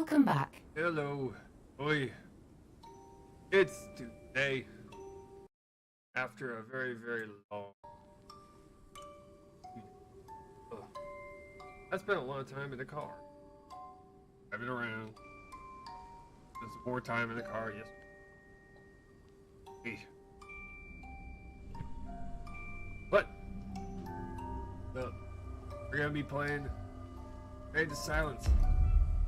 Welcome back. Hello. Oi. It's Tuesday. After a very, very long... Ugh. I spent a lot of time in the car. Driving around. There's more time in the car, yes. Hey. But... Well, we're gonna be playing Fade to Silence.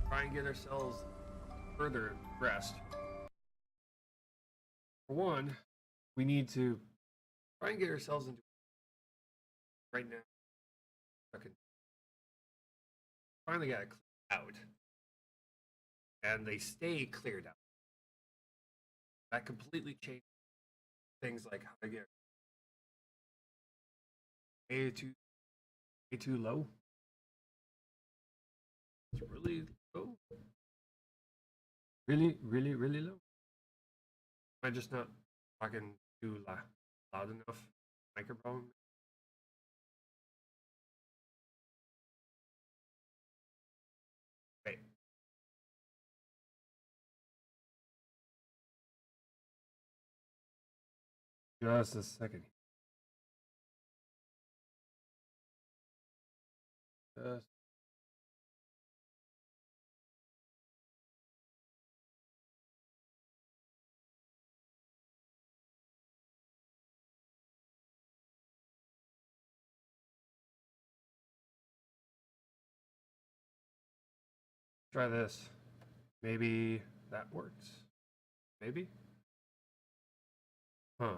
Try and get ourselves further rest. For one, we need to try and get ourselves into right now. Okay. Finally got it cleared out. And they stay cleared out. That completely changed things like how to get way too low. It's really low. Really low. Am I just not talking too loud enough? Microphone? Wait. Just a second. Just try this. Maybe that works. Maybe? Huh.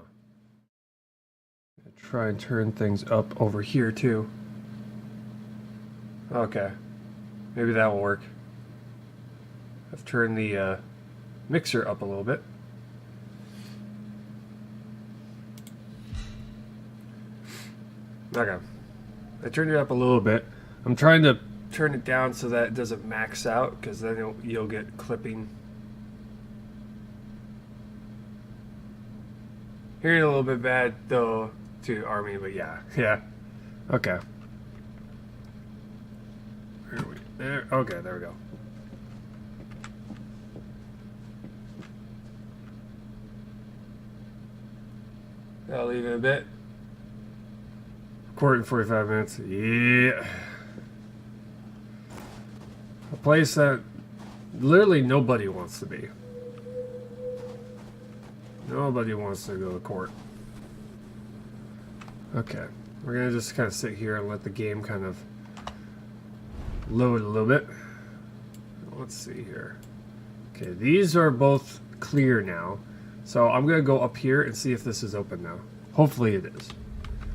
Try and turn things up over here too. Okay. Maybe that will work. I've turned the mixer up a little bit. Okay. I turned it up a little bit. I'm trying to turn it down so that it doesn't max out, because then you'll get clipping. Hearing a little bit bad though to Army, but yeah. Okay. There. Okay, there we go. I'll leave it a bit. Recording 45 minutes. Yeah. A place that literally nobody wants to be. Nobody wants to go to court. Okay. We're going to just kind of sit here and let the game kind of load a little bit. Let's see here. Okay, these are both clear now. So I'm going to go up here and see if this is open now. Hopefully it is.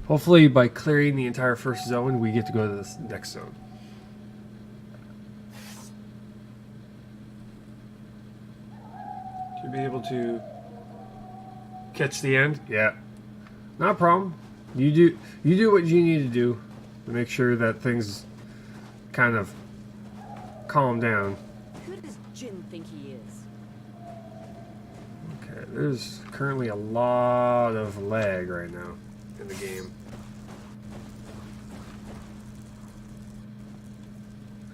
Hopefully by clearing the entire first zone, we get to go to this next zone. To be able to catch the end? Yeah. Not a problem. You do what you need to do to make sure that things kind of calm down. Who does Jin think he is? Okay, there's currently a lot of lag right now in the game.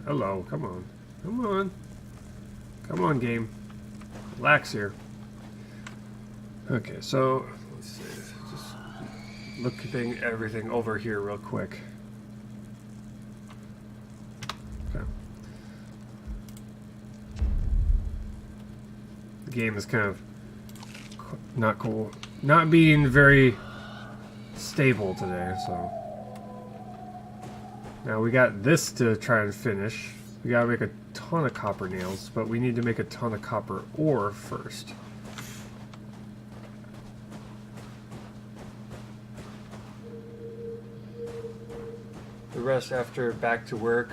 Hello, come on. Come on. Come on, game. Relax here. Okay, so let's see. Just looking everything over here real quick. Okay. The game is kind of not cool. Not being very stable today, so. Now we got this to try and finish. We gotta make a ton of copper nails, but we need to make a ton of copper ore first. The rest after back to work.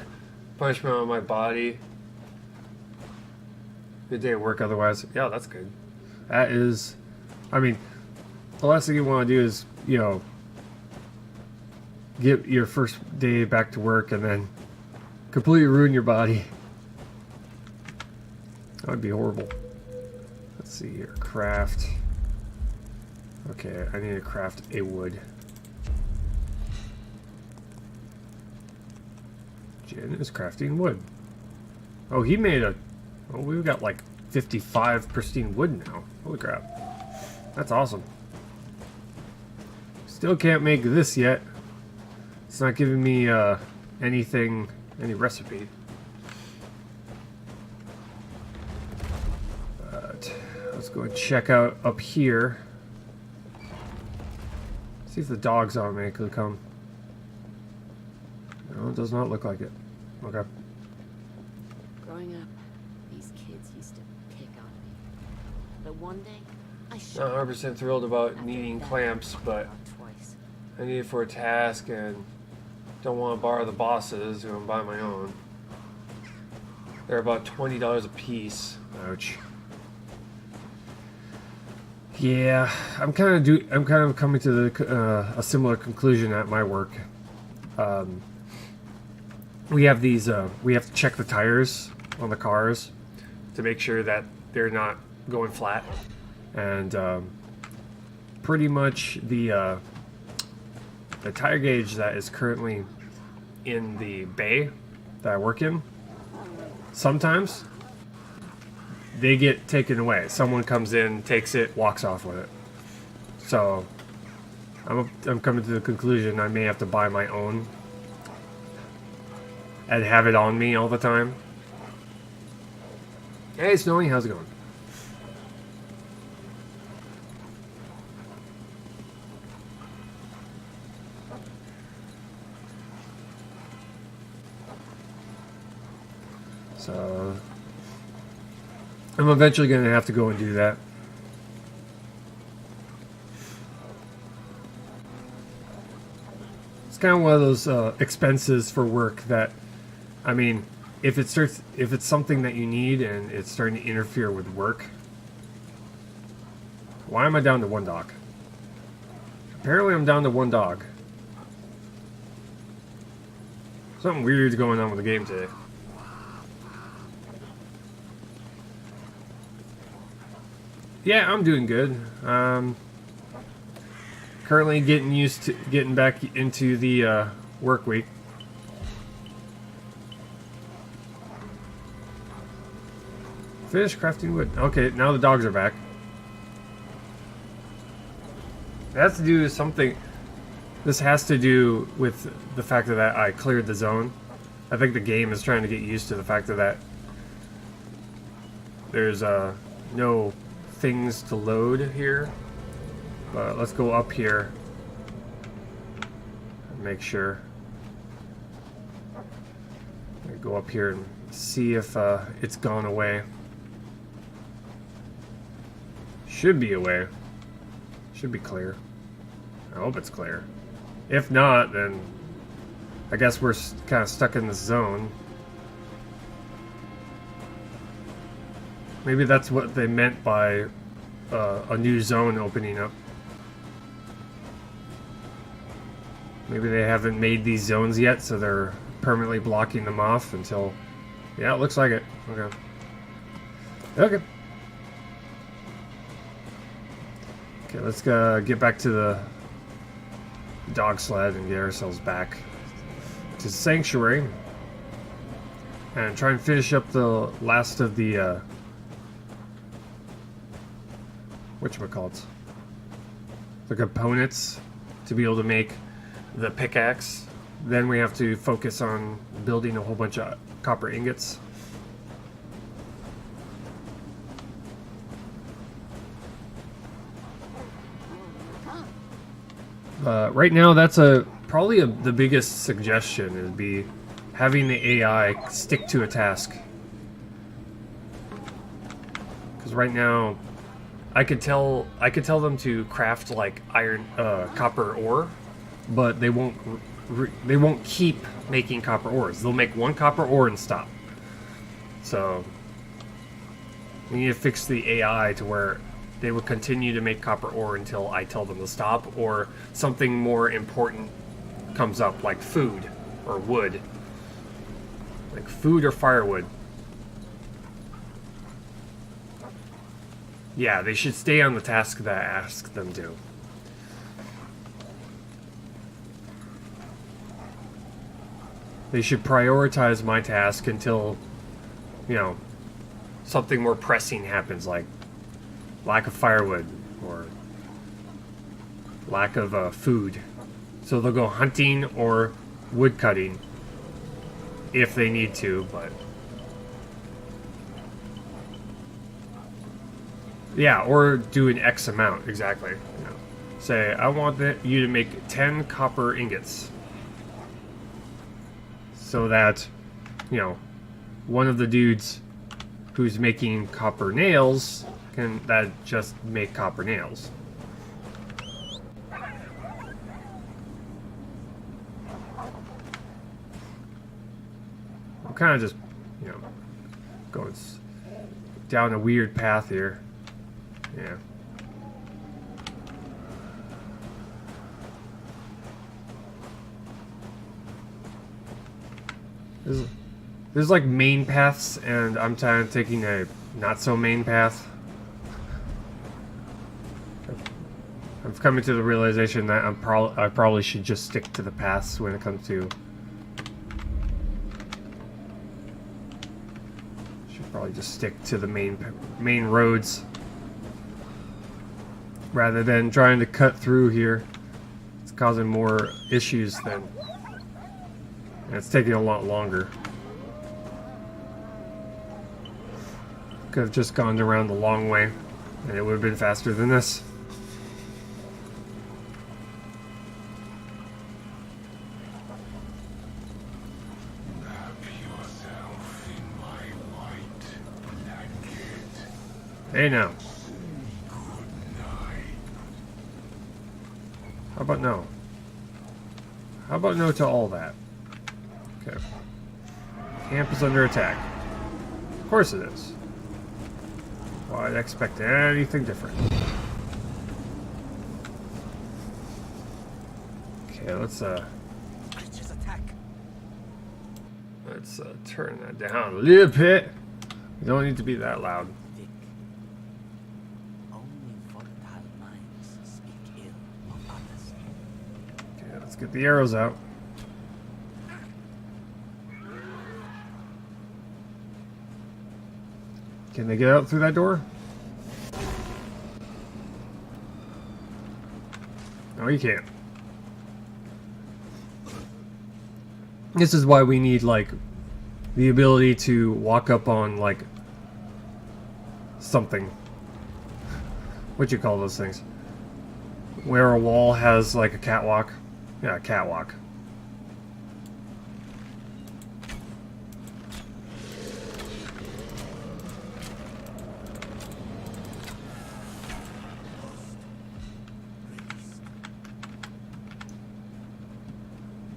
Punishment on my body. Good day at work otherwise. Yeah, that's good. That is... I mean, the last thing you want to do is, you know, get your first day back to work and then completely ruin your body. That would be horrible. Let's see here. Craft. Okay, I need to craft a wood. Jin is crafting wood. Oh, he made a Oh, we've got like 55 pristine wood now. Holy crap. That's awesome. Still can't make this yet. It's not giving me anything, any recipe. But let's go and check out up here. See if the dogs automatically come. No, it does not look like it. Okay. Growing up, these kids used to pick on me. But one day, I Not shot 100% thrilled about needing clamps, but twice. I need it for a task and don't want to borrow the boss's. I'm buy my own. They're about $20 a piece. Ouch. Yeah, I'm kind of coming to the a similar conclusion at my work. We have these. We have to check the tires on the cars to make sure that they're not going flat, and pretty much the tire gauge that is currently in the bay that I work in, sometimes they get taken away. Someone comes in, takes it, walks off with it. So I'm coming to the conclusion I may have to buy my own and have it on me all the time. Hey, Snowy, how's it going? So I'm eventually going to have to go and do that. It's kind of one of those expenses for work that, I mean, if it's something that you need and it's starting to interfere with work. Why am I down to one dog? Apparently I'm down to one dog. Something weird's going on with the game today. Yeah, I'm doing good. Currently getting back into the work week. Finish crafting wood. Okay, now the dogs are back. It has to do with something. This has to do with the fact that I cleared the zone. I think the game is trying to get used to the fact that there's no things to load here. But let's go up here and make sure. Go up here and see if it's gone away. Should be away. Should be clear. I hope it's clear. If not, then I guess we're kind of stuck in this zone. Maybe that's what they meant by a new zone opening up. Maybe they haven't made these zones yet, so they're permanently blocking them off until... Yeah, it looks like it. Okay. Okay. Okay, let's get back to the dog sled and get ourselves back to the sanctuary and try and finish up the last of the whatchamacallit, the components to be able to make the pickaxe. Then we have to focus on building a whole bunch of copper ingots. Right now, that's probably the biggest suggestion would be having the AI stick to a task. Because right now, I could tell them to craft like copper ore, but they won't keep making copper ores. They'll make one copper ore and stop. So we need to fix the AI to where they will continue to make copper ore until I tell them to stop, or something more important comes up, like food or wood. Like food or firewood. Yeah, they should stay on the task that I ask them to. They should prioritize my task until, something more pressing happens, like lack of firewood or lack of food. So they'll go hunting or wood cutting if they need to, but yeah, or do an X amount, exactly. You know, say, I want you to make 10 copper ingots. So that, you know, one of the dudes who's making copper nails can just make copper nails. I'm kind of just, you know, going down a weird path here. Yeah. There's like main paths, and I'm kind of taking a not so main path. I've come to the realization that I probably should just stick to the paths when it comes to. Should probably just stick to the main roads rather than trying to cut through here. It's causing more issues than. And it's taking a lot longer. Could have just gone around the long way, and it would have been faster than this. Wrap yourself in my white blanket. Hey now. Good night. How about no? How about no to all that? Okay. Camp is under attack. Of course it is. Well, I'd expect anything different. Okay, let's Creatures attack. turn that down a little bit. You don't need to be that loud. Vic. Only volatile minds speak ill of others. Okay, let's get the arrows out. Can they get out through that door? No, you can't. This is why we need, like, the ability to walk up on, like, something. What you call those things? Where a wall has, like, a catwalk. Yeah, a catwalk.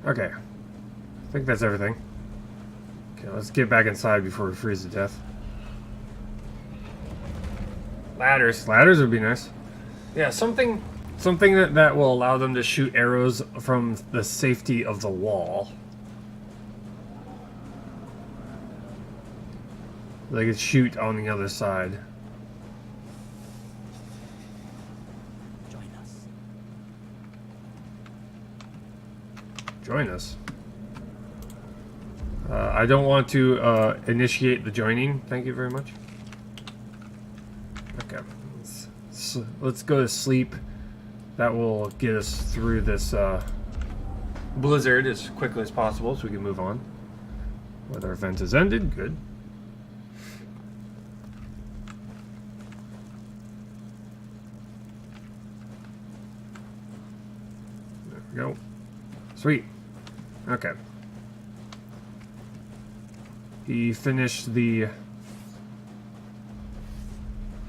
Okay. I think that's everything. Okay, let's get back inside before we freeze to death. Ladders. Ladders would be nice. Yeah, something that will allow them to shoot arrows from the safety of the wall. They could shoot on the other side. Join us. Join us. I don't want to initiate the joining. Thank you very much. Okay. Let's go to sleep. That will get us through this blizzard as quickly as possible so we can move on. Weather event has ended. Good. There we go. Sweet. Okay. He finished the...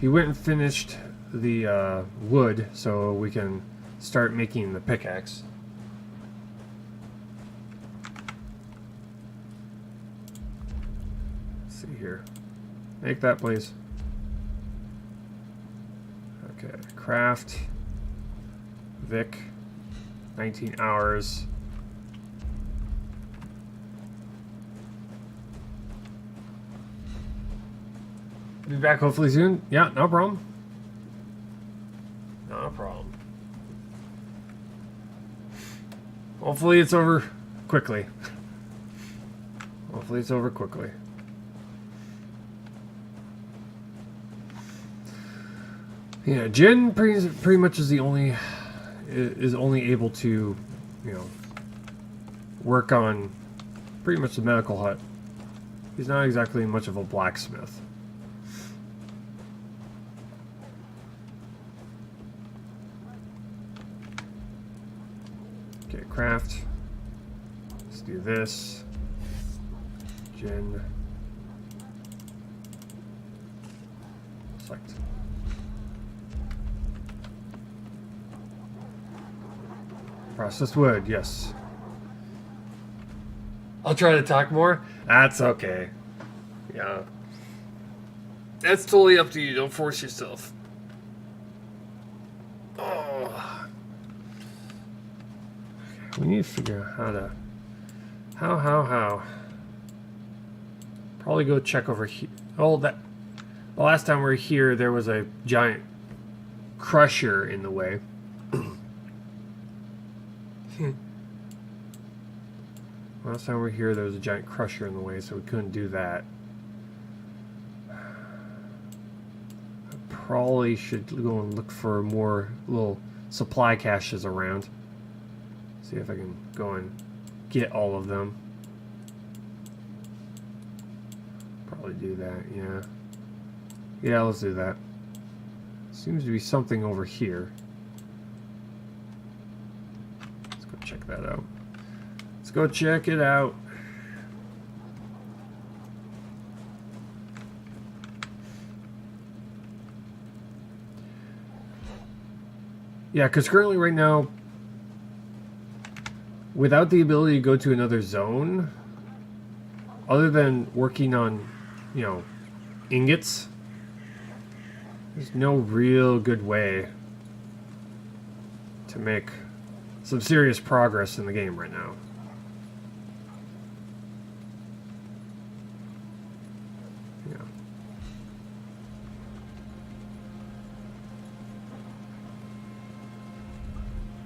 He went and finished the wood so we can start making the pickaxe. Let's see here. Make that, please. Okay. Craft. Vic. 19 hours. Be back hopefully soon. Yeah, no problem. No problem. Hopefully it's over quickly. Hopefully it's over quickly. Yeah, Jin pretty much is the only able to, you know, work on pretty much the medical hut. He's not exactly much of a blacksmith. Okay, craft. Let's do this. Jin. Select. Processed wood, yes. I'll try to talk more. That's okay. Yeah. That's totally up to you. Don't force yourself. Oh. Okay, we need to figure out how to... How? Probably go check over here. Oh, that... The last time we were here, there was a giant crusher in the way. Last time we were here, there was a giant crusher in the way, so we couldn't do that. I probably should go and look for more little supply caches around. See if I can go and get all of them. Probably do that, yeah. Yeah, let's do that. Seems to be something over here. Let's go check that out. Let's go check it out. Yeah, because currently right now, without the ability to go to another zone, other than working on, you know, ingots, there's no real good way to make some serious progress in the game right now. Yeah.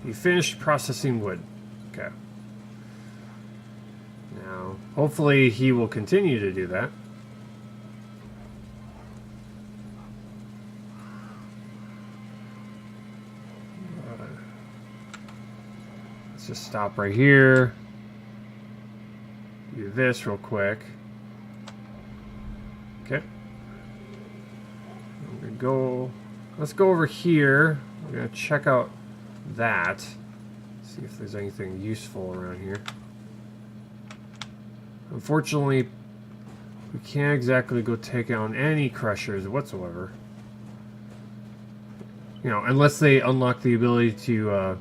You finished processing wood. Okay. Now, hopefully he will continue to do that. Just stop right here. Do this real quick. Okay. I'm gonna go. Let's go over here. We're gonna check out that. See if there's anything useful around here. Unfortunately, we can't exactly go take on any crushers whatsoever. You know, unless they unlock the ability to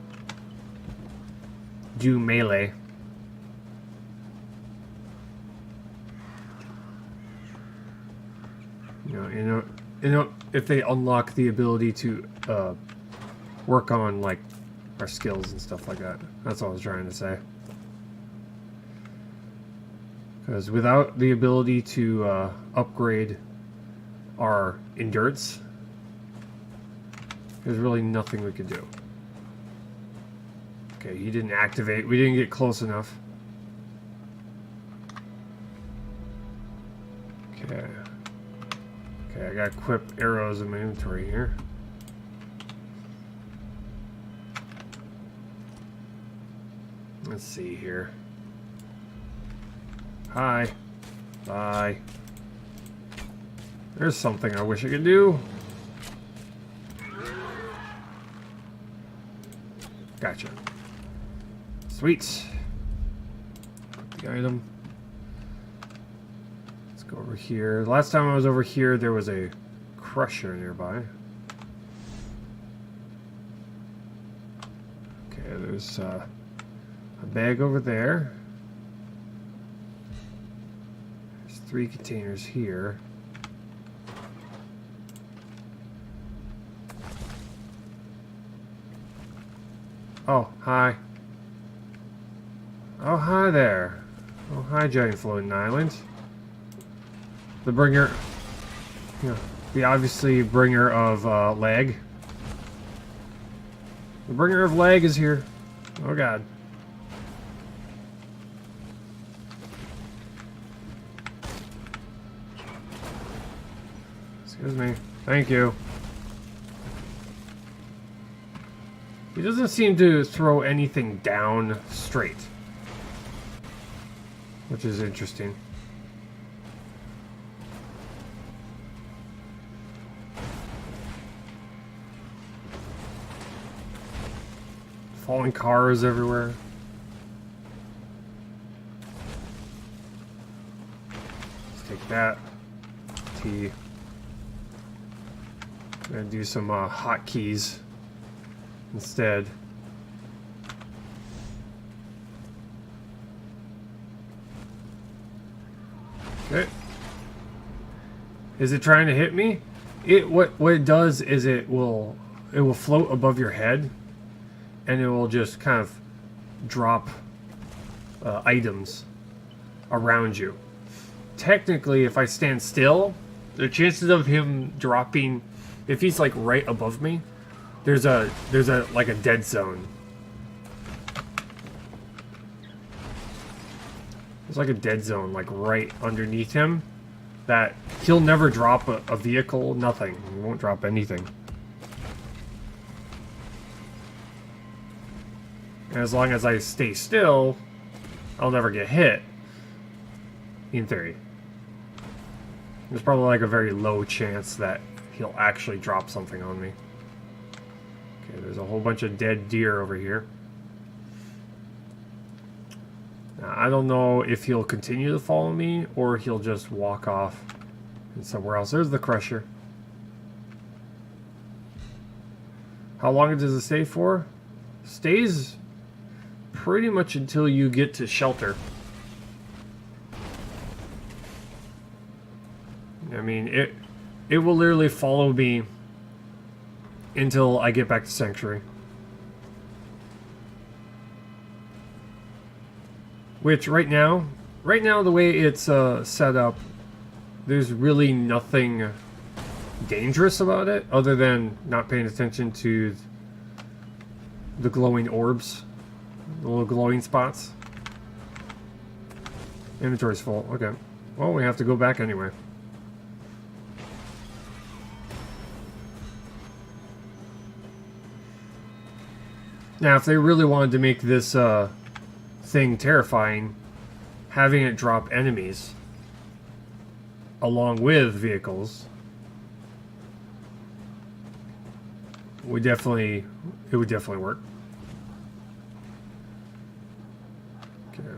do melee. You know, if they unlock the ability to work on like our skills and stuff like that. That's all I was trying to say. Because without the ability to upgrade our endurance, there's really nothing we could do. Okay, he didn't activate. We didn't get close enough. Okay. Okay, I gotta equip arrows in my inventory here. Let's see here. Hi. Bye. There's something I wish I could do. Gotcha. Sweet. Put the item. Let's go over here. Last time I was over here, there was a crusher nearby. Okay, there's a bag over there. There's 3 containers here. Oh, hi. Oh, hi there. Oh, hi, giant floating island. The bringer, you know, the obviously bringer of lag. The bringer of lag is here. Oh, God. Excuse me. Thank you. doesn't seem to throw anything down straight, which is interesting. Falling cars everywhere. Let's take that. T. I'm gonna do some hotkeys instead. Okay. Is it trying to hit me? What it does is it will float above your head, and it will just kind of drop items around you. Technically, if I stand still, the chances of him dropping, if he's like right above me, there's a like a dead zone. There's like a dead zone like right underneath him that he'll never drop a vehicle, nothing. He won't drop anything. And as long as I stay still, I'll never get hit. In theory. There's probably like a very low chance that he'll actually drop something on me. Okay, there's a whole bunch of dead deer over here. Now, I don't know if he'll continue to follow me or he'll just walk off and somewhere else. There's the crusher. How long does it stay for? Stays pretty much until you get to shelter. I mean, it will literally follow me until I get back to Sanctuary. Which right now the way it's set up, there's really nothing dangerous about it other than not paying attention to the glowing orbs, the little glowing spots. Inventory's full. Okay. Well, we have to go back anyway. Now, if they really wanted to make this thing terrifying, having it drop enemies along with vehicles would definitely work. Okay.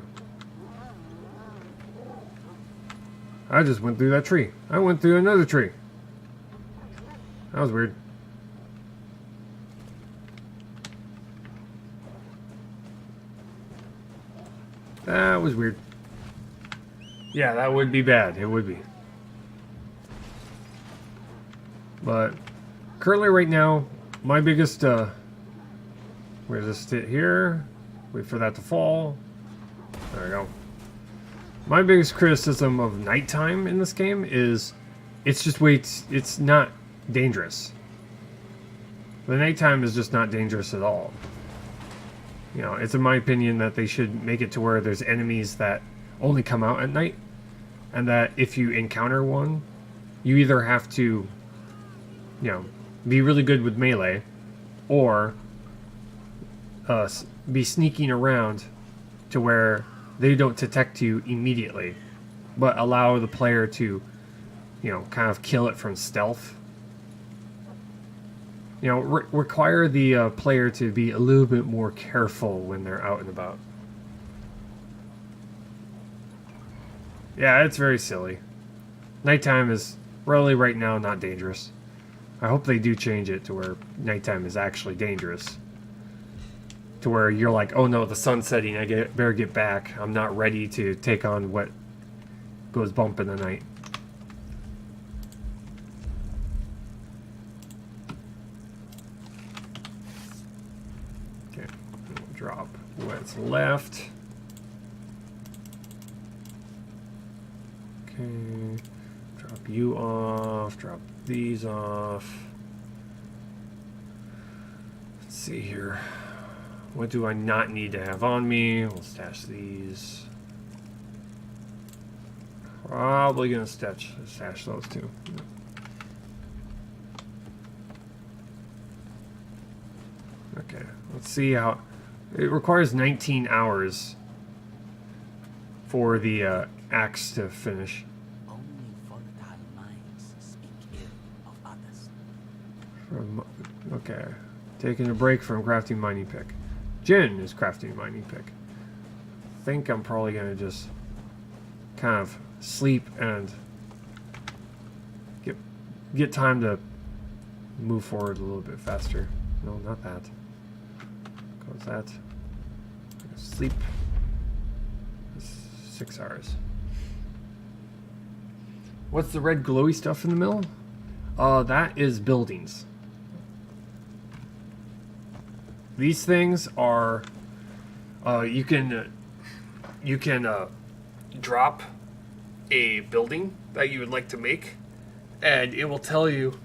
I just went through that tree. I went through another tree. That was weird. That was weird. Yeah, that would be bad. It would be. But currently right now, my biggest where's this sit here? Wait for that to fall. There we go. My biggest criticism of nighttime in this game is it's not dangerous. The nighttime is just not dangerous at all. You know, it's in my opinion that they should make it to where there's enemies that only come out at night, and that if you encounter one, you either have to, you know, be really good with melee, or be sneaking around to where they don't detect you immediately, but allow the player to, you know, kind of kill it from stealth. You know, require the player to be a little bit more careful when they're out and about. Yeah, it's very silly. Nighttime is really right now not dangerous. I hope they do change it to where nighttime is actually dangerous. To where you're like, oh no, the sun's setting, I better get back. I'm not ready to take on what goes bump in the night. Drop what's left. Okay. Drop you off. Drop these off. Let's see here. What do I not need to have on me? We'll stash these. Probably gonna stash those too. Okay, Let's see how... It requires 19 hours for the axe to finish. Only volatile minds speak ill of others. Okay. Taking a break from crafting mining pick. Jin is crafting mining pick. I think I'm probably going to just kind of sleep and get time to move forward a little bit faster. No, not that. Goes that. Sleep. 6 hours. What's the red glowy stuff in the middle? That is buildings. These things are you can drop a building that you would like to make, and it will tell you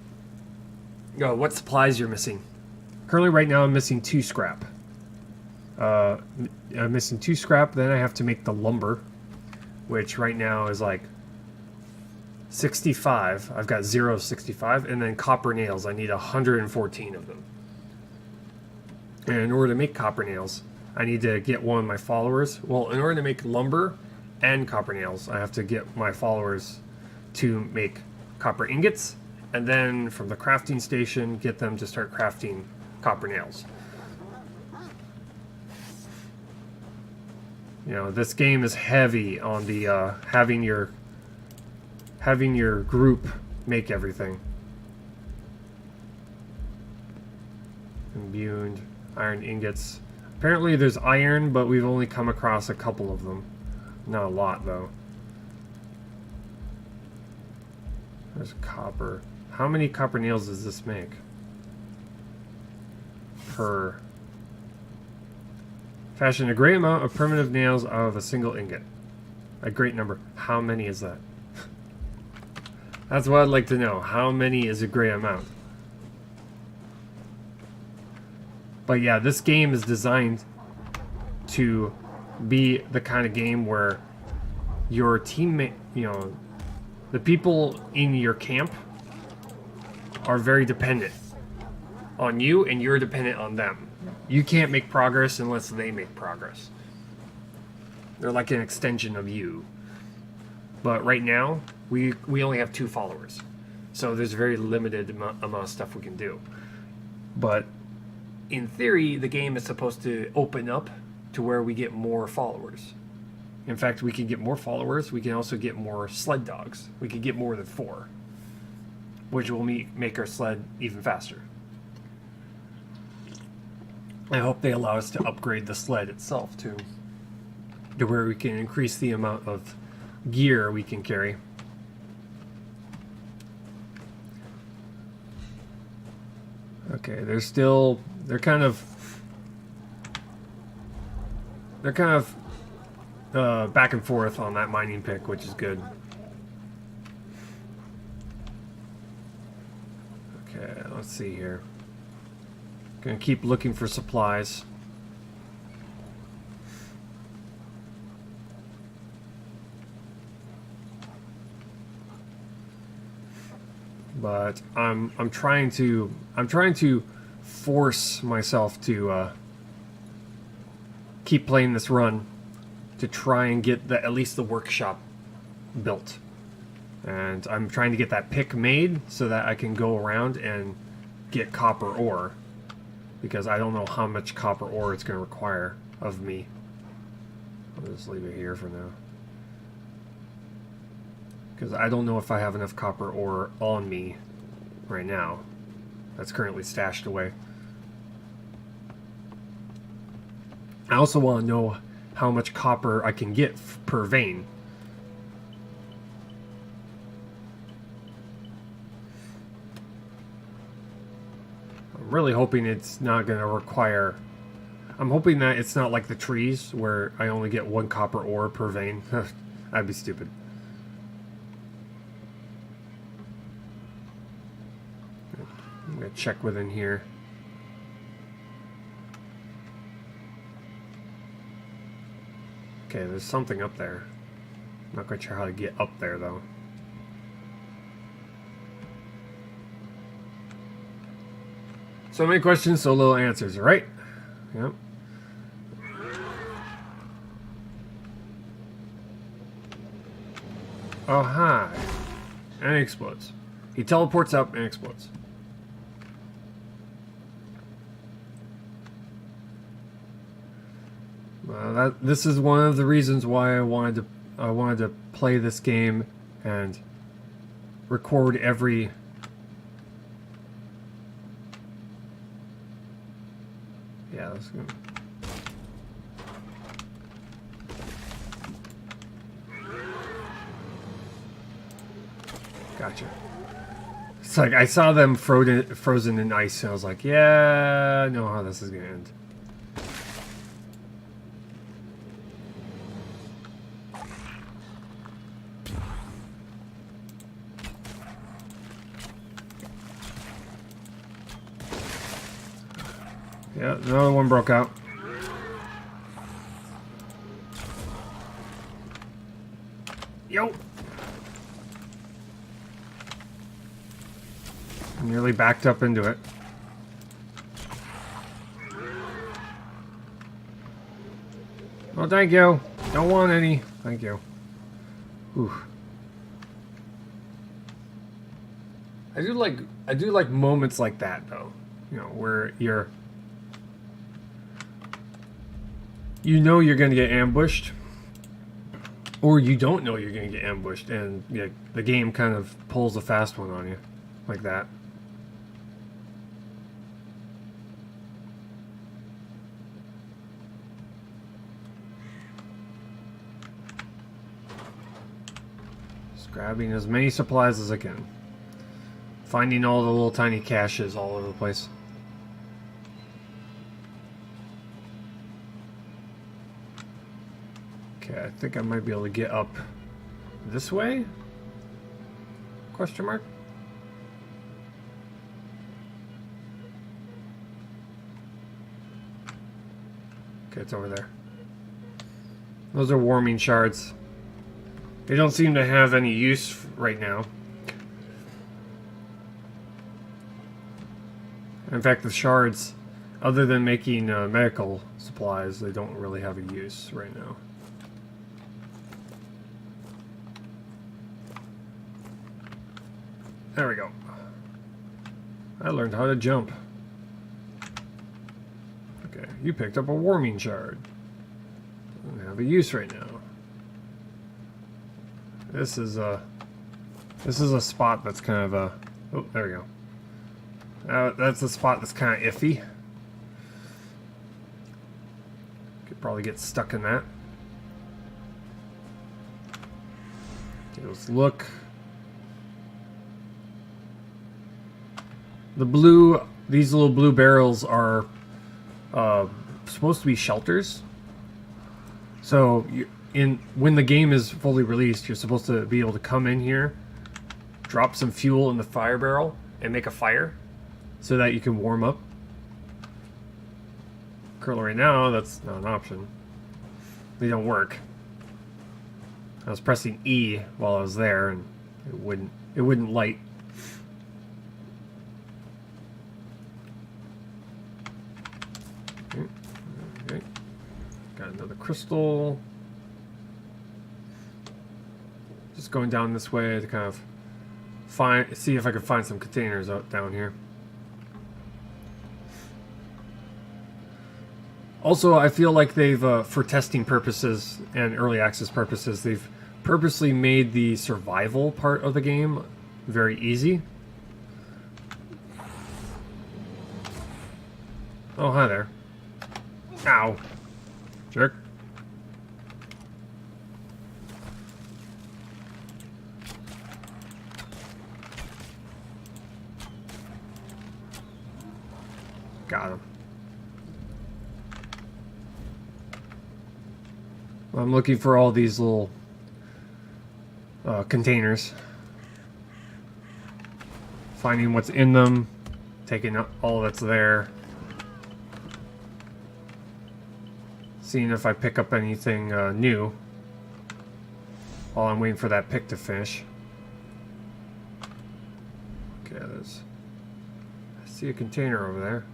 what supplies you're missing. Currently, right now, I'm missing 2 scrap. I'm missing 2 scrap. Then I have to make the lumber, which right now is like 65. I've got 65, and then copper nails. I need 114 of them. And in order to make copper nails, I need to get one of my followers. Well, in order to make lumber and copper nails, I have to get my followers to make copper ingots, and then from the crafting station, get them to start crafting copper nails. You know, this game is heavy on the having your group make everything. Imbued iron ingots. Apparently there's iron, but we've only come across a couple of them. Not a lot, though. There's copper. How many copper nails does this make? Per... Fashion a great amount of primitive nails out of a single ingot. A great number. How many is that? That's what I'd like to know. How many is a great amount? But yeah, this game is designed to be the kind of game where your teammate, you know, the people in your camp are very dependent on you, and you're dependent on them. You can't make progress unless they make progress. They're like an extension of you. But right now, we only have 2 followers. So there's a very limited amount of stuff we can do. But in theory, the game is supposed to open up to where we get more followers. In fact, we can get more followers. We can also get more sled dogs. We can get more than 4, which will make our sled even faster. I hope they allow us to upgrade the sled itself too, to where we can increase the amount of gear we can carry. Okay, they're kind of back and forth on that mining pick, which is good. Okay, let's see here. Gonna keep looking for supplies. But I'm trying to force myself to keep playing this run to try and get at least the workshop built. And I'm trying to get that pick made so that I can go around and get copper ore, because I don't know how much copper ore it's going to require of me. I'll just leave it here for now, because I don't know if I have enough copper ore on me right now. That's currently stashed away. I also want to know how much copper I can get per vein. I'm really hoping it's not going to require... I'm hoping that it's not like the trees where I only get 1 copper ore per vein. That'd be stupid. I'm going to check within here. Okay, there's something up there. I'm not quite sure how to get up there, though. So many questions, so little answers, right? Yep. Oh, hi. And it explodes. He teleports up and explodes. This is one of the reasons why I wanted to play this game and record every. Yeah, that's good. Gotcha. It's like I saw them frozen in ice, and I was like, yeah, I know how this is gonna end. Yeah, another one broke out. Yo! Nearly backed up into it. Oh, thank you. Don't want any. Thank you. Ooh. I do like moments like that though. You know, where you know you're going to get ambushed, or you don't know you're going to get ambushed, and yeah, the game kind of pulls a fast one on you, like that. Just grabbing as many supplies as I can. Finding all the little tiny caches all over the place. Okay, I think I might be able to get up this way? Question mark? Okay, it's over there. Those are warming shards. They don't seem to have any use right now. In fact, the shards, other than making medical supplies, they don't really have a use right now. There we go. I learned how to jump. Okay, you picked up a warming shard. Doesn't have a use right now. This is a spot that's kind of a. Oh, there we go. That's a spot that's kind of iffy. Could probably get stuck in that. Okay, let's look. These little blue barrels are supposed to be shelters. So when the game is fully released, you're supposed to be able to come in here, drop some fuel in the fire barrel, and make a fire, so that you can warm up. Currently, right now, that's not an option. They don't work. I was pressing E while I was there, and it wouldn't light. Okay. Got another crystal. Just going down this way to kind of see if I can find some containers out down here. Also, I feel like they've, for testing purposes and early access purposes, they've purposely made the survival part of the game very easy. Oh, hi there. Ow. Jerk. Got him. I'm looking for all these little containers. Finding what's in them. Taking all that's there. Seeing if I pick up anything new while I'm waiting for that pick to finish. Okay, I see a container over there.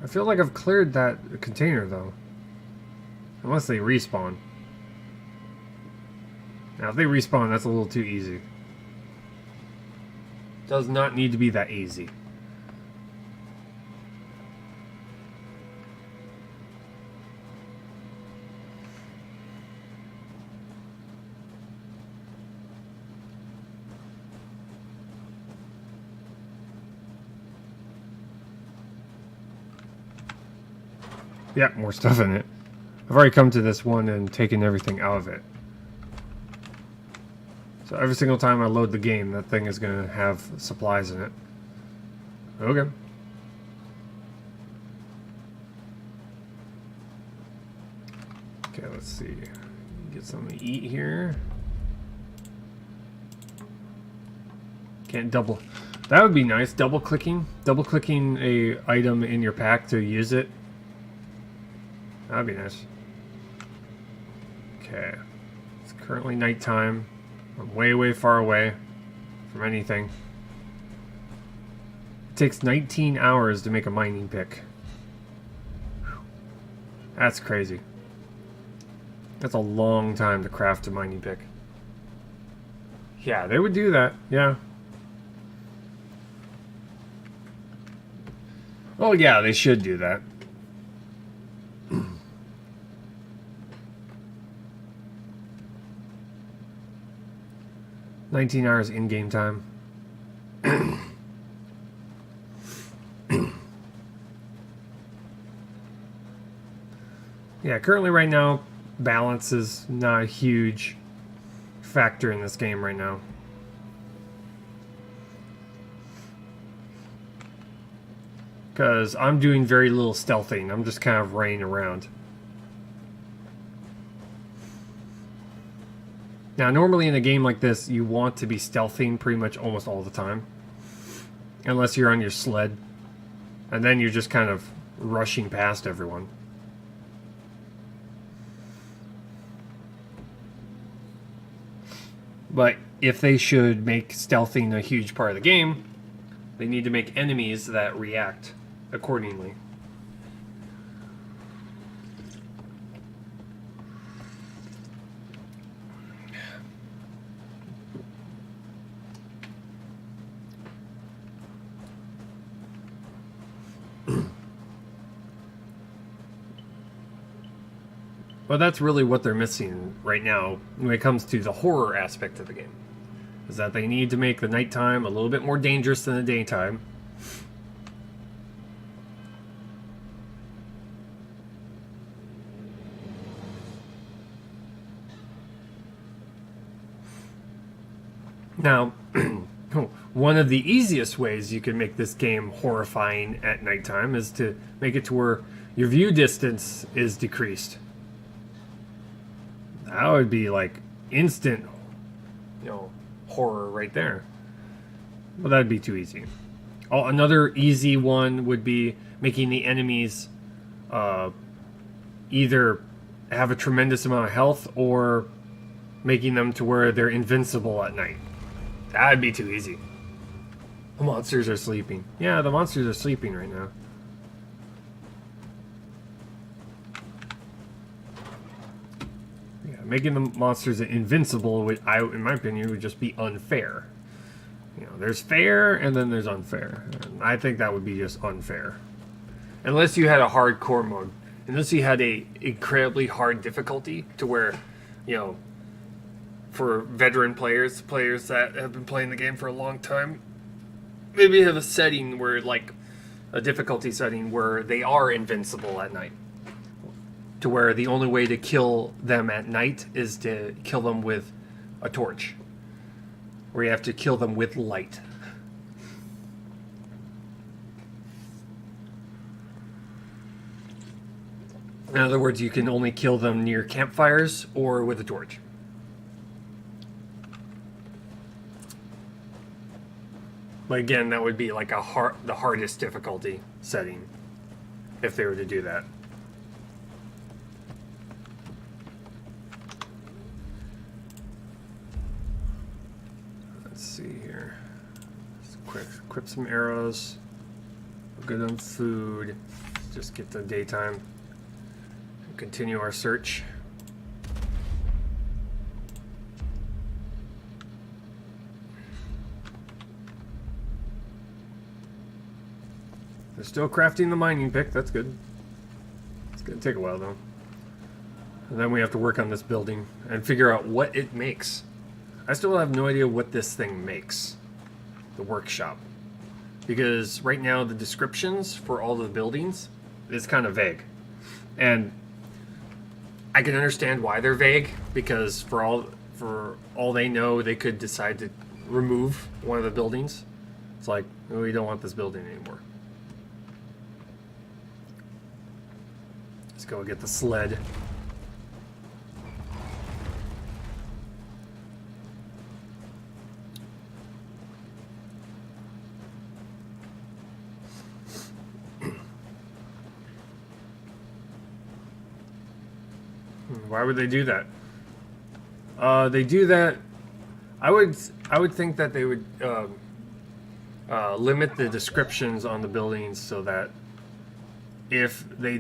I feel like I've cleared that container, though. Unless they respawn. Now, if they respawn, that's a little too easy. Does not need to be that easy. Yeah, more stuff in it. I've already come to this one and taken everything out of it. So every single time I load the game, that thing is going to have supplies in it. Okay. Okay, let's see. Get something to eat here. Can't double. That would be nice. Double clicking a item in your pack to use it. That'd be nice. Okay. It's currently nighttime. I'm way, way far away from anything. It takes 19 hours to make a mining pick. Whew. That's crazy. That's a long time to craft a mining pick. Yeah, they would do that. Yeah. Oh, yeah, they should do that. 19 hours in-game time. Yeah, currently right now, balance is not a huge factor in this game right now. Because I'm doing very little stealthing. I'm just kind of running around. Now, normally in a game like this, you want to be stealthing pretty much almost all the time. Unless you're on your sled. And then you're just kind of rushing past everyone. But if they should make stealthing a huge part of the game, they need to make enemies that react accordingly. Well, that's really what they're missing right now when it comes to the horror aspect of the game. Is that they need to make the nighttime a little bit more dangerous than the daytime. Now, one of the easiest ways you can make this game horrifying at nighttime is to make it to where your view distance is decreased. That would be like instant, horror right there. But that'd be too easy. Oh, another easy one would be making the enemies either have a tremendous amount of health or making them to where they're invincible at night. That'd be too easy. The monsters are sleeping. Yeah, the monsters are sleeping right now. Making the monsters invincible, would, in my opinion, would just be unfair. There's fair and then there's unfair. And I think that would be just unfair. Unless you had a hardcore mode. Unless you had a incredibly hard difficulty to where, for veteran players that have been playing the game for a long time, maybe have a setting where, like, a difficulty setting where they are invincible at night. To where the only way to kill them at night is to kill them with a torch. Where you have to kill them with light. In other words, you can only kill them near campfires or with a torch. But again, that would be like the hardest difficulty setting if they were to do that. Let's see here. Just equip some arrows. We're good on food. just get to daytime and continue our search. They're still crafting the mining pick. That's good. It's gonna take a while though. And then we have to work on this building and figure out what it makes. I still have no idea what this thing makes. The workshop. Because right now the descriptions for all the buildings is kind of vague. And I can understand why they're vague, because for all they know, they could decide to remove one of the buildings. It's like, oh, we don't want this building anymore. Let's go get the sled. Why would they do that? They do that. I would think that they would limit the descriptions on the buildings so that if they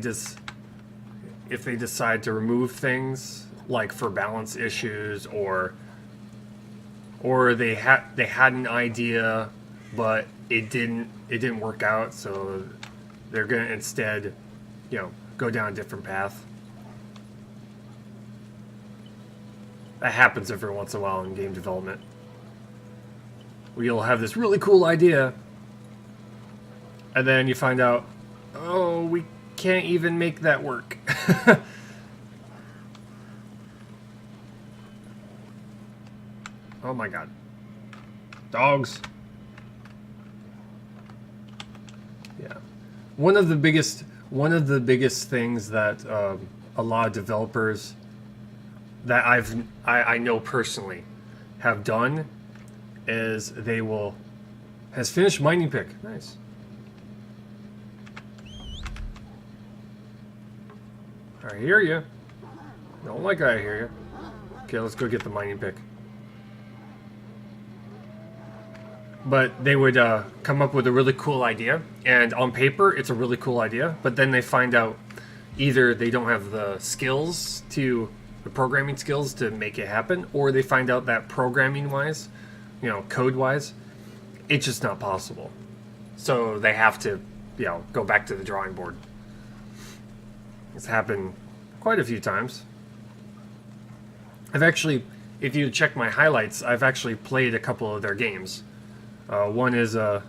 decide to remove things, like for balance issues, or they had an idea but it didn't work out, so they're gonna instead, go down a different path. That happens every once in a while in game development. Where you'll have this really cool idea, and then you find out, oh, we can't even make that work. Oh my god. Dogs. Yeah. One of the biggest things that a lot of developers that I know personally have done is has finished mining pick. Nice. I hear you. Don't like I hear you. Okay, let's go get the mining pick. But they would come up with a really cool idea, and on paper it's a really cool idea, but then they find out either they don't have the programming skills to make it happen, or they find out that programming wise, code wise, it's just not possible. So they have to, go back to the drawing board. It's happened quite a few times. I've actually, if you check my highlights, I've actually played a couple of their games. One is a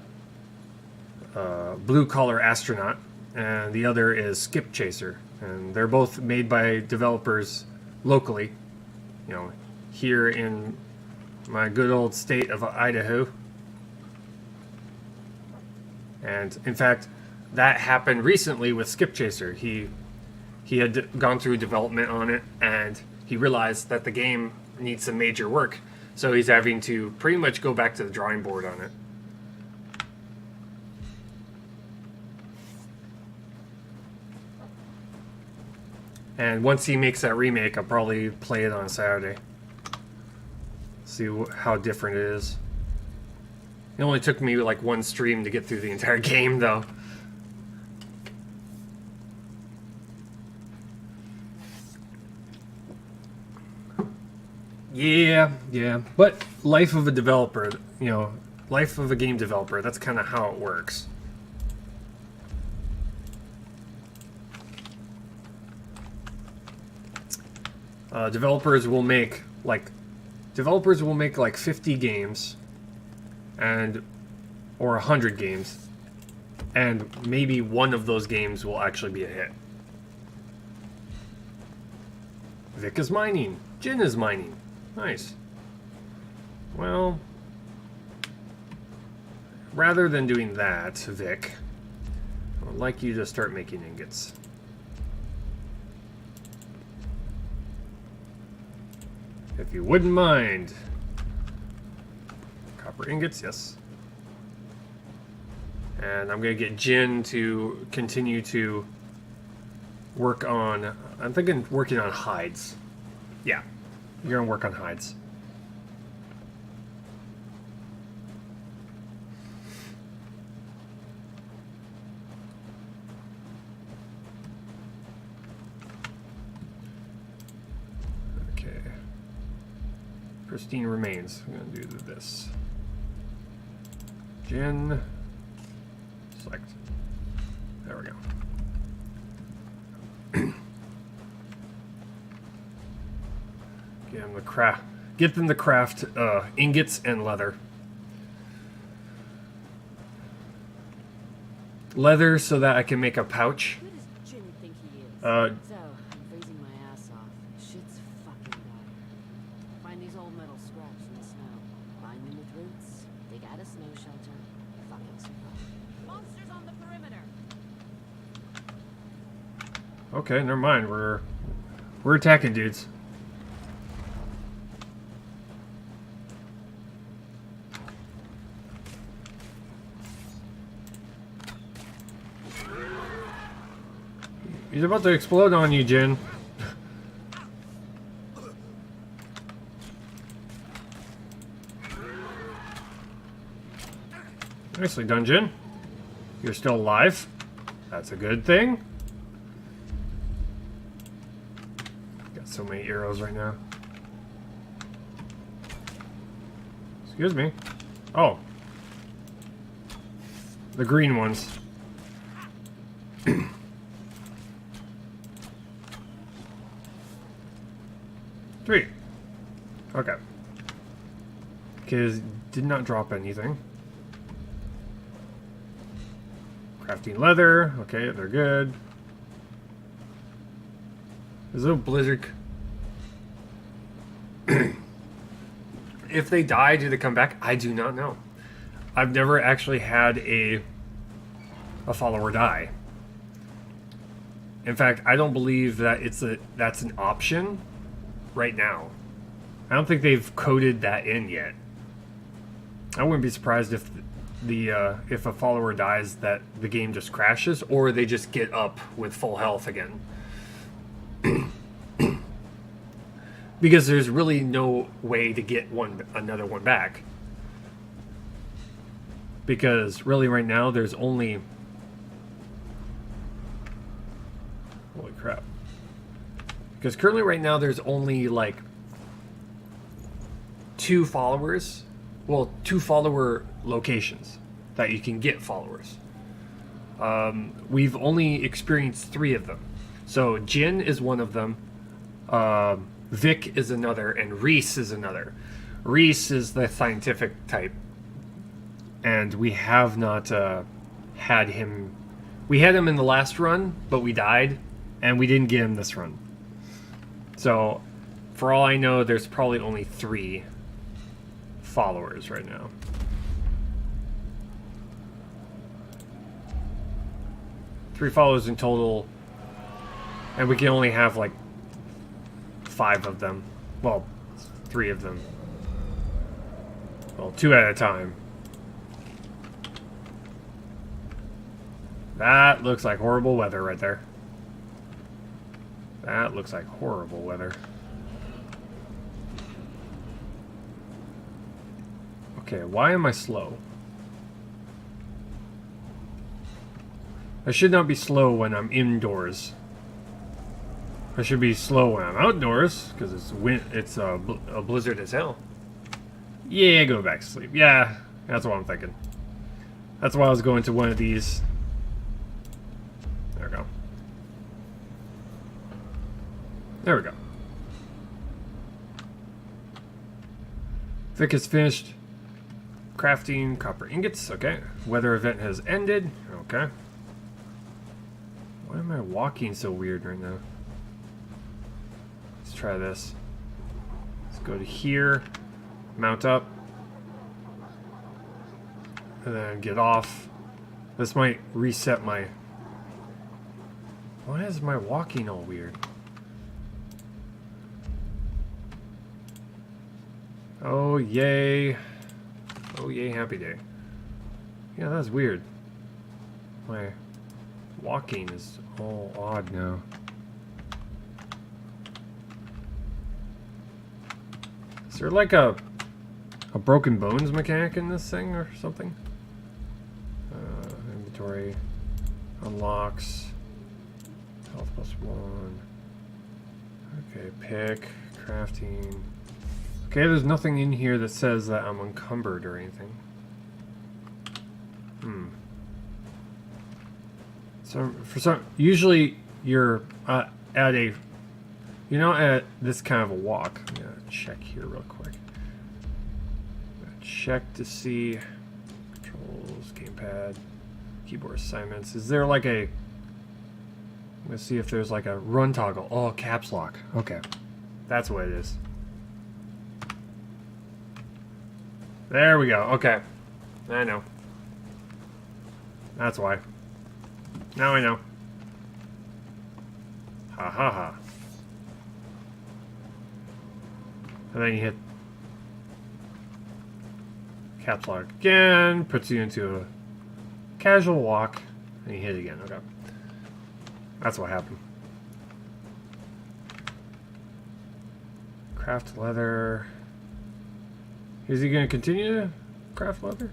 Blue Collar Astronaut, and the other is Skip Chaser. And they're both made by developers locally, here in my good old state of Idaho. And in fact, that happened recently with Skip Chaser. He had gone through development on it, and he realized that the game needs some major work, so he's having to pretty much go back to the drawing board on it. And once he makes that remake, I'll probably play it on a Saturday. See how different it is. It only took me like one stream to get through the entire game, though. Yeah. But life of a developer, life of a game developer, that's kind of how it works. Developers will make like 50 games or 100 games, and maybe one of those games will actually be a hit. Vic is mining. Jin is mining. Nice. Well, rather than doing that, Vic, I would like you to start making ingots. If you wouldn't mind. Copper ingots, yes. And I'm going to get Jin to continue to work on, I'm thinking working on hides. Yeah, you're going to work on hides. Pristine remains. I'm gonna do this. Gin. Select. There we go. Get them to craft ingots and leather. Leather so that I can make a pouch. Who does Jin think he is? Uh, I'm freezing my ass off. Shit's fucking dire. Find these old metal scraps in the snow. Bind them with roots. Dig out a snow shelter. Fucking survive. Monsters on the perimeter. Okay, never mind. We're attacking dudes. He's about to explode on you, Jin. Nicely done, Jin. You're still alive. That's a good thing. Got so many arrows right now. Excuse me. Oh. The green ones. 3. Okay. Because did not drop anything. Crafting leather. Okay, they're good. There's a blizzard. If they die, do they come back? I do not know. I've never actually had a follower die. In fact, I don't believe that that's an option right now. I don't think they've coded that in yet. I wouldn't be surprised if if a follower dies that the game just crashes or they just get up with full health again. Because there's really no way to get another one back. Because really right now there's only, holy crap. Because currently right now there's only like 2 followers. Well, 2 follower locations that you can get followers. We've only experienced 3 of them. So Jin is one of them. Vic is another, and Reese is another. Reese is the scientific type. And we have not had him. We had him in the last run, but we died, and we didn't get him this run. So, for all I know, there's probably only 3 followers right now. Three followers in total, and we can only have like 5 of them. Well, 3 of them. Well, 2 at a time. That looks like horrible weather right there. That looks like horrible weather. Okay, why am I slow? I should not be slow when I'm indoors. I should be slow when I'm outdoors, because it's a blizzard as hell. Yeah, go back to sleep. Yeah, that's what I'm thinking. That's why I was going to one of these. There we go. There we go. Vic is finished crafting copper ingots. Okay. Weather event has ended. Okay. Why am I walking so weird right now? Let's try this. Let's go to here. Mount up. And then get off. This might reset my... Why is my walking all weird? Oh, yay. Oh, yay, happy day. Yeah, that's weird. My walking is all odd now. Is there like a broken bones mechanic in this thing or something? Inventory unlocks. Health +1. Okay, pick, crafting. Okay, there's nothing in here that says that I'm encumbered or anything. So for some, usually you're at a, at this kind of a walk. I'm gonna check here real quick. Check to see controls, gamepad, keyboard assignments. Is there like a? Let's see if there's like a run toggle. Oh, caps lock. Okay, that's what it is. There we go. Okay, I know. That's why. Now I know. Ha ha ha. And then you hit caps lock again, puts you into a casual walk, and you hit it again. Okay. That's what happened. Craft leather. Is he going to continue to craft leather?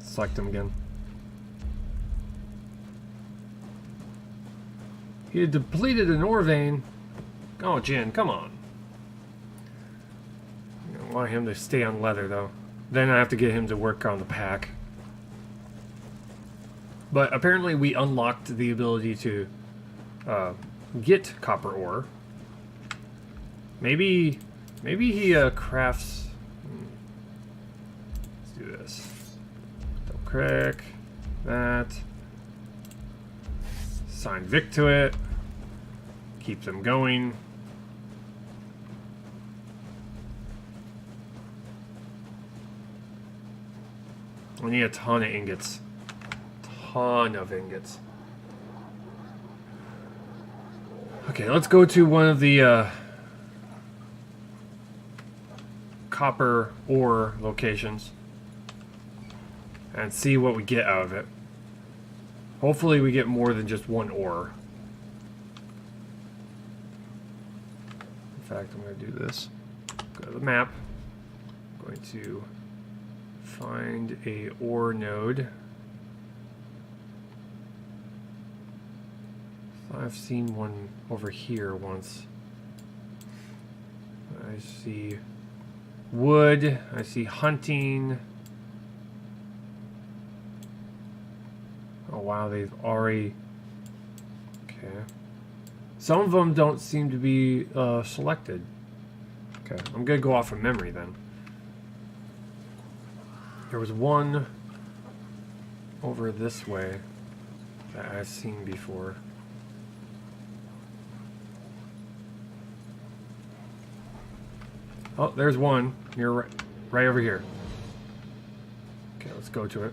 Select him again. He had depleted an ore vein. Oh, Jin, come on. I want him to stay on leather, though. Then I have to get him to work on the pack. But apparently we unlocked the ability to get copper ore. Maybe he crafts... Let's do this. Double click. That. Assign Vic to it. Keep them going. We need a ton of ingots. Ton of ingots. Okay, let's go to one of the copper ore locations and see what we get out of it. Hopefully we get more than just one ore. In fact, I'm going to do this. Go to the map. I'm going to find a ore node. I've seen one over here once. I see wood. I see hunting. Oh wow, they've already... Okay. Some of them don't seem to be selected. Okay, I'm gonna go off of memory then. There was one over this way that I've seen before. Oh, there's one. You're right over here. Okay, let's go to it.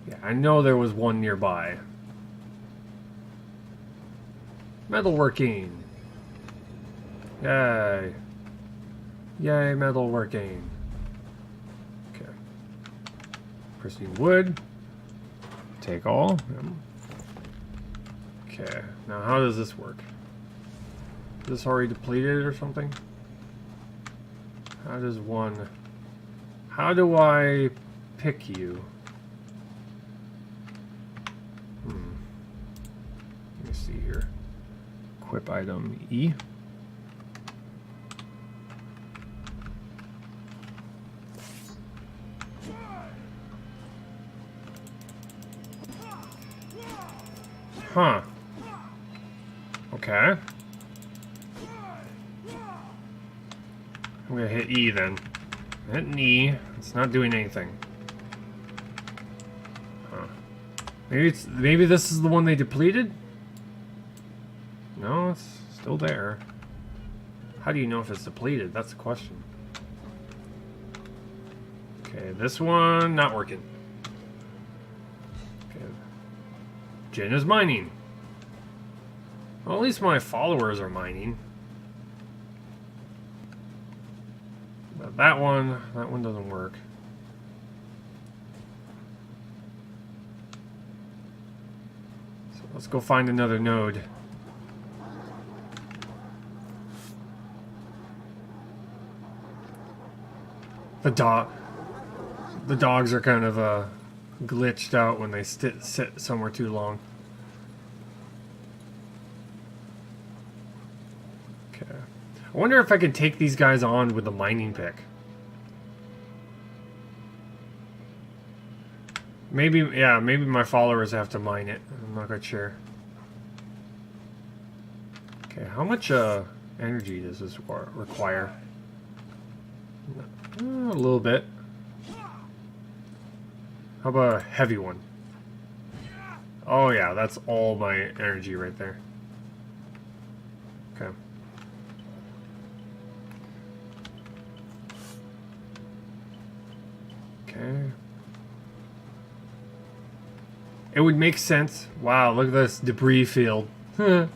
Yeah, I know there was one nearby. Metalworking. Yay. Yay, metalworking. Okay. Pristine wood. Take all. Okay, now how does this work? Is this already depleted or something? How does one... How do I pick you? Let me see here. Equip item E. Huh. Okay. I'm gonna hit E then. Hitting E. It's not doing anything. Huh. Maybe this is the one they depleted? No, it's still there. How do you know if it's depleted? That's the question. Okay, this one not working. Okay. Jin is mining. Well, at least my followers are mining. But that one doesn't work. So let's go find another node. The dogs are kind of glitched out when they sit somewhere too long. I wonder if I could take these guys on with the mining pick. Maybe, yeah, maybe my followers have to mine it. I'm not quite sure. Okay, how much energy does this require? A little bit. How about a heavy one? Oh yeah, that's all my energy right there. Okay. Okay. It would make sense. Wow, look at this debris field. This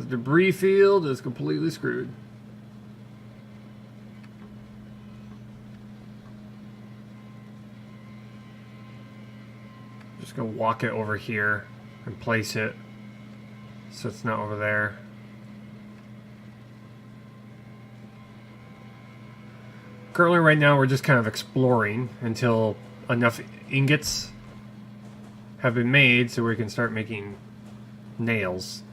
debris field is completely screwed. Just gonna walk it over here and place it so it's not over there. Currently, right now, we're just kind of exploring until enough ingots have been made so we can start making nails.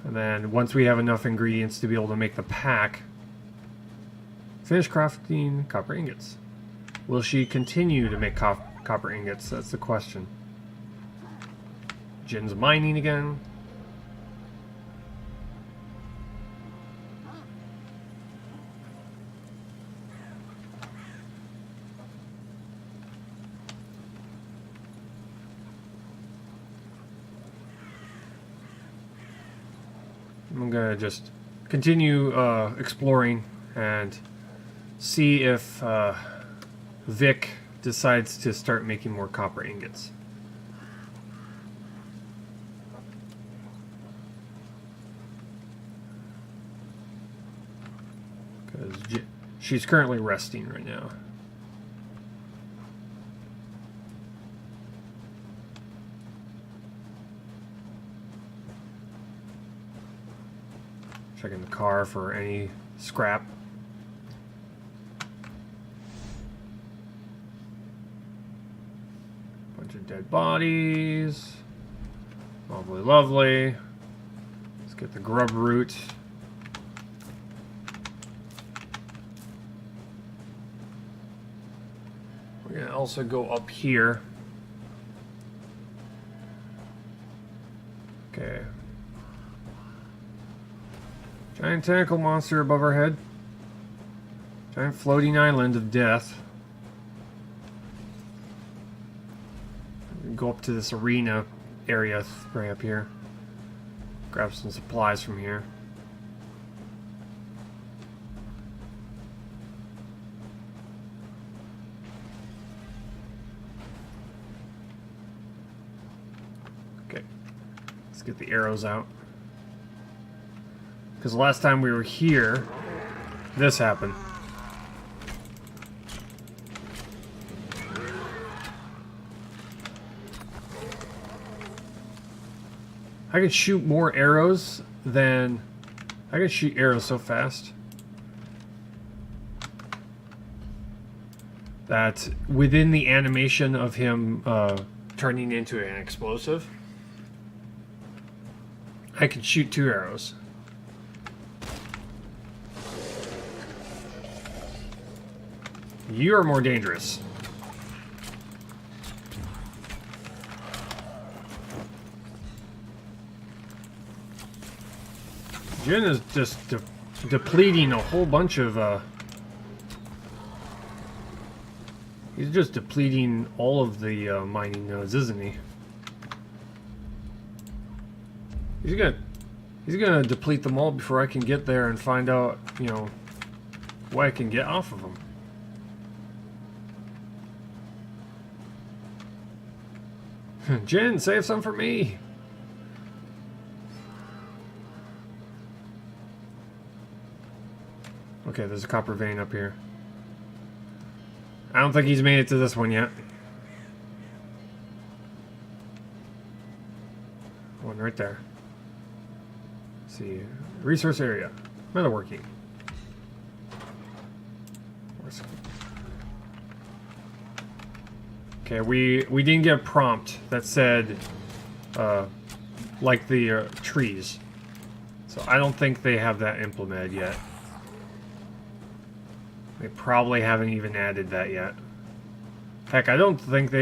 And then once we have enough ingredients to be able to make the pack, finish crafting copper ingots. Will she continue to make copper ingots? That's the question. Jin's mining again. I'm gonna just continue exploring and see if Vic decides to start making more copper ingots. Because she's currently resting right now. Checking the car for any scrap. Bunch of dead bodies. Lovely, lovely. Let's get the grub root. We're gonna also go up here. Okay. Giant tentacle monster above our head. Giant floating island of death. Go up to this arena area right up here. Grab some supplies from here. Okay. Let's get the arrows out. Because the last time we were here, this happened. I can shoot more arrows than... I can shoot arrows so fast that within the animation of him turning into an explosive, I can shoot 2 arrows. You are more dangerous. Jin is just depleting a whole bunch of, he's just depleting all of the mining nodes, isn't he? He's gonna deplete them all before I can get there and find out, you know, what I can get off of them. Jin, save some for me. Okay, there's a copper vein up here. I don't think he's made it to this one yet. One right there. Let's see, resource area, metalworking. Okay, we didn't get a prompt that said like the trees. So I don't think they have that implemented yet. They probably haven't even added that yet. Heck, I don't think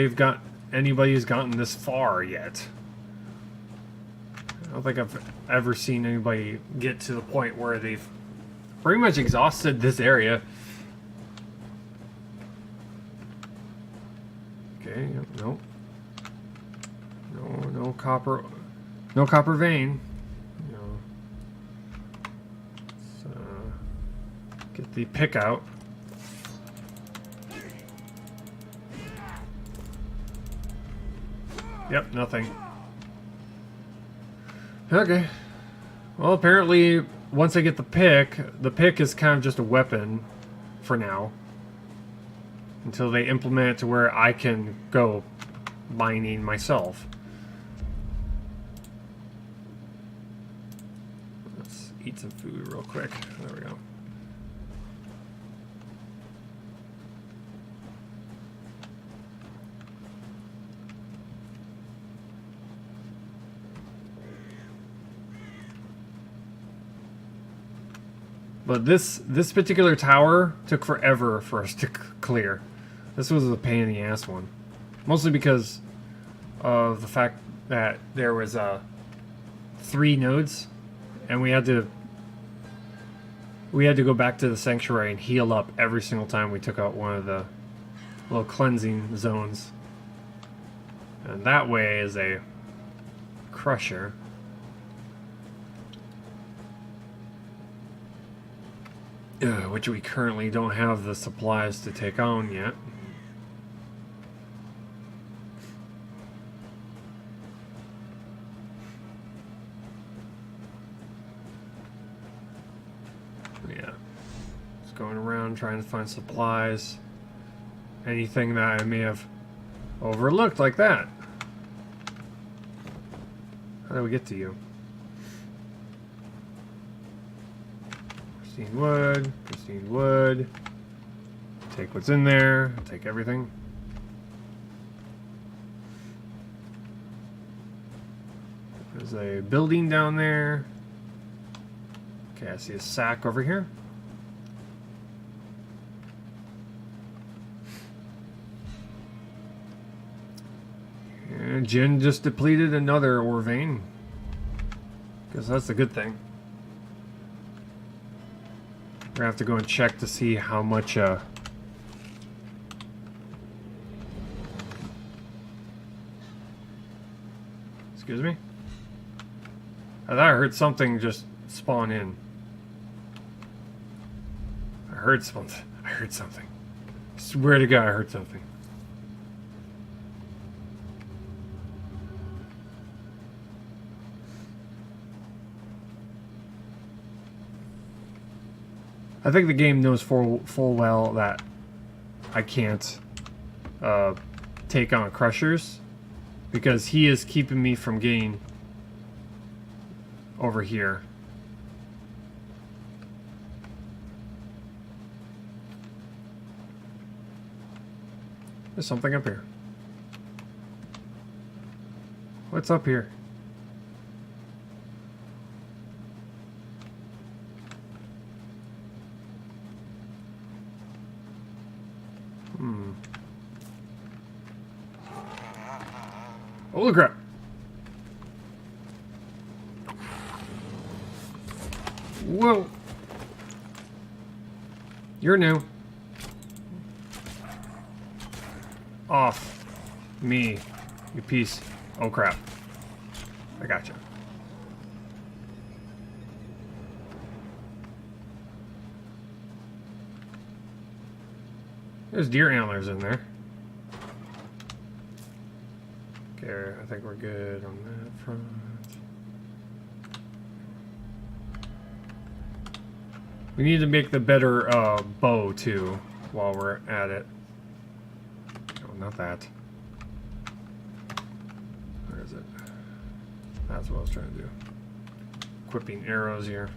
anybody's gotten this far yet. I don't think I've ever seen anybody get to the point where they've pretty much exhausted this area. Okay, no. No copper. No copper vein. No. Let's get the pick out. Yep, nothing. Okay. Well, apparently, once I get the pick is kind of just a weapon for now. Until they implement it to where I can go mining myself. Let's eat some food real quick. There we go. But this particular tower took forever for us to clear. This was a pain in the ass one. Mostly because of the fact that there was 3 nodes, and we had to go back to the sanctuary and heal up every single time we took out one of the little cleansing zones. And that way is a crusher. Which we currently don't have the supplies to take on yet. Yeah. Just going around trying to find supplies. Anything that I may have overlooked like that. How do we get to you? Pristine wood. Take what's in there. Take everything. There's a building down there. Okay, I see a sack over here. And Jin just depleted another ore vein. Guess that's a good thing. We're gonna have to go and check to see how much, Excuse me? I thought I heard something just spawn in. I heard something. Swear to God, I heard something. I think the game knows full well that I can't take on crushers because he is keeping me from getting over here. There's something up here. What's up here? Holy crap. Whoa. You're new. Off. Me. You piece. Oh crap. I gotcha. There's deer antlers in there. Okay, I think we're good on that front. We need to make the better bow too while we're at it. Oh, not that. Where is it? That's what I was trying to do. Equipping arrows here.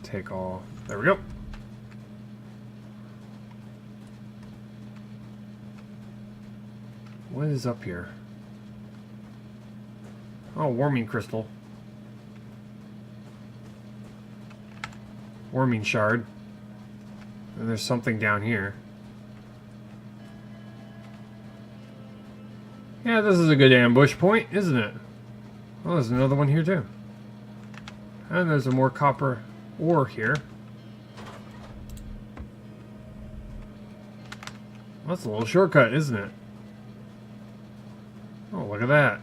Take all. There we go. What is up here? Oh, warming crystal. Warming shard. And there's something down here. Yeah, this is a good ambush point, isn't it? Oh, there's another one here too. And there's a more copper ore here. That's a little shortcut, isn't it? Oh, look at that.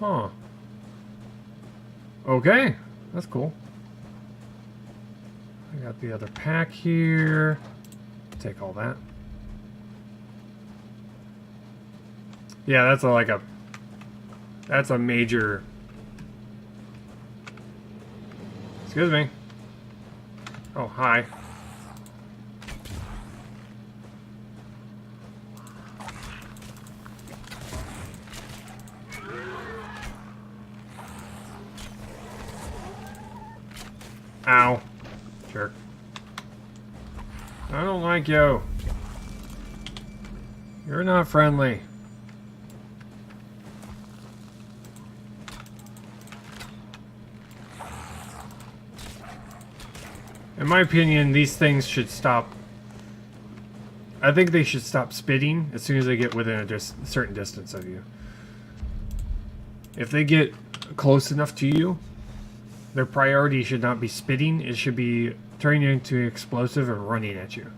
Huh. Okay, that's cool. I got the other pack here. Take all that. Yeah, that's that's a major. Excuse me. Oh, hi. Ow. Jerk. I don't like you. You're not friendly. In my opinion, these things should stop. I think they should stop spitting as soon as they get within a certain distance of you. If they get close enough to you, their priority should not be spitting. It should be turning into an explosive and running at you.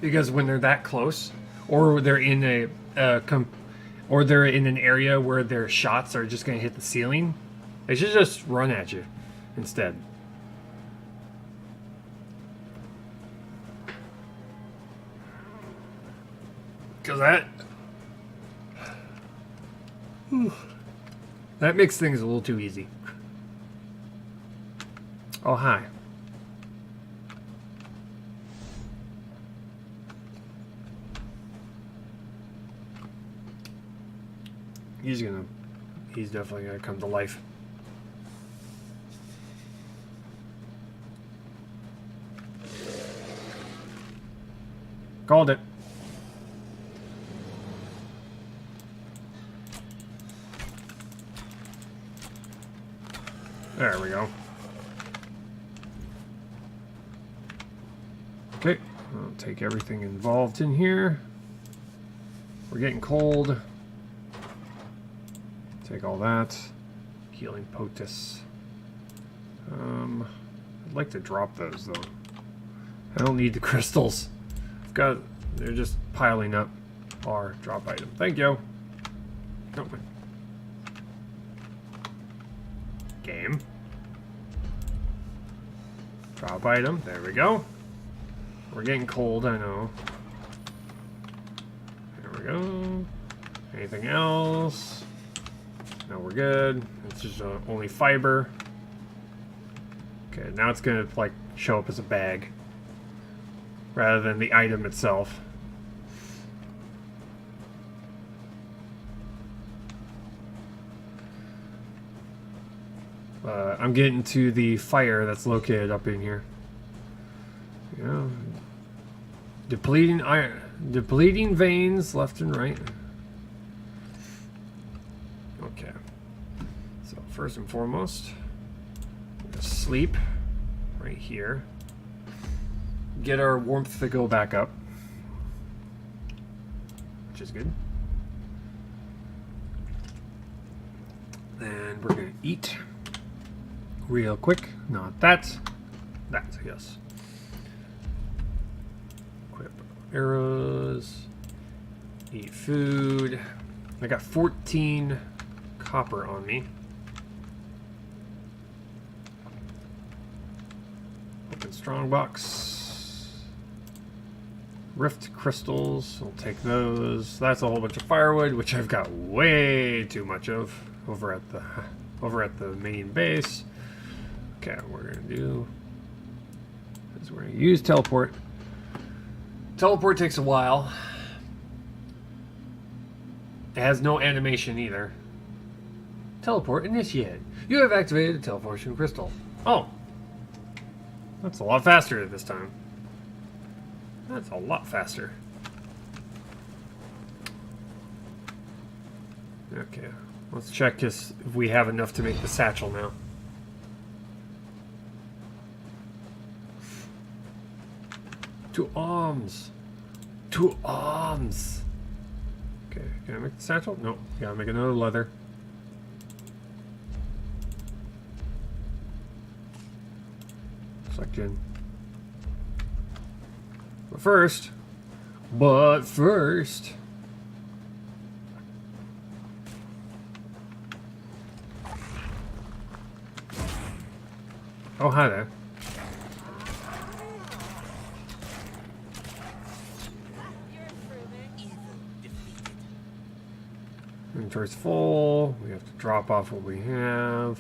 Because when they're that close, or they're in or they're in an area where their shots are just going to hit the ceiling, they should just run at you instead. Because that makes things a little too easy. Oh, hi. He's definitely gonna come to life. Called it. There we go. Okay, I'll take everything involved in here. We're getting cold. Take all that. Healing potus. I'd like to drop those though. I don't need the crystals. They're just piling up. Our drop item. Thank you. Nope. Game. Drop item. There we go. We're getting cold, I know. There we go. Anything else? No, we're good. It's just only fiber. Okay, now it's gonna like show up as a bag rather than the item itself. I'm getting to the fire that's located up in here. Yeah. Depleting iron, depleting veins left and right. Okay. So first and foremost, we're gonna sleep right here. Get our warmth to go back up, which is good. And we're gonna eat real quick. Not that. That, yes. Equip arrows. Eat food. I got 14 copper on me. Open strongbox. Rift crystals. I'll take those. That's a whole bunch of firewood, which I've got way too much of over at the main base. Okay, what we're gonna do is we're gonna use teleport. Teleport takes a while. It has no animation either. Teleport initiated. You have activated the teleportation crystal. Oh, that's a lot faster this time. That's a lot faster. Okay, let's check if we have enough to make the satchel now. Two arms. Two arms. Okay, can I make the satchel? Nope. Gotta make another leather. Looks like gin. But first. Oh, hi there. Inventory's full. We have to drop off what we have.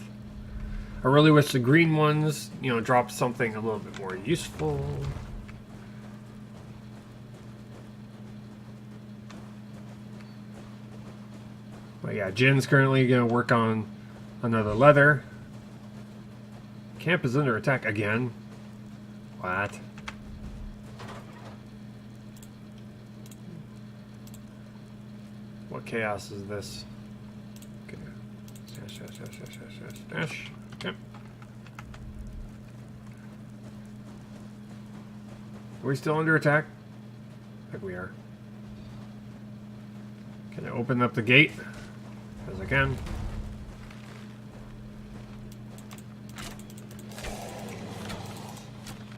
I really wish the green ones, you know, dropped something a little bit more useful. But yeah, Jin's currently going to work on another leather. Camp is under attack again. What? What chaos is this? Okay. Dash. Okay. Are we still under attack? I think we are. Can I open up the gate? As I can.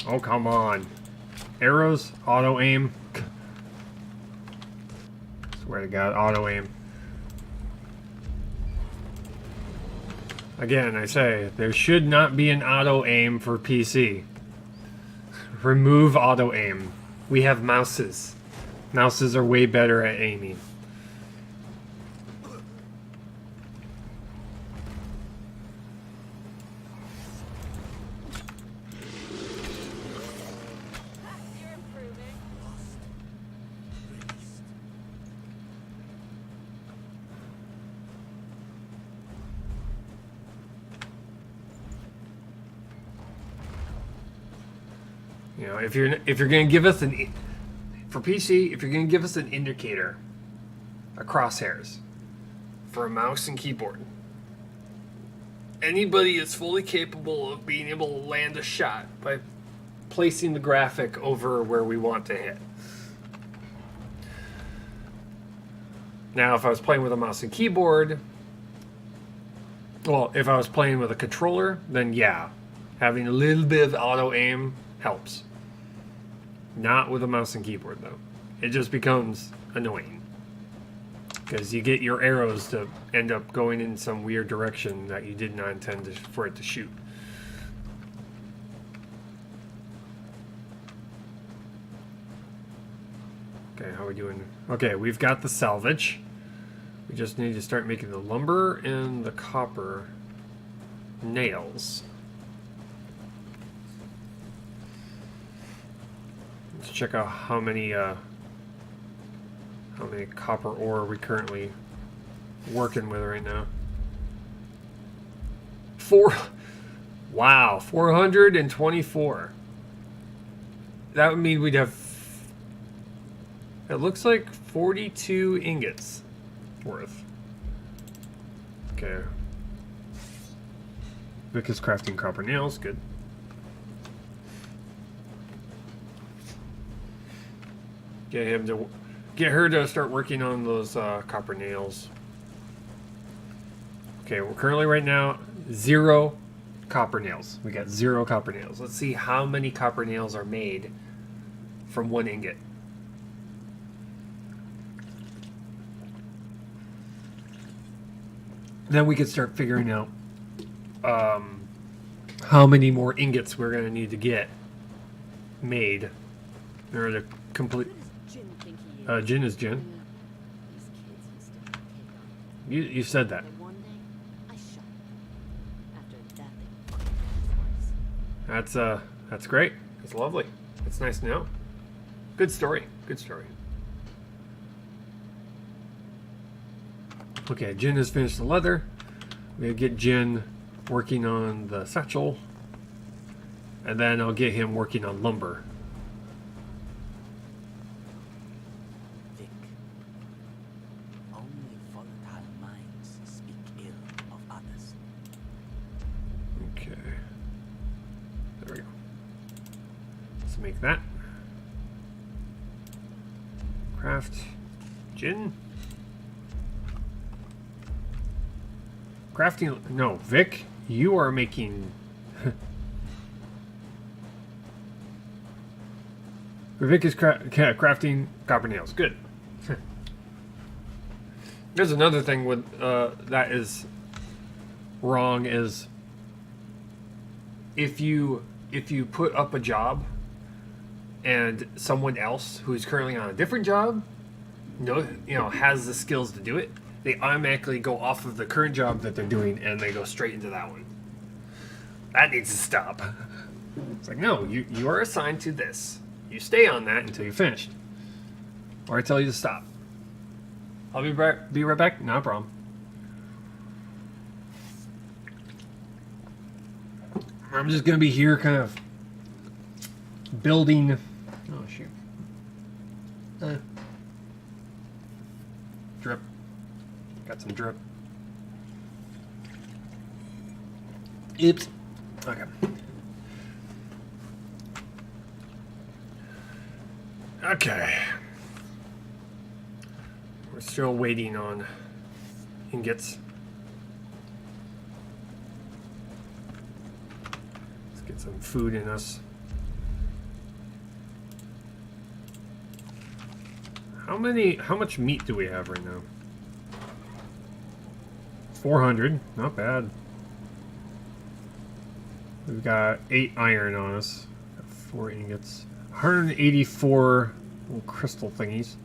Oh, come on. Arrows? Auto aim? Swear to God, auto aim. Again, I say, there should not be an auto aim for PC. Remove auto aim. We have mouses. Mouses are way better at aiming. You know, if you're going to give us for PC, if you're going to give us an indicator, a crosshairs for a mouse and keyboard, anybody is fully capable of being able to land a shot by placing the graphic over where we want to hit. Now, if I was playing with a mouse and keyboard, well, if I was playing with a controller, then yeah, having a little bit of auto aim helps. Not with a mouse and keyboard, though. It just becomes annoying. Because you get your arrows to end up going in some weird direction that you did not intend for it to shoot. Okay, how are we doing? Okay, we've got the salvage. We just need to start making the lumber and the copper nails. Let's check out how many copper ore we currently working with right now. Wow, 424. That would mean we'd have, it looks like 42 ingots worth. Okay. Vic is crafting copper nails, good. Get her to start working on those copper nails. Okay, we're currently right now 0 copper nails. We got 0 copper nails. Let's see how many copper nails are made from 1 ingot. Then we could start figuring out how many more ingots we're going to need to get made in order to complete. Jin is Jin. These kids used to take on. You said that. And one day, I shot them. After that, they fucked twice. That's great. That's lovely. That's nice to know. Good story. Good story. Okay, Jin has finished the leather. We'll get Jin working on the satchel. And then I'll get him working on lumber. There we go. Let's make that. Craft gin. Crafting. No, Vic, you are making. Vic is crafting copper nails. Good. There's another thing with that is wrong is if you put up a job and someone else who's currently on a different job has the skills to do it, they automatically go off of the current job that they're doing and they go straight into that one. That needs to stop. It's like, no, you are assigned to this. You stay on that until you're finished. Or I tell you to stop. I'll be right back. No problem. I'm just going to be here kind of building... Oh, shoot. Drip. Got some drip. Oops. Okay. Okay. We're still waiting on ingots. Let's get some food in us. How much meat do we have right now? 400, not bad. We've got 8 iron on us. Got 4 ingots. 184 little crystal thingies.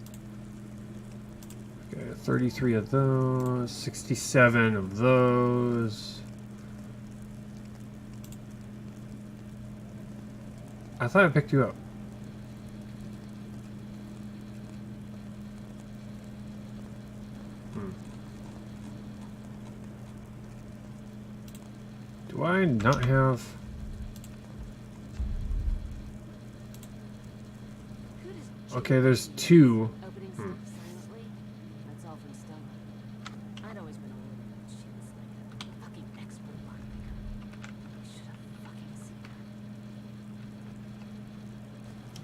Okay, 33 of those. 67 of those. I thought I picked you up. Do I not have... Okay, there's 2. Opening stuff silently. That's all from Stella. I'd always been a little bit. She was like a fucking expert lockpicker. I should have fucking seen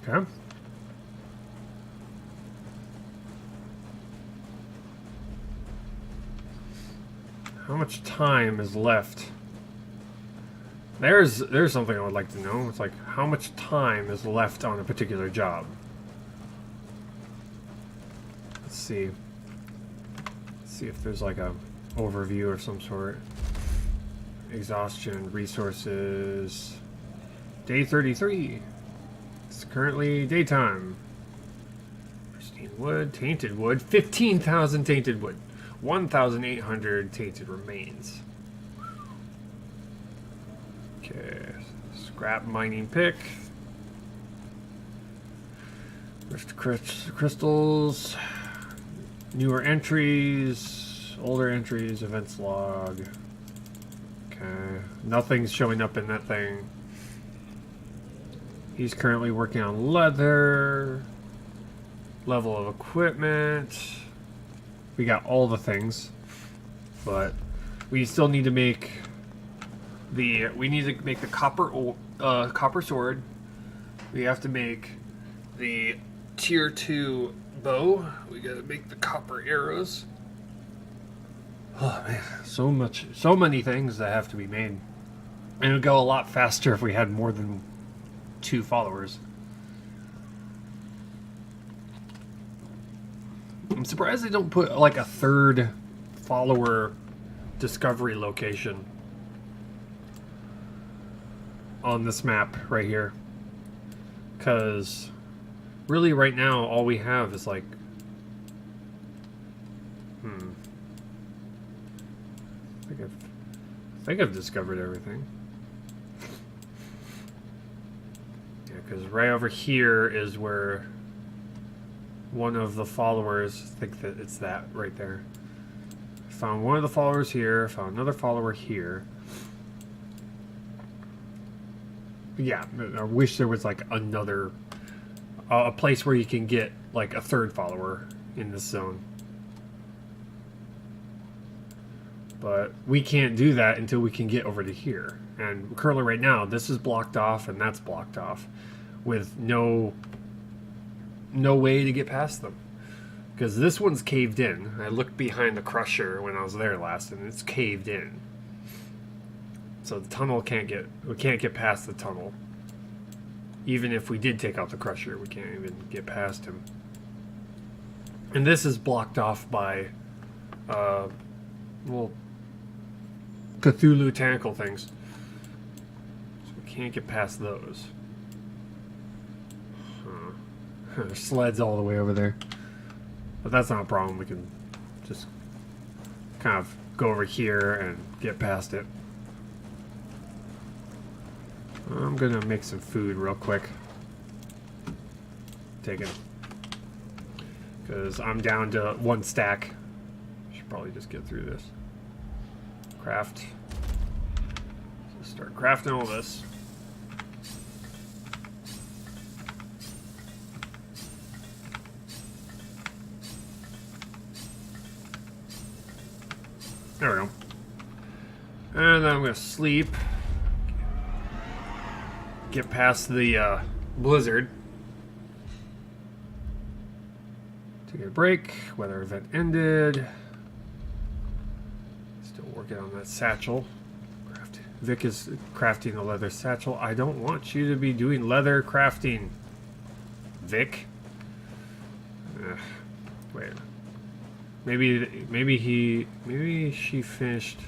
her. Okay. How much time is left? There's something I would like to know. It's like, how much time is left on a particular job? Let's see. Let's see if there's like a overview of some sort. Exhaustion, resources. Day 33. It's currently daytime. Pristine wood, tainted wood. 15,000 tainted wood. 1,800 tainted remains. Okay, scrap mining pick. Crystals. Newer entries. Older entries. Events log. Okay, nothing's showing up in that thing. He's currently working on leather. Level of equipment. We got all the things, but we still need to make the copper sword. We have to make the tier 2 bow. We gotta make the copper arrows. Oh man, so many things that have to be made. And it would go a lot faster if we had more than 2 followers. I'm surprised they don't put like a 3rd follower discovery location on this map right here. Because really right now all we have is like I think I've discovered everything. Yeah, because right over here is where one of the followers, I think that it's that right there. Found one of the followers here, found another follower here. Yeah, I wish there was like another, a place where you can get like a 3rd follower in this zone. But we can't do that until we can get over to here. And currently right now, this is blocked off and that's blocked off with no way to get past them. Because this one's caved in. I looked behind the crusher when I was there last and it's caved in. So the tunnel we can't get past the tunnel. Even if we did take out the crusher, we can't even get past him. And this is blocked off by, well, Cthulhu tentacle things. So we can't get past those. There's sleds all the way over there. But that's not a problem. We can just kind of go over here and get past it. I'm gonna make some food real quick. Take it. Because I'm down to 1 stack. Should probably just get through this. Craft. So start crafting all this. There we go. And then I'm gonna sleep. Get past the blizzard. Take a break. Weather event ended. Still working on that satchel. Vic is crafting a leather satchel. I don't want you to be doing leather crafting, Vic. Wait. Maybe she finished.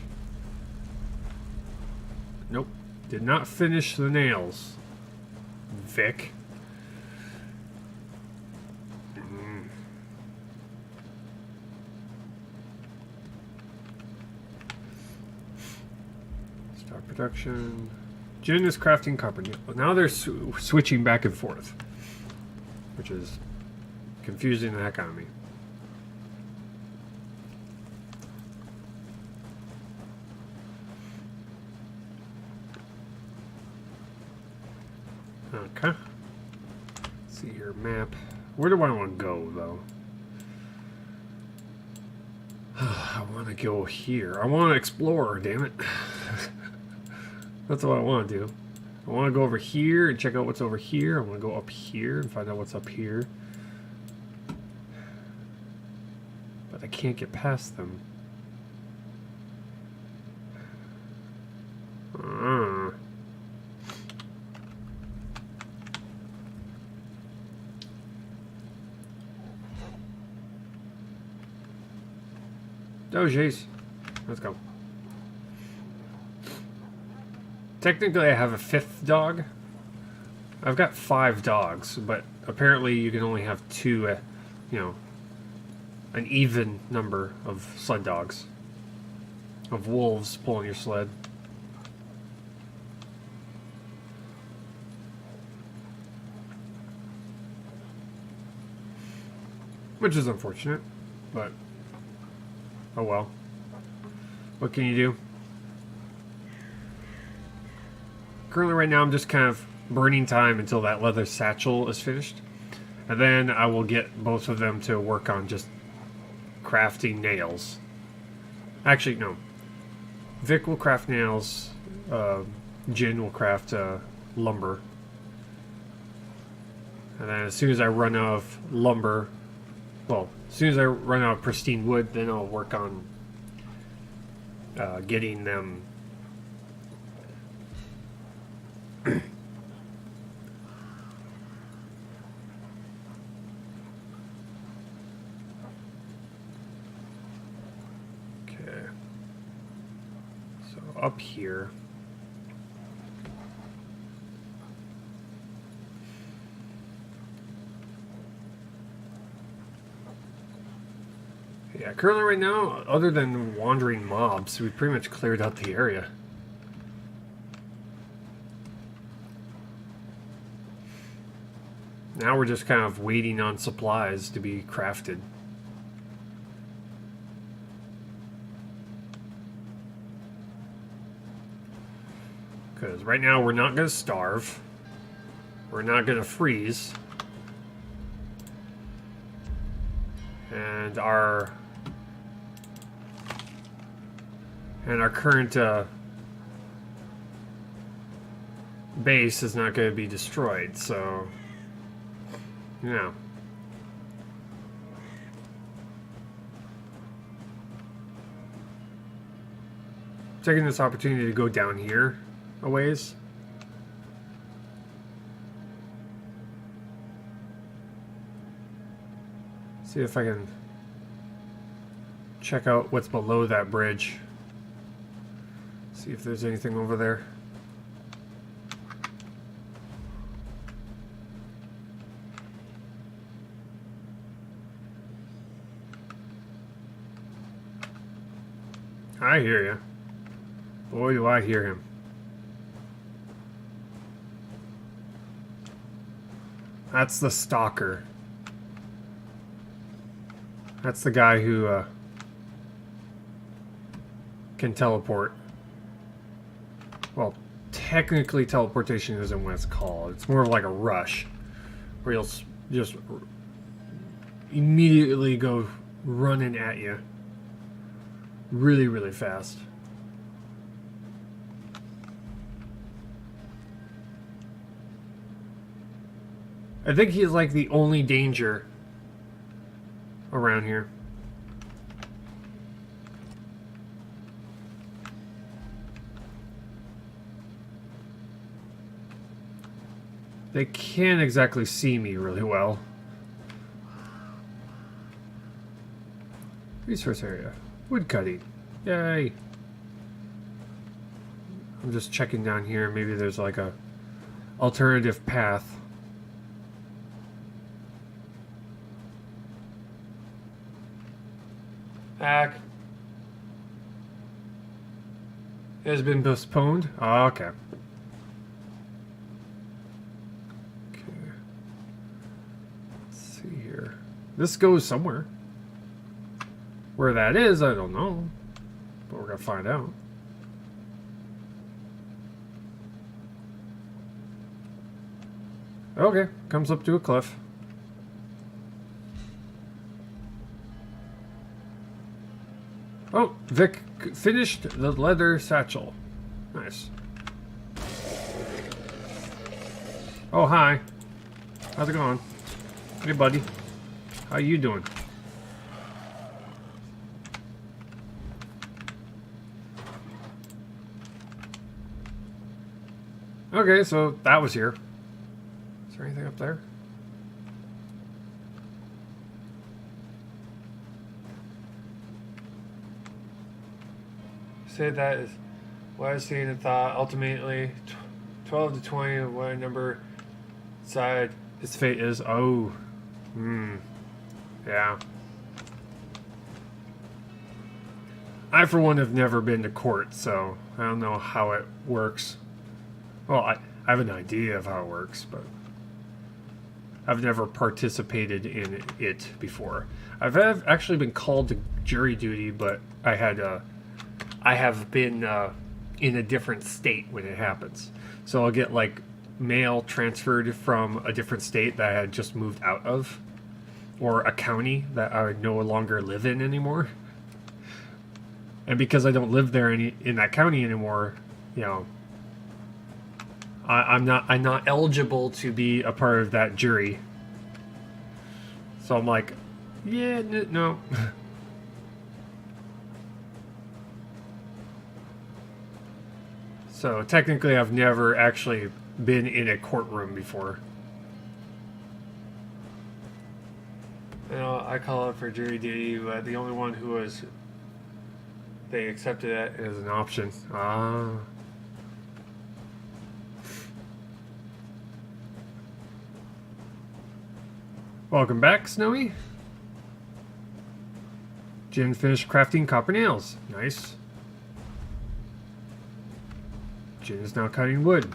Nope. Did not finish the nails, Vic. Start production. Jen is crafting copper. Now they're switching back and forth, which is confusing the heck out of me. Okay. Let's see here, map. Where do I want to go, though? I want to go here. I want to explore, damn it. That's what I want to do. I want to go over here and check out what's over here. I want to go up here and find out what's up here. But I can't get past them. Oh, jeez. Let's go. Technically, I have a 5th dog. I've got 5 dogs, but apparently you can only have 2, an even number of sled dogs. Of wolves pulling your sled. Which is unfortunate, but oh well. What can you do? Currently right now I'm just kind of burning time until that leather satchel is finished. And then I will get both of them to work on just crafting nails. Actually, no. Vic will craft nails. Jin will craft lumber. And then as soon as I run out of lumber, well, as soon as I run out of pristine wood, then I'll work on getting them okay. So up here. Yeah, currently right now, other than wandering mobs, we pretty much cleared out the area. Now we're just kind of waiting on supplies to be crafted. Because right now we're not going to starve. We're not going to freeze. And our current base is not going to be destroyed, so... Yeah. Taking this opportunity to go down here a ways. See if I can check out what's below that bridge. See if there's anything over there. I hear you. Boy, do I hear him. That's the stalker. That's the guy who can teleport. Well, technically teleportation isn't what it's called. It's more of like a rush, where you'll just immediately go running at you. Really, really fast. I think he's like the only danger around here. They can't exactly see me really well. Resource area. Wood cutting. Yay. I'm just checking down here. Maybe there's like a alternative path. Back. It has been postponed? Oh, okay. Okay. Let's see here. This goes somewhere. Where that is, I don't know. But we're gonna find out. Okay, comes up to a cliff. Oh, Vic finished the leather satchel. Nice. Oh, hi. How's it going? Hey, buddy. How you doing? Okay, so that was here. Is there anything up there? Say that is what I was seeing and thought. Ultimately, 12 to 20 of what number side its fate is. Oh. Yeah. I, for one, have never been to court, so I don't know how it works. Well, I have an idea of how it works, but I've never participated in it before. I've actually been called to jury duty, but I have been in a different state when it happens. So I'll get like mail transferred from a different state that I had just moved out of, or a county that I no longer live in anymore. And because I don't live there in that county anymore, you know, I'm not eligible to be a part of that jury. So I'm like, yeah, no. So technically I've never actually been in a courtroom before. You know, I call out for jury duty, but the only one who was... They accepted it as an option. Ah. Welcome back, Snowy. Jin finished crafting copper nails. Nice. Jin is now cutting wood.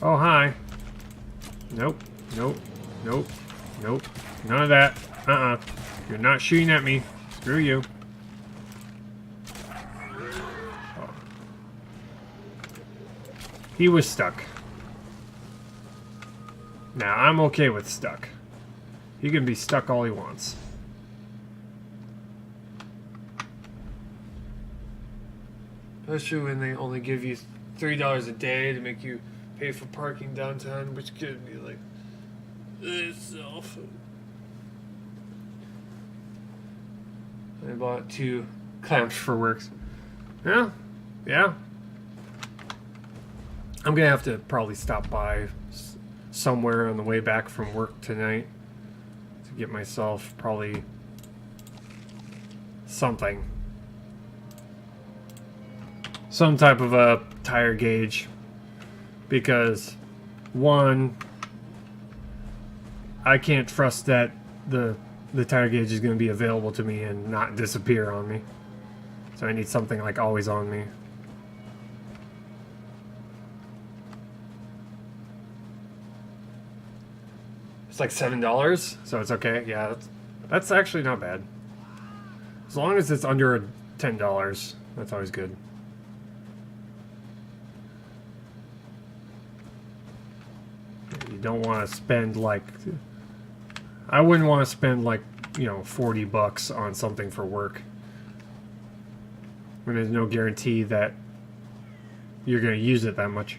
Oh, hi. Nope. Nope. Nope. Nope. None of that. Uh-uh. You're not shooting at me. Screw you. Oh. He was stuck. Now, I'm okay with stuck. He can be stuck all he wants. Especially when they only give you $3 a day to make you pay for parking downtown, which could be like itself. I bought 2 clamps for works. Yeah, yeah. I'm gonna have to probably stop by somewhere on the way back from work tonight to get myself probably something. Some type of a tire gauge. Because, one, I can't trust that the tire gauge is going to be available to me and not disappear on me. So I need something like always on me. It's like $7, so it's okay. Yeah, that's actually not bad. As long as it's under $10, that's always good. You don't want to spend like... I wouldn't want to spend like, you know, $40 on something for work. When there's no guarantee that you're going to use it that much.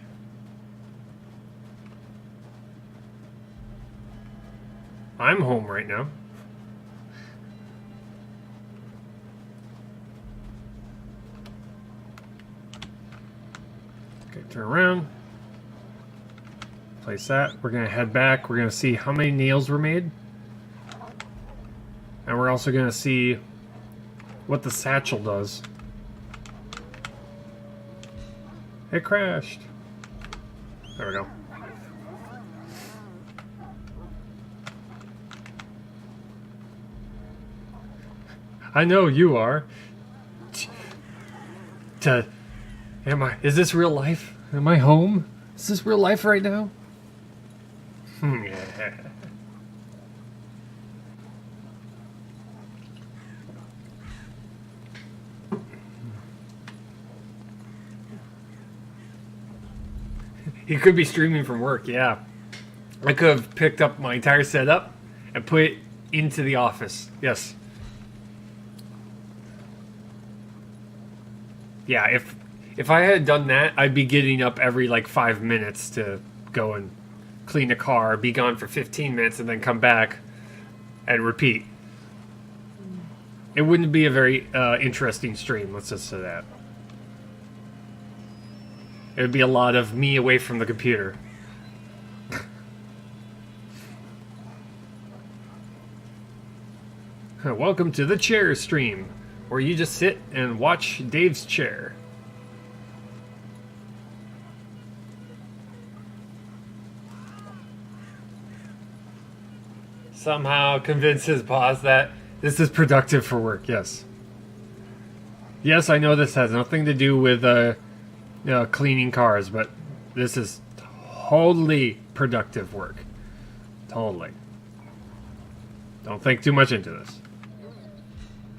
I'm home right now. Okay, turn around. Place that. We're going to head back. We're going to see how many nails were made. And we're also going to see what the satchel does. It crashed. There we go. I know you are. Is this real life? Am I home? Is this real life right now? Yeah. He could be streaming from work, yeah. I could have picked up my entire setup and put it into the office. Yes. Yeah, if I had done that, I'd be getting up every like 5 minutes to go and clean the car, be gone for 15 minutes, and then come back and repeat. It wouldn't be a very interesting stream, let's just say that. It would be a lot of me away from the computer. Welcome to the chair stream, where you just sit and watch Dave's chair. Somehow convince his boss that this is productive for work, yes. Yes, I know this has nothing to do with cleaning cars, but this is totally productive work. Totally. Don't think too much into this.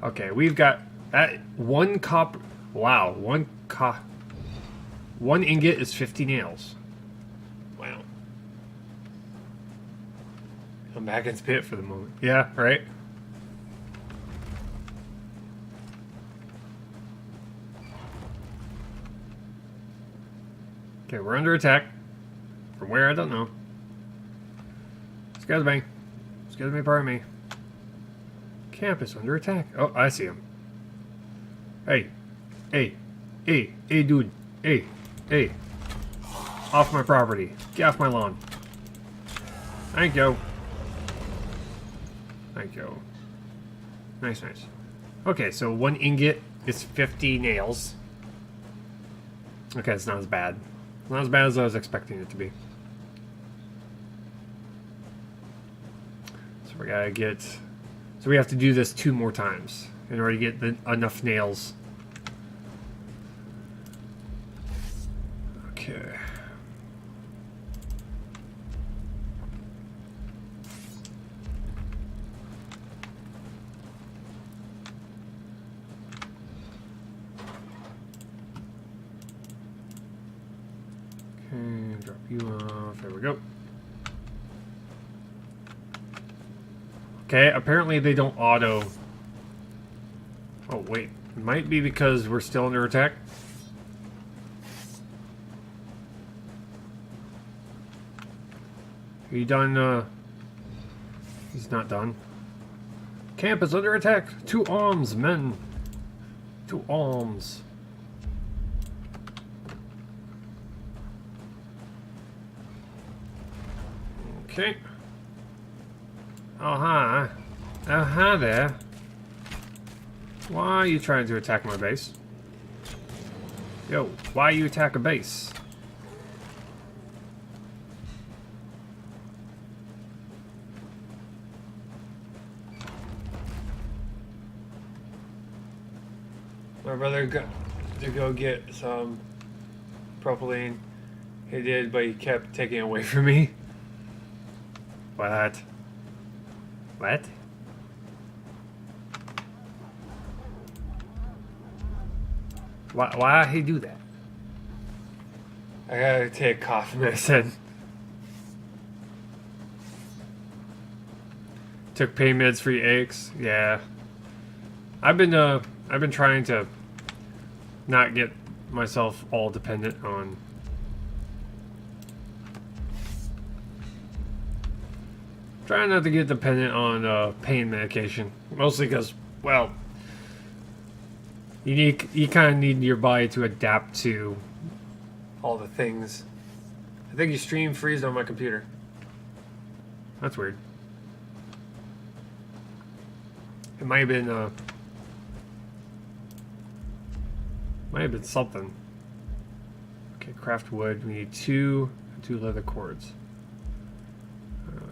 Okay, we've got that one copper. Wow, one ingot is 50 nails. Wow. I'm back in spit for the moment. Yeah, right? Okay, we're under attack. From where, I don't know. Excuse me. Excuse me, pardon me. Campus under attack. Oh, I see him. Hey. Hey. Hey. Hey, dude. Hey. Hey. Off my property. Get off my lawn. Thank you. Thank you. Nice, nice. Okay, so one ingot is 50 nails. Okay, it's not as bad. Not as bad as I was expecting it to be. So we gotta get... So we have to do this 2 more times in order to get enough nails. Okay. Okay, drop you off. There we go. Okay, apparently they don't auto... Oh, wait. It might be because we're still under attack. Are you done? He's not done. Camp is under attack. To arms, men. To arms. Okay. Oh, hi. Oh, hi there. Why are you trying to attack my base? Yo, why you attack a base? My brother got to go get some propylene. He did, but he kept taking it away from me. What? What? Why he do that? I gotta take cough medicine. Took pain meds for your aches. Yeah. I've been trying to not get myself all dependent on trying not to get dependent on pain medication. Mostly because, well, you kind of need your body to adapt to all the things. I think your stream freezed on my computer. That's weird. It might have been something. Okay, craft wood. We need two leather cords.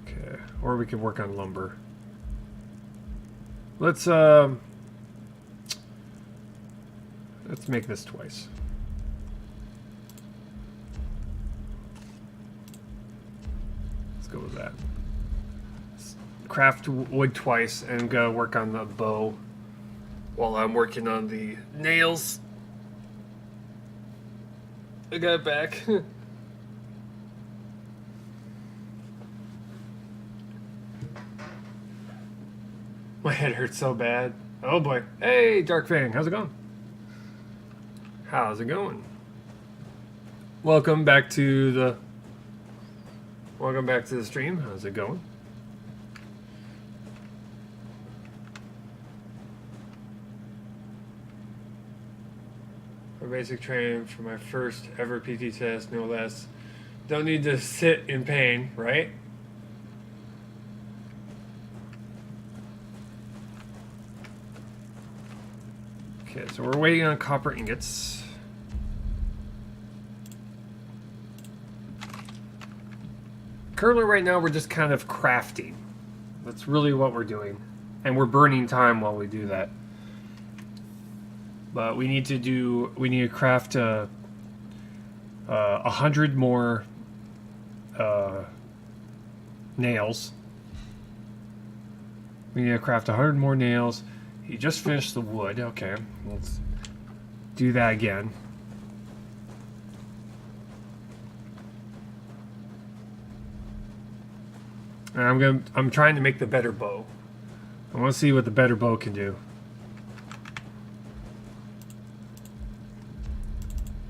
Okay, or we could work on lumber. Let's make this twice. Let's go with that. Let's craft wood twice and go work on the bow while I'm working on the nails. I got it back. My head hurts so bad. Oh boy. Hey, Dark Fang, how's it going? How's it going? Welcome back to the stream. How's it going? For basic training for my first ever PT test, no less. Don't need to sit in pain, right? Okay, so we're waiting on copper ingots. Currently right now we're just kind of crafting. That's really what we're doing. And we're burning time while we do that. But we need to craft 100 more nails. We need to craft 100 more nails. You just finished the wood. Okay, let's do that again. And I'm trying to make the better bow. I want to see what the better bow can do.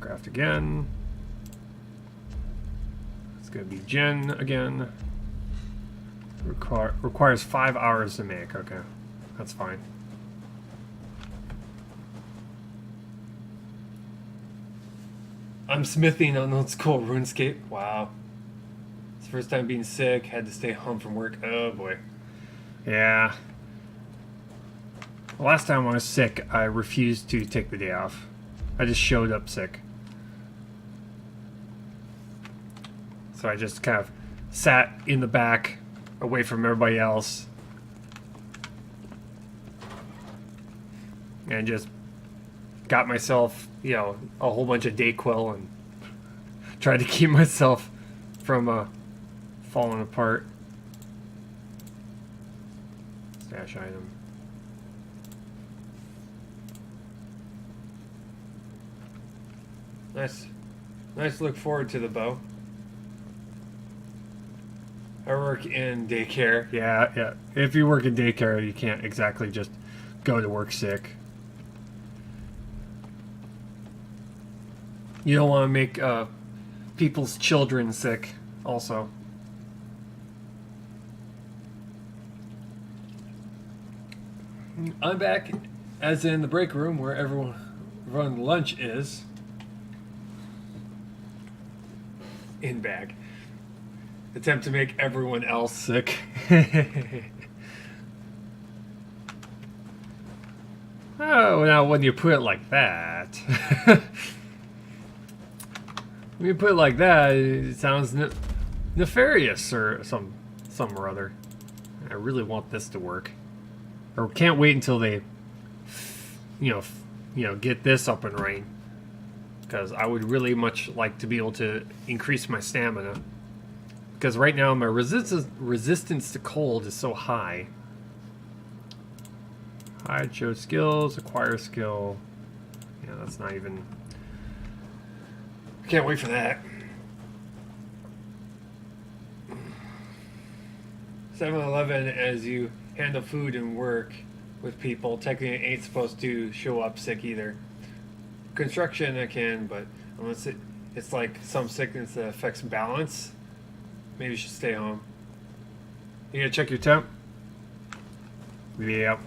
Craft again. It's gonna be Jen again. Requires 5 hours to make. Okay, that's fine. I'm smithing on old school RuneScape. Wow. It's the first time being sick. Had to stay home from work. Oh boy. Yeah. The last time I was sick, I refused to take the day off. I just showed up sick. So I just kind of sat in the back, away from everybody else. And just got myself, you know, a whole bunch of Dayquil and tried to keep myself from falling apart. Stash item. Nice look forward to the bow. I work in daycare. Yeah. If you work in daycare, you can't exactly just go to work sick. You don't want to make people's children sick, also. I'm back, as in the break room where everyone lunch is. In bag. Attempt to make everyone else sick. Oh, now when you put it like that, when you put it like that, it sounds nefarious or some or other. I really want this to work, or can't wait until they, get this up and running, because I would really much like to be able to increase my stamina. Because right now my resistance to cold is so high. Hide, show skills, acquire skill. Yeah, that's not even... I can't wait for that. 7-Eleven, as you handle food and work with people, technically ain't supposed to show up sick either. Construction I can, but unless it's like some sickness that affects balance, maybe you should stay home. You gonna check your temp? Yeah.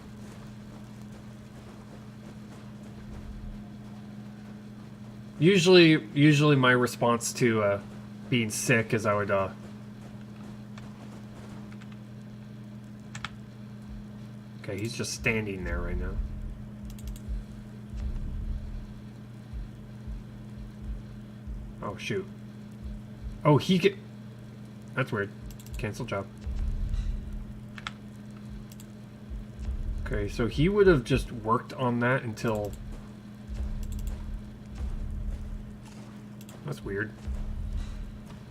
Usually my response to being sick is I would okay, he's just standing there right now. Oh shoot. Oh, he get... That's weird. Cancel job. Okay, so he would have just worked on that until... That's weird.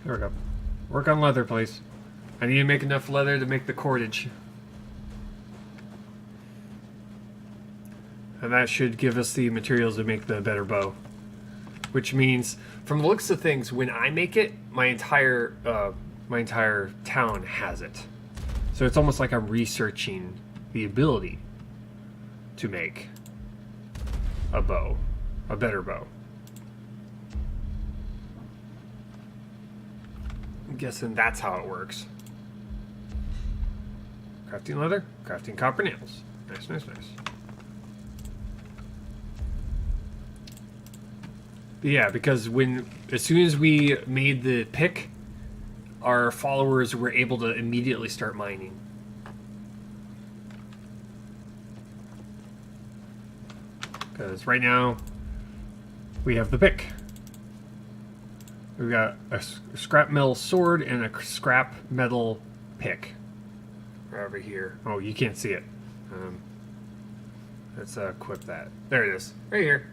There we go. Work on leather, please. I need to make enough leather to make the cordage. And that should give us the materials to make the better bow. Which means, from the looks of things, when I make it, my entire town has it. So it's almost like I'm researching the ability to make a bow, a better bow. I'm guessing that's how it works. Crafting leather, crafting copper nails. Nice, nice, nice. But yeah, because as soon as we made the pick, our followers were able to immediately start mining. Because right now, we have the pick. We've got a scrap metal sword and a scrap metal pick. Right over here. Oh, you can't see it. Let's equip that. There it is. Right here.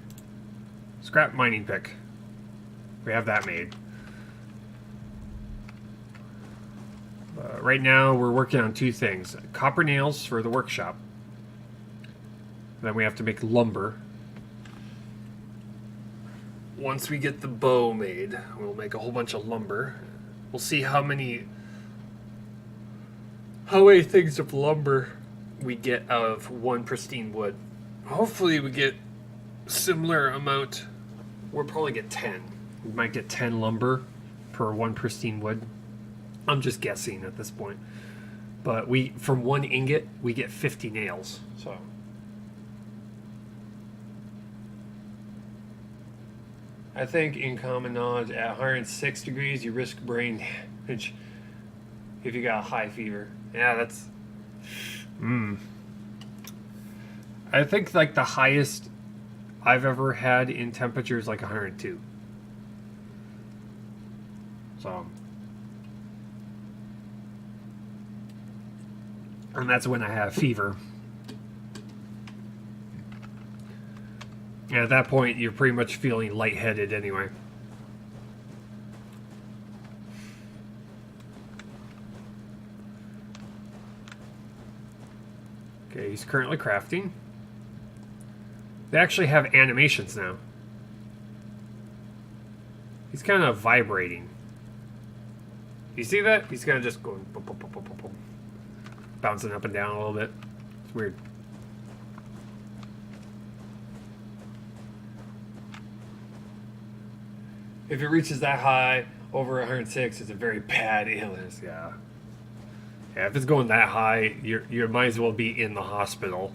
Scrap mining pick. We have that made. Right now, we're working on two things. Copper nails for the workshop. Then we have to make lumber. Once we get the bow made, we'll make a whole bunch of lumber. We'll see how many things of lumber we get out of one pristine wood. Hopefully we get similar amount. We'll probably get 10. We might get 10 lumber per one pristine wood. I'm just guessing at this point. But from one ingot, we get 50 nails. So I think in common knowledge, at 106 degrees, you risk brain damage if you got a high fever. Yeah, that's... I think like the highest I've ever had in temperature is like 102. So... And that's when I have fever. And at that point, you're pretty much feeling lightheaded anyway. Okay, he's currently crafting. They actually have animations now. He's kind of vibrating. You see that? He's kind of just going... boom, boom, boom, boom, boom, boom. Bouncing up and down a little bit. It's weird. If it reaches that high, over 106, it's a very bad illness. Yeah. Yeah, if it's going that high, you might as well be in the hospital.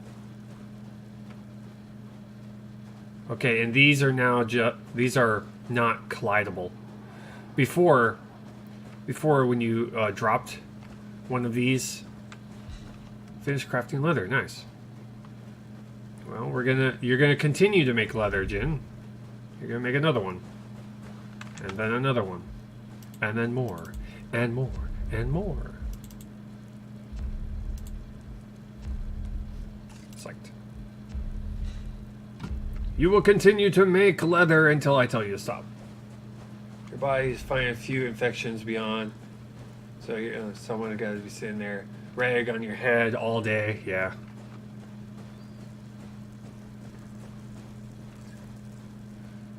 Okay, and these are now these are not collidable. Before when you dropped one of these, finish crafting leather. Nice. Well, you're gonna continue to make leather, Jin. You're gonna make another one, and then another one, and then more, and more, and more. Psyched. You will continue to make leather until I tell you to stop. Your body's fighting a few infections beyond, so someone got to be sitting there, rag on your head all day. Yeah.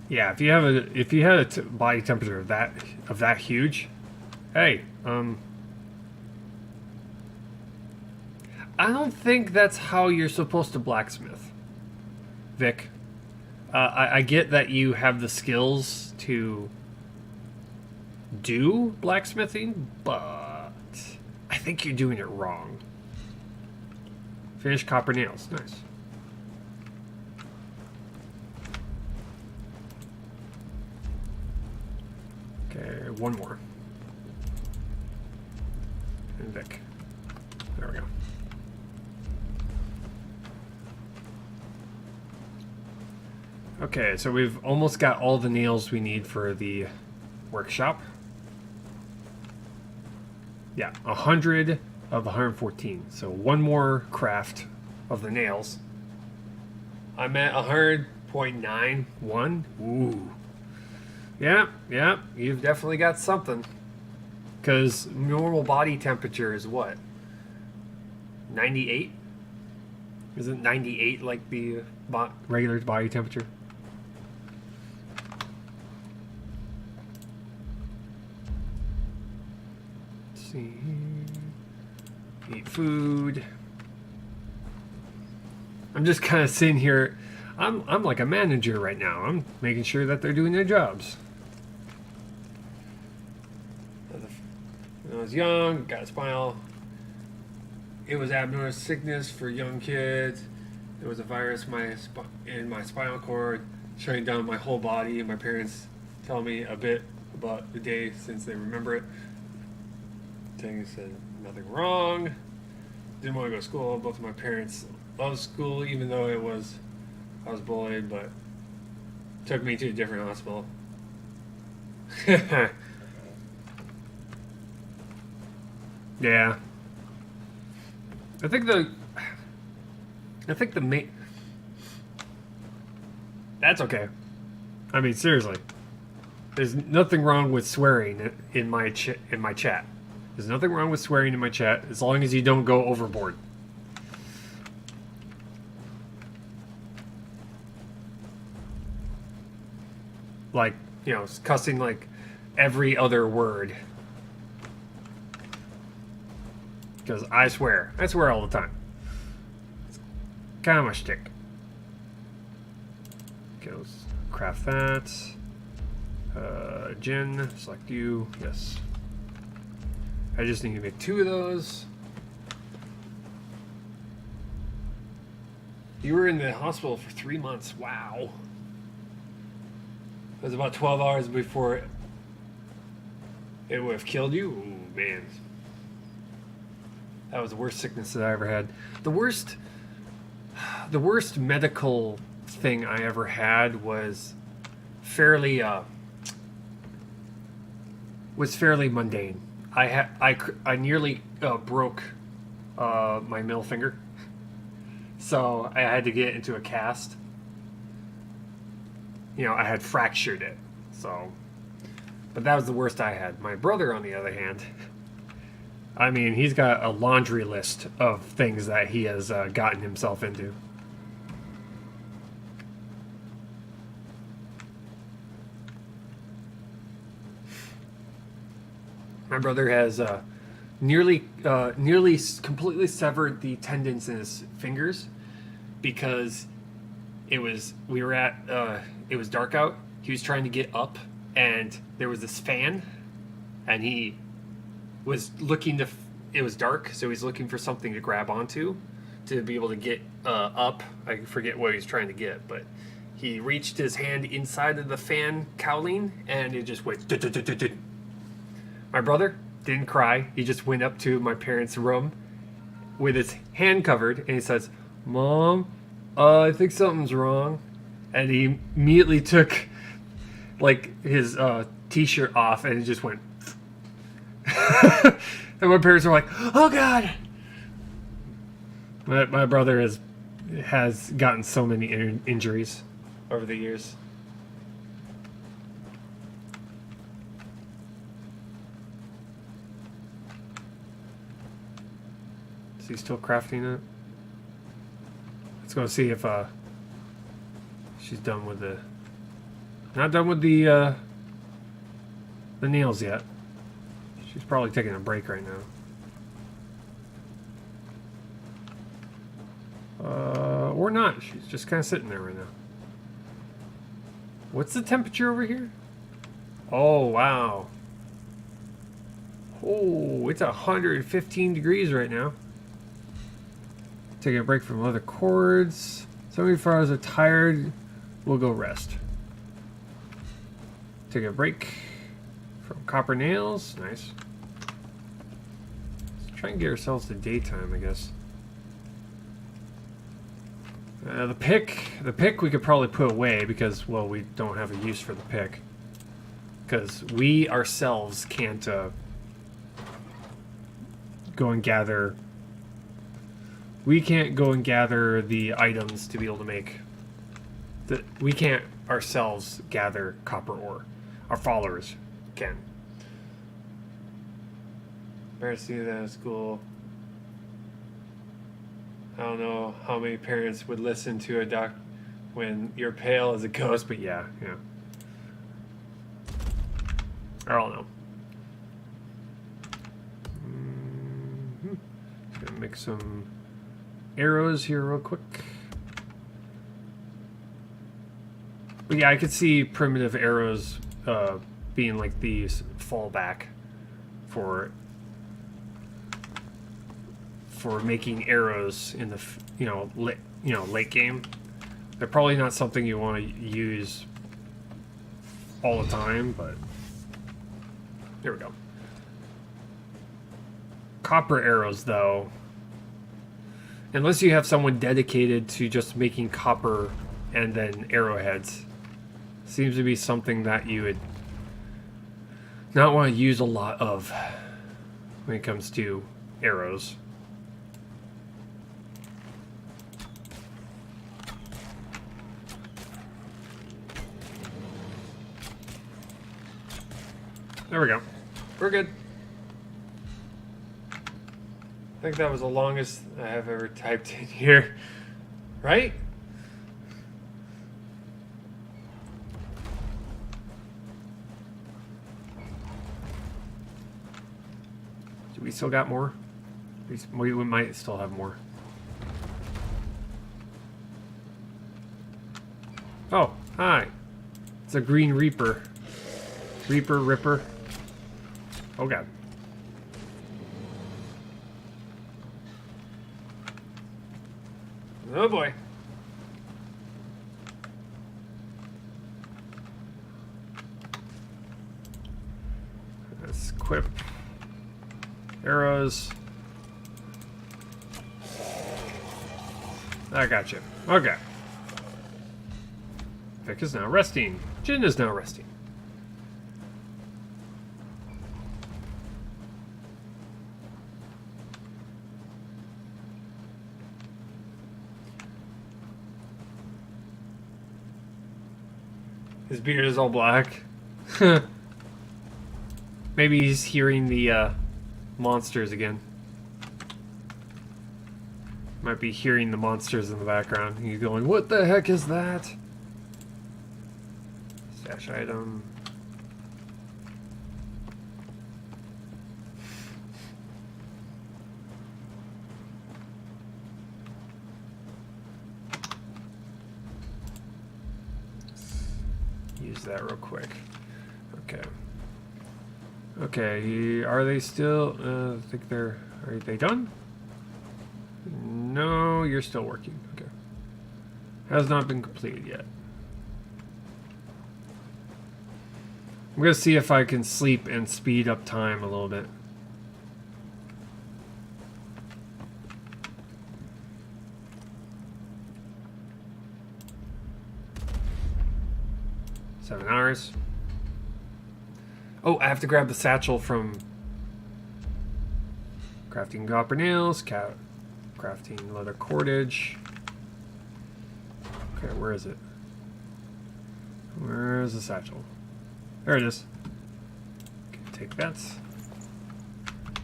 Yeah, if you had a body temperature of that huge, hey, I don't think that's how you're supposed to blacksmith, Vic. I get that you have the skills to do blacksmithing, but I think you're doing it wrong. Finish copper nails, nice. Okay, one more. And Vic. There we go. Okay, so we've almost got all the nails we need for the workshop. Yeah, 100 of 114. So one more craft of the nails. I'm at 100.91. Ooh. Yeah, you've definitely got something. Because normal body temperature is what? 98? Isn't 98 like the regular body temperature? Let's see. Eat food. I'm just kind of sitting here. I'm like a manager right now. I'm making sure that they're doing their jobs. When I was young, got a spinal. It was abnormal sickness for young kids. There was a virus in my spinal cord, shutting down my whole body. And my parents tell me a bit about the day since they remember it. They said nothing wrong. Didn't want to go to school. Both of my parents loved school, even though I was bullied, but took me to a different hospital. Yeah. I think the main... That's okay. I mean, seriously. There's nothing wrong with swearing in my chat. There's nothing wrong with swearing in my chat, as long as you don't go overboard. Like, you know, cussing like every other word. Because I swear all the time. It's kind of my shtick. Okay, let's craft that. Jin, select you. Yes. I just need to make 2 of those. You were in the hospital for 3 months. Wow. It was about 12 hours before it would have killed you. Ooh, man. That was the worst sickness that I ever had. The worst medical thing I ever had was fairly mundane. I nearly broke my middle finger, so I had to get into a cast. You know, I had fractured it. So, but that was the worst I had. My brother, on the other hand, I mean, he's got a laundry list of things that he has gotten himself into. My brother has nearly completely severed the tendons in his fingers because it was dark out. He was trying to get up, and there was this fan, and he was looking to. It was dark, so he's looking for something to grab onto to be able to get up. I forget what he's trying to get, but he reached his hand inside of the fan cowling, and it just went. "Dut-dut-dut-dut-dut." My brother didn't cry. He just went up to my parents' room with his hand covered, and he says, "Mom, I think something's wrong." And he immediately took like his t-shirt off, and it just went. And my parents were like, "Oh God!" My brother has gotten so many injuries over the years. Is he still crafting it? Let's go see if she's done with the. Not done with the nails yet. She's probably taking a break right now. Or not. She's just kind of sitting there right now. What's the temperature over here? Oh, wow. Oh, it's 115 degrees right now. Taking a break from leather cords. 74 hours are tired. We'll go rest. Take a break from copper nails. Nice. Let's try and get ourselves to daytime, I guess. The pick we could probably put away because, well, we don't have a use for the pick. Because we ourselves can't go and gather. We can't go and gather the items to be able to make. We can't ourselves gather copper ore. Our followers can. Parents do that at school. I don't know how many parents would listen to a doc when you're pale as a ghost, but yeah. I don't know. Just gonna make some arrows here real quick. But yeah, I could see primitive arrows being like these fallback for making arrows in the late game. They're probably not something you want to use all the time, but there we go. Copper arrows, though, unless you have someone dedicated to just making copper and then arrowheads, seems to be something that you would not want to use a lot of when it comes to arrows. There we go. We're good. I think that was the longest I have ever typed in here. Right? Do we still got more? We might still have more. Oh, hi. It's a Green Reaper. Ripper. Oh God. Oh boy. Let's equip arrows. I got you. Okay. Vic is now resting. Jin is now resting. His beard is all black. Maybe he's hearing the monsters again. Might be hearing the monsters in the background. He's going, "What the heck is that?" Stash item. Use that real quick. Okay. Okay, are they still... I think they're... Are they done? No, you're still working. Okay. Has not been completed yet. I'm gonna see if I can sleep and speed up time a little bit. Seven hours. Oh, I have to grab the satchel from crafting copper nails, crafting leather cordage. Okay, where is it? Where's the satchel? There it is. Okay, take that.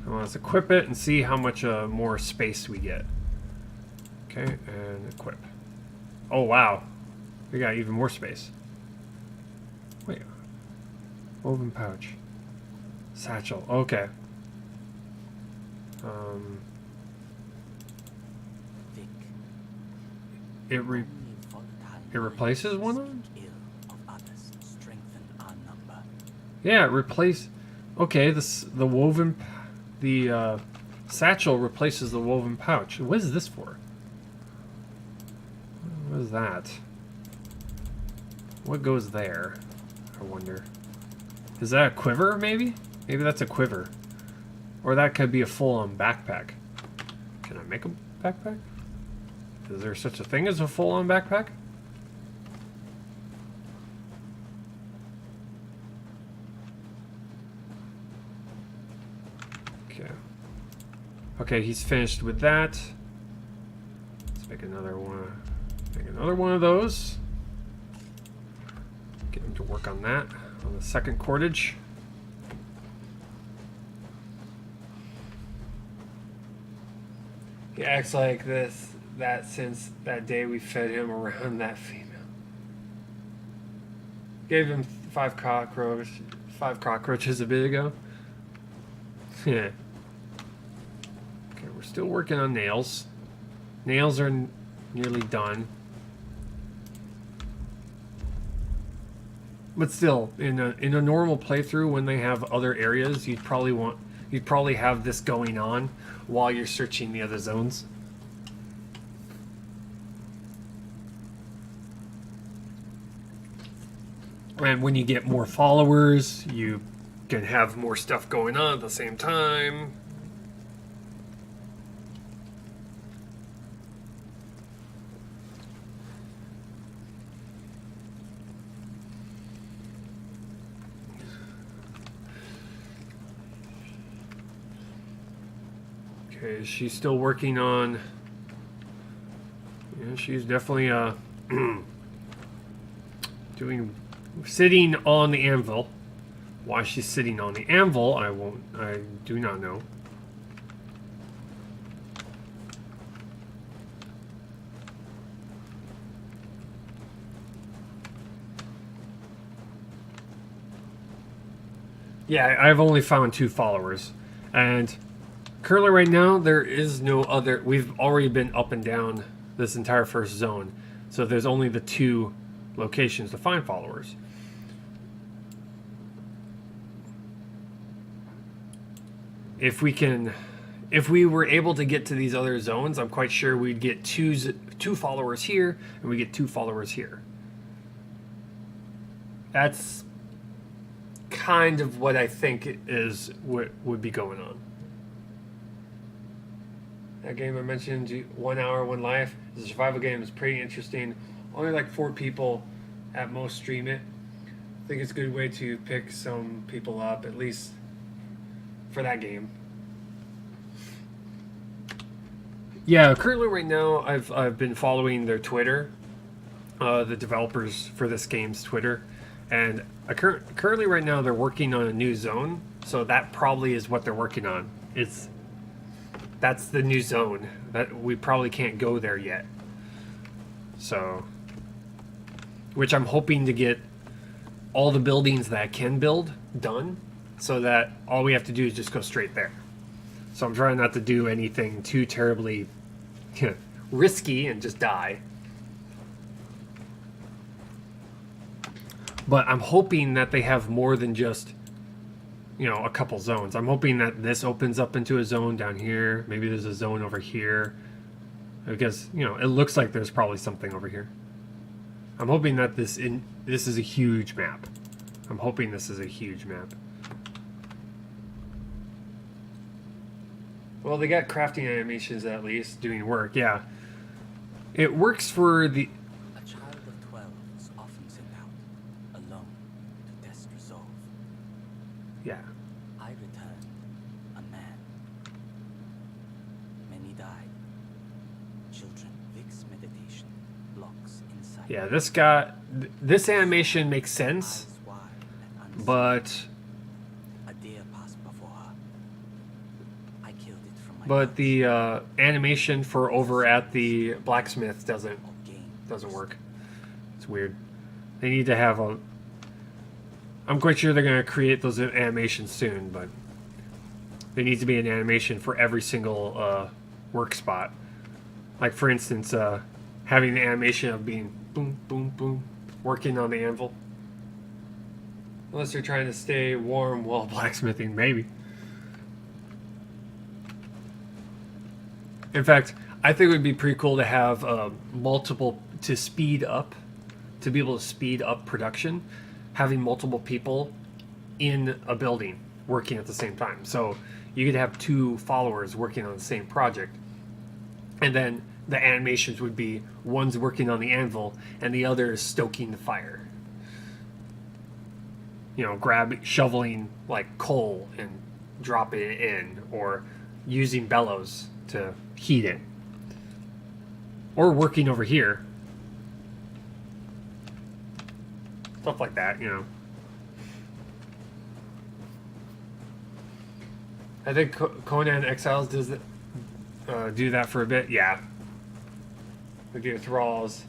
Now let's equip it and see how much more space we get. Okay, and equip. Oh, wow. We got even more space. Wait. Woven pouch. Satchel. Okay. Vic, It only volatile replaces minds one of them? speak ill of others, strengthen our number. Yeah, replace. Okay, the woven, satchel replaces the woven pouch. What is this for? What is that? What goes there? I wonder. Is that a quiver? Maybe. Maybe that's a quiver, or that could be a full-on backpack. Can I make a backpack? Is there such a thing as a full-on backpack? Okay. Okay, he's finished with that. Let's make another one. Make another one of those. Get him to work on that. On the second cordage. He acts like that since that day we fed him around that female. Gave him five cockroaches a bit ago. Yeah. Okay, we're still working on nails. Nails are nearly done. But still, in a normal playthrough, when they have other areas, you'd probably have this going on while you're searching the other zones. And when you get more followers, you can have more stuff going on at the same time. Okay, she's still working on... Yeah, she's definitely sitting on the anvil. Why she's sitting on the anvil, I do not know. Yeah, I've only found 2 followers, and currently right now there is no other. We've already been up and down this entire first zone, so there's only the 2 locations to find followers. If we were able to get to these other zones, I'm quite sure we'd get two followers here, and we get 2 followers here. That's kind of what I think is what would be going on. That game I mentioned, 1 hour, 1 life. It's a survival game. It's pretty interesting. Only like 4 people at most stream it. I think it's a good way to pick some people up, at least for that game. Yeah, currently right now I've been following their Twitter, the developers for this game's Twitter, and currently right now they're working on a new zone, so that probably is what they're working on. That's the new zone that we probably can't go there yet. So, which I'm hoping to get all the buildings that I can build done, so that all we have to do is just go straight there. So I'm trying not to do anything too terribly risky and just die. But I'm hoping that they have more than just, a couple zones. I'm hoping that this opens up into a zone down here. Maybe there's a zone over here. Because, it looks like there's probably something over here. I'm hoping that this is a huge map. I'm hoping this is a huge map. Well, they got crafting animations at least doing work, yeah. It works for the... A child of 12 is often sent out, alone, to test resolve. Yeah. I returned, a man. Many died. Children, Vic's meditation blocks inside. Yeah, this guy... This animation makes sense, Eyes wide and unseen. but... A deer passed before her. I killed it from my But pouch. the animation for over at the blacksmith doesn't Or game. work. It's weird. They need to have a... I'm quite sure they're going to create those animations soon, but there needs to be an animation for every single work spot. Like, for instance, having the animation of being boom, boom, boom, working on the anvil. Unless they're trying to stay warm while blacksmithing, maybe. In fact, I think it would be pretty cool to have multiple, to speed up, to be able to speed up production, having multiple people in a building working at the same time. So you could have 2 followers working on the same project, and then the animations would be one's working on the anvil and the other is stoking the fire. You know, shoveling like coal and dropping it in, or using bellows to heat it, or working over here. Stuff like that, you know. I think Conan Exiles does do that for a bit. Yeah. With your thralls.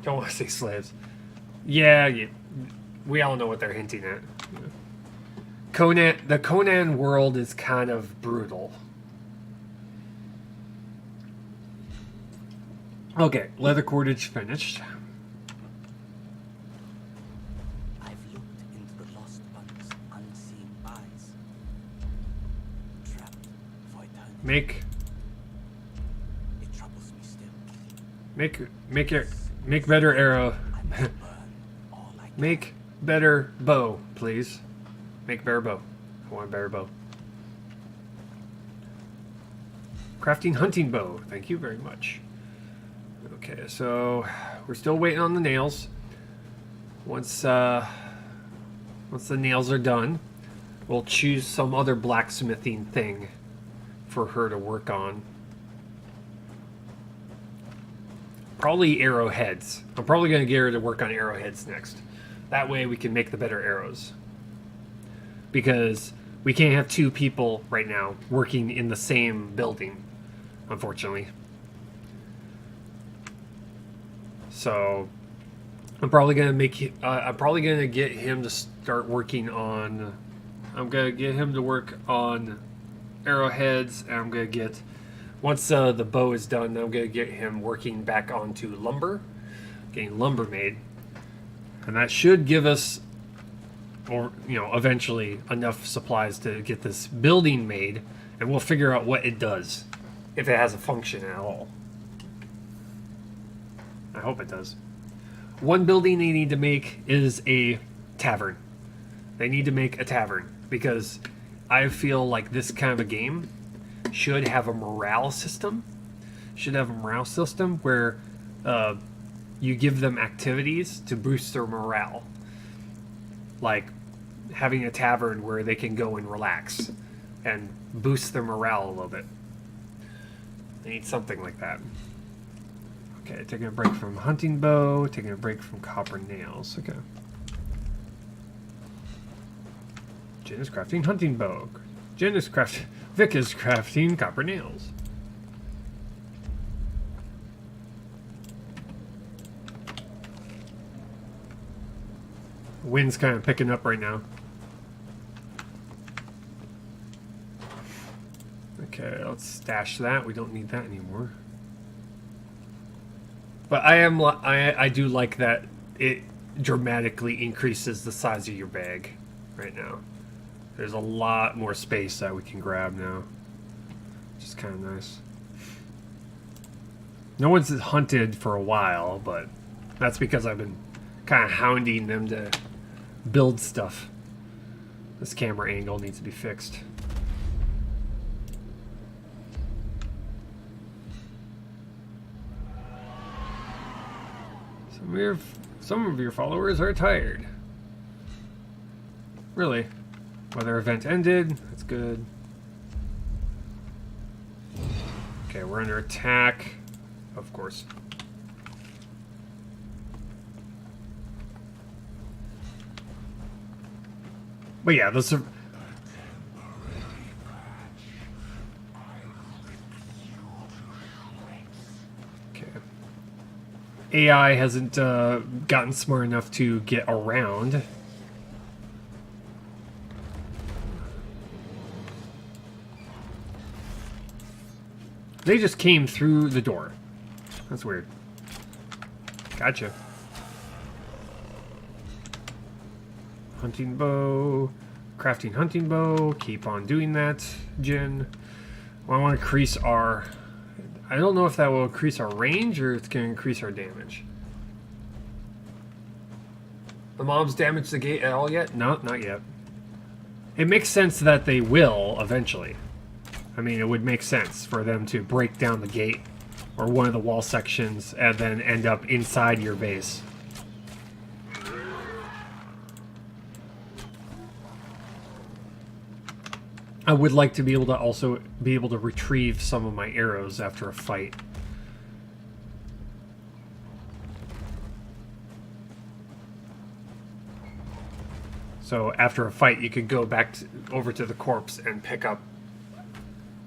Don't want to say slaves. Yeah, we all know what they're hinting at. The Conan world is kind of brutal. Okay, leather cordage finished. I've looked into the lost one's unseen eyes. Trapped for eternity. Make It troubles me still. make better arrow. I must burn all I can. Make better bow, please. Make better bow. I want a better bow. Crafting hunting bow. Thank you very much. Okay, so we're still waiting on the nails. Once the nails are done, we'll choose some other blacksmithing thing for her to work on. Probably arrowheads. I'm probably going to get her to work on arrowheads next. That way we can make the better arrows. Because we can't have 2 people right now working in the same building, unfortunately. So I'm probably gonna get him to start working on. I'm gonna get him to work on arrowheads, and I'm gonna get, once the bow is done, I'm gonna get him working back onto lumber, getting lumber made, and that should give us, or eventually enough supplies to get this building made, and we'll figure out what it does, if it has a function at all. I hope it does. One building they need to make is a tavern. They need to make a tavern, because I feel like this kind of a game should have a morale system. Should have a morale system where you give them activities to boost their morale. Like having a tavern where they can go and relax and boost their morale a little bit. They need something like that. Okay, taking a break from hunting bow, taking a break from copper nails. Okay. Jen is crafting hunting bow. Vic is crafting copper nails. Wind's kind of picking up right now. Okay, let's stash that. We don't need that anymore. But I do like that it dramatically increases the size of your bag right now. There's a lot more space that we can grab now, which is kind of nice. No one's hunted for a while, but that's because I've been kind of hounding them to build stuff. This camera angle needs to be fixed. Some of your followers are tired. Really? Well, their event ended. That's good. Okay, we're under attack. Of course. But yeah, those are... Okay. AI hasn't gotten smart enough to get around. They just came through the door. That's weird. Gotcha. Hunting bow. Crafting hunting bow. Keep on doing that, Jin. Well, I want to increase our... I don't know if that will increase our range or it's going to increase our damage. The mobs damaged the gate at all yet? No, not yet. It makes sense that they will eventually. I mean, it would make sense for them to break down the gate or one of the wall sections and then end up inside your base. I would like to be able to also be able to retrieve some of my arrows after a fight. So after a fight, you could go back over to the corpse and pick up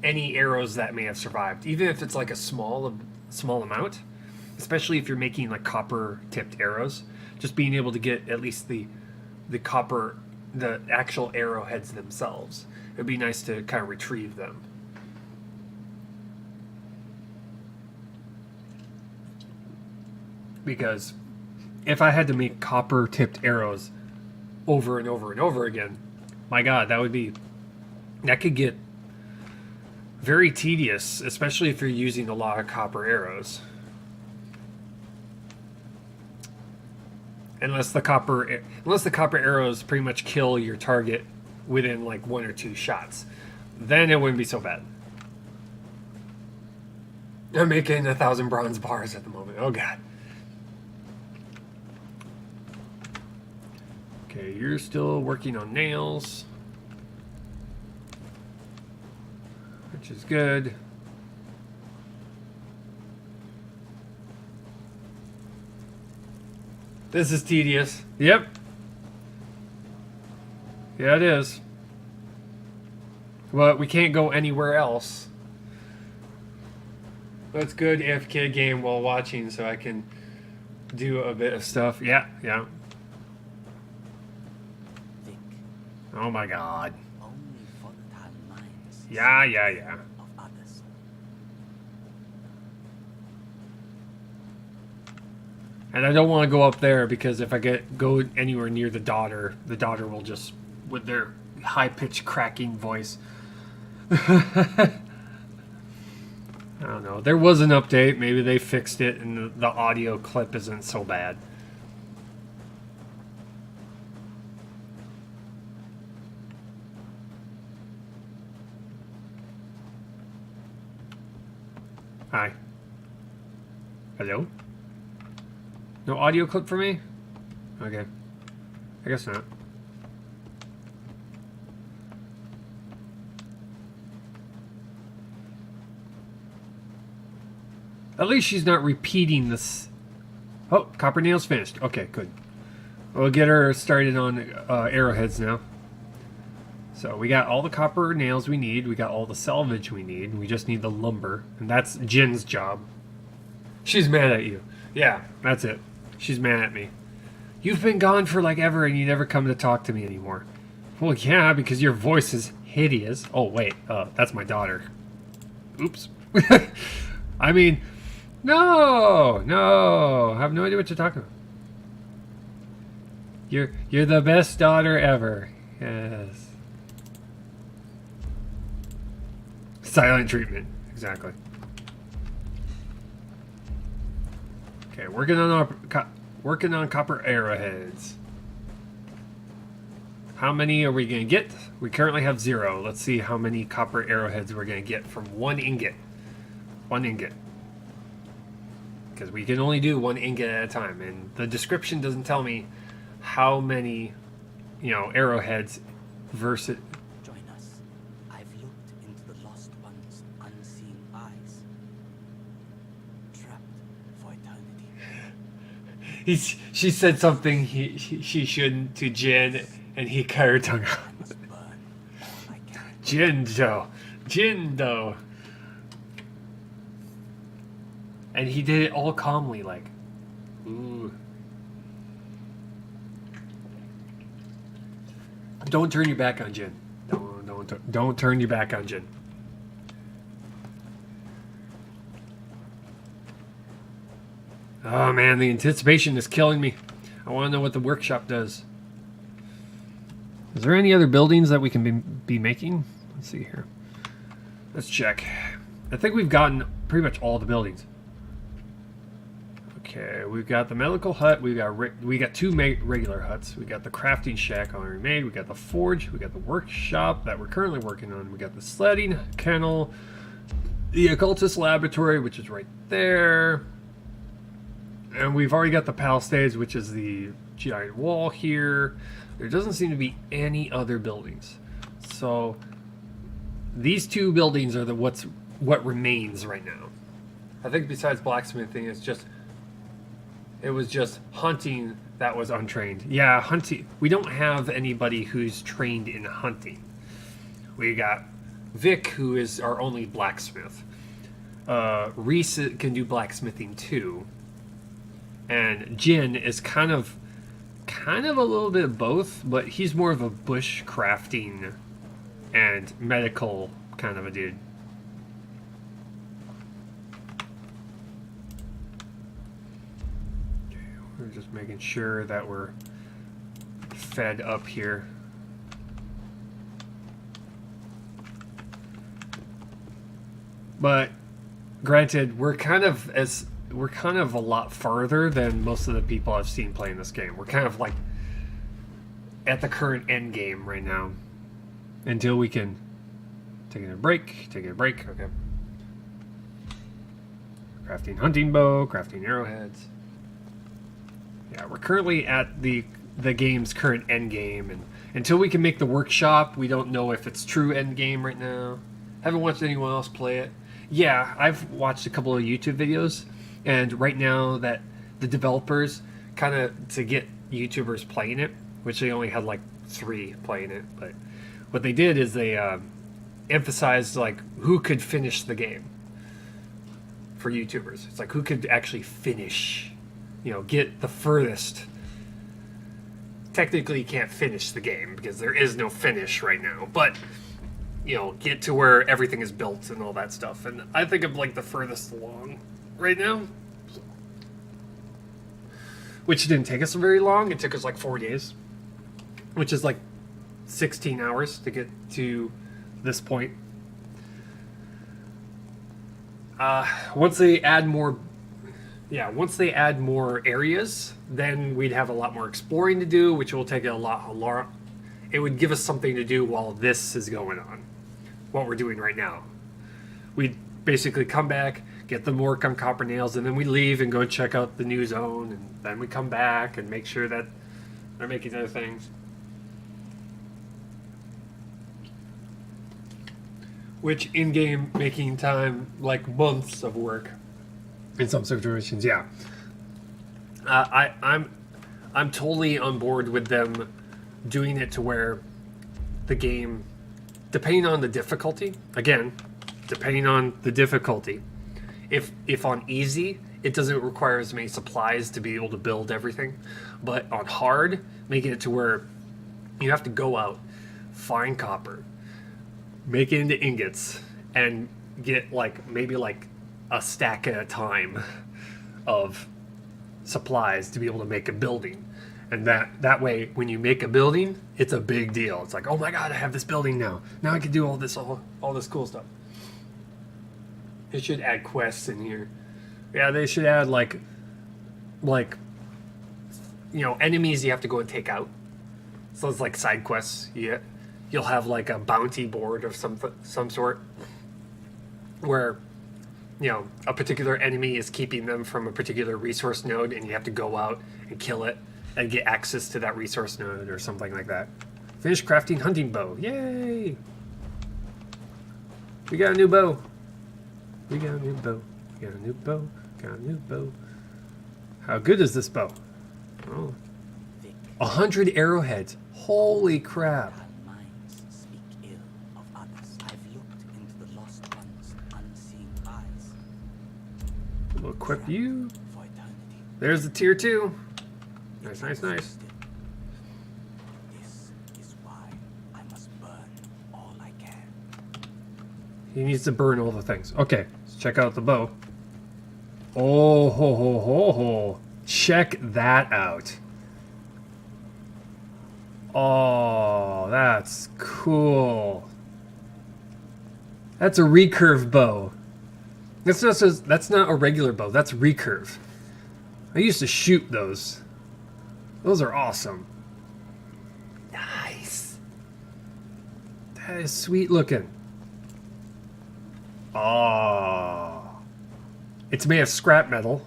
any arrows that may have survived, even if it's like a small amount, especially if you're making like copper tipped arrows. Just being able to get at least the copper, the actual arrowheads themselves, it'd be nice to kind of retrieve them. Because if I had to make copper tipped arrows over and over and over again, my god, that could get very tedious, especially if you're using a lot of copper arrows. Unless the copper arrows pretty much kill your target within like 1 or 2 shots, then it wouldn't be so bad. I'm making 1,000 bronze bars at the moment. Oh god. Okay, you're still working on nails, which is good. This is tedious. Yep. Yeah, it is. But we can't go anywhere else. That's good AFK game while watching so I can do a bit of stuff. Yeah, yeah. Think Oh my god. only volatile minds Yeah. of others. And I don't want to go up there because if I go anywhere near the daughter will just, with their high-pitched cracking voice. I don't know. There was an update. Maybe they fixed it and the audio clip isn't so bad. Hi. Hello? No audio clip for me? Okay. I guess not. At least she's not repeating this. Oh, copper nails finished. Okay, good. We'll get her started on arrowheads now. So we got all the copper nails we need. We got all the salvage we need. We just need the lumber. And that's Jin's job. She's mad at you. Yeah, that's it. She's mad at me. You've been gone for like ever and you never come to talk to me anymore. Well, yeah, because your voice is hideous. Oh, wait. That's my daughter. Oops. I mean, no. I have no idea what you're talking about. You're the best daughter ever. Yes. Silent treatment. Exactly. Okay, working on our Working on copper arrowheads. How many are we going to get? We currently have 0. Let's see how many copper arrowheads we're going to get from 1 ingot. 1 ingot. Because we can only do 1 ingot at a time. And the description doesn't tell me how many, you know, arrowheads versus... Join us. I've looked into the Lost One's unseen eyes. Trapped for eternity. She said something she shouldn't to Jin, and he cut her tongue out. Must burn all I can. Jindo. And he did it all calmly, like, ooh. Don't turn your back on Jin. Don't turn your back on Jin. Oh man, the anticipation is killing me. I want to know what the workshop does. Is there any other buildings that we can be making? Let's see here. Let's check. I think we've gotten pretty much all the buildings. Okay, we've got the medical hut. We got 2 regular huts. We got the crafting shack already made. We got the forge. We got the workshop that we're currently working on. We got the sledding kennel, the occultist laboratory, which is right there, and we've already got the palisades, which is the giant wall here. There doesn't seem to be any other buildings, so these 2 buildings are what remains right now. I think besides blacksmithing, it was just hunting that was untrained. Yeah, hunting. We don't have anybody who's trained in hunting. We got Vic, who is our only blacksmith. Reese can do blacksmithing too. And Jin is kind of a little bit of both, but he's more of a bush crafting and medical kind of a dude. We're just making sure that we're fed up here. But granted, we're kind of a lot farther than most of the people I've seen playing this game. We're kind of like at the current end game right now. Until we can take a break. Okay. Crafting hunting bow, crafting arrowheads. Yeah, we're currently at the game's current end game, and until we can make the workshop, we don't know if it's true end game right now. Haven't watched anyone else play it. Yeah, I've watched a couple of YouTube videos, and right now that the developers kind of to get YouTubers playing it, which they only had like 3 playing it, but what they did is they emphasized like who could finish the game for YouTubers. It's like who could actually finish, you know, get the furthest. Technically, you can't finish the game because there is no finish right now, but you know, get to where everything is built and all that stuff. And I think I'm like the furthest along right now, which didn't take us very long. It took us like 4 days, which is like 16 hours to get to this point. Once they add more areas, then we'd have a lot more exploring to do, which will take a lot. It would give us something to do while this is going on, what we're doing right now. We'd basically come back, get them work on copper nails, and then we leave and go check out the new zone, and then we come back and make sure that they're making other things. Which in-game making time, like months of work in some situations, yeah. I'm totally on board with them doing it to where the game, depending on the difficulty, if on easy, it doesn't require as many supplies to be able to build everything, but on hard, making it to where you have to go out, find copper, make it into ingots, and get like maybe like a stack at a time of supplies to be able to make a building. And that way, when you make a building, it's a big deal. It's like, oh my god, I have this building now. Now I can do all this cool stuff. They should add quests in here. Yeah, they should add like enemies you have to go and take out. So it's like side quests. You'll have like a bounty board of some sort where a particular enemy is keeping them from a particular resource node, and you have to go out and kill it and get access to that resource node or something like that. Finish crafting hunting bow. Yay! We got a new bow. We got a new bow. We got a new bow. Got a new bow. How good is this bow? Oh. 100 arrowheads. Holy crap. Our minds speak ill of others. I've looked into the lost one's unseen eyes. We'll equip you. For eternity. There's the tier 2. Nice, nice, nice. This is why I must burn all I can. He needs to burn all the things. Okay, let's check out the bow. Oh, ho, ho, ho, ho. Check that out. Oh, that's cool. That's a recurve bow. That's not a regular bow. That's recurve. I used to shoot those. Those are awesome. Nice. That is sweet looking. Oh. It's made of scrap metal.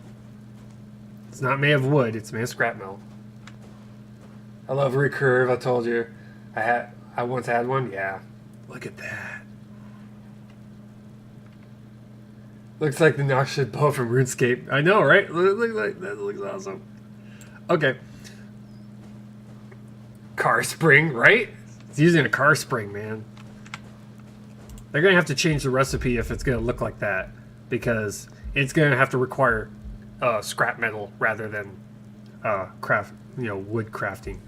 It's not made of wood. It's made of scrap metal. I love recurve. I told you. I once had one. Yeah. Look at that. Looks like the Noxious bow from RuneScape. I know, right? That looks awesome. Okay. Car spring, right? It's using a car spring, man. They're going to have to change the recipe if it's going to look like that, because it's going to have to require scrap metal rather than wood crafting.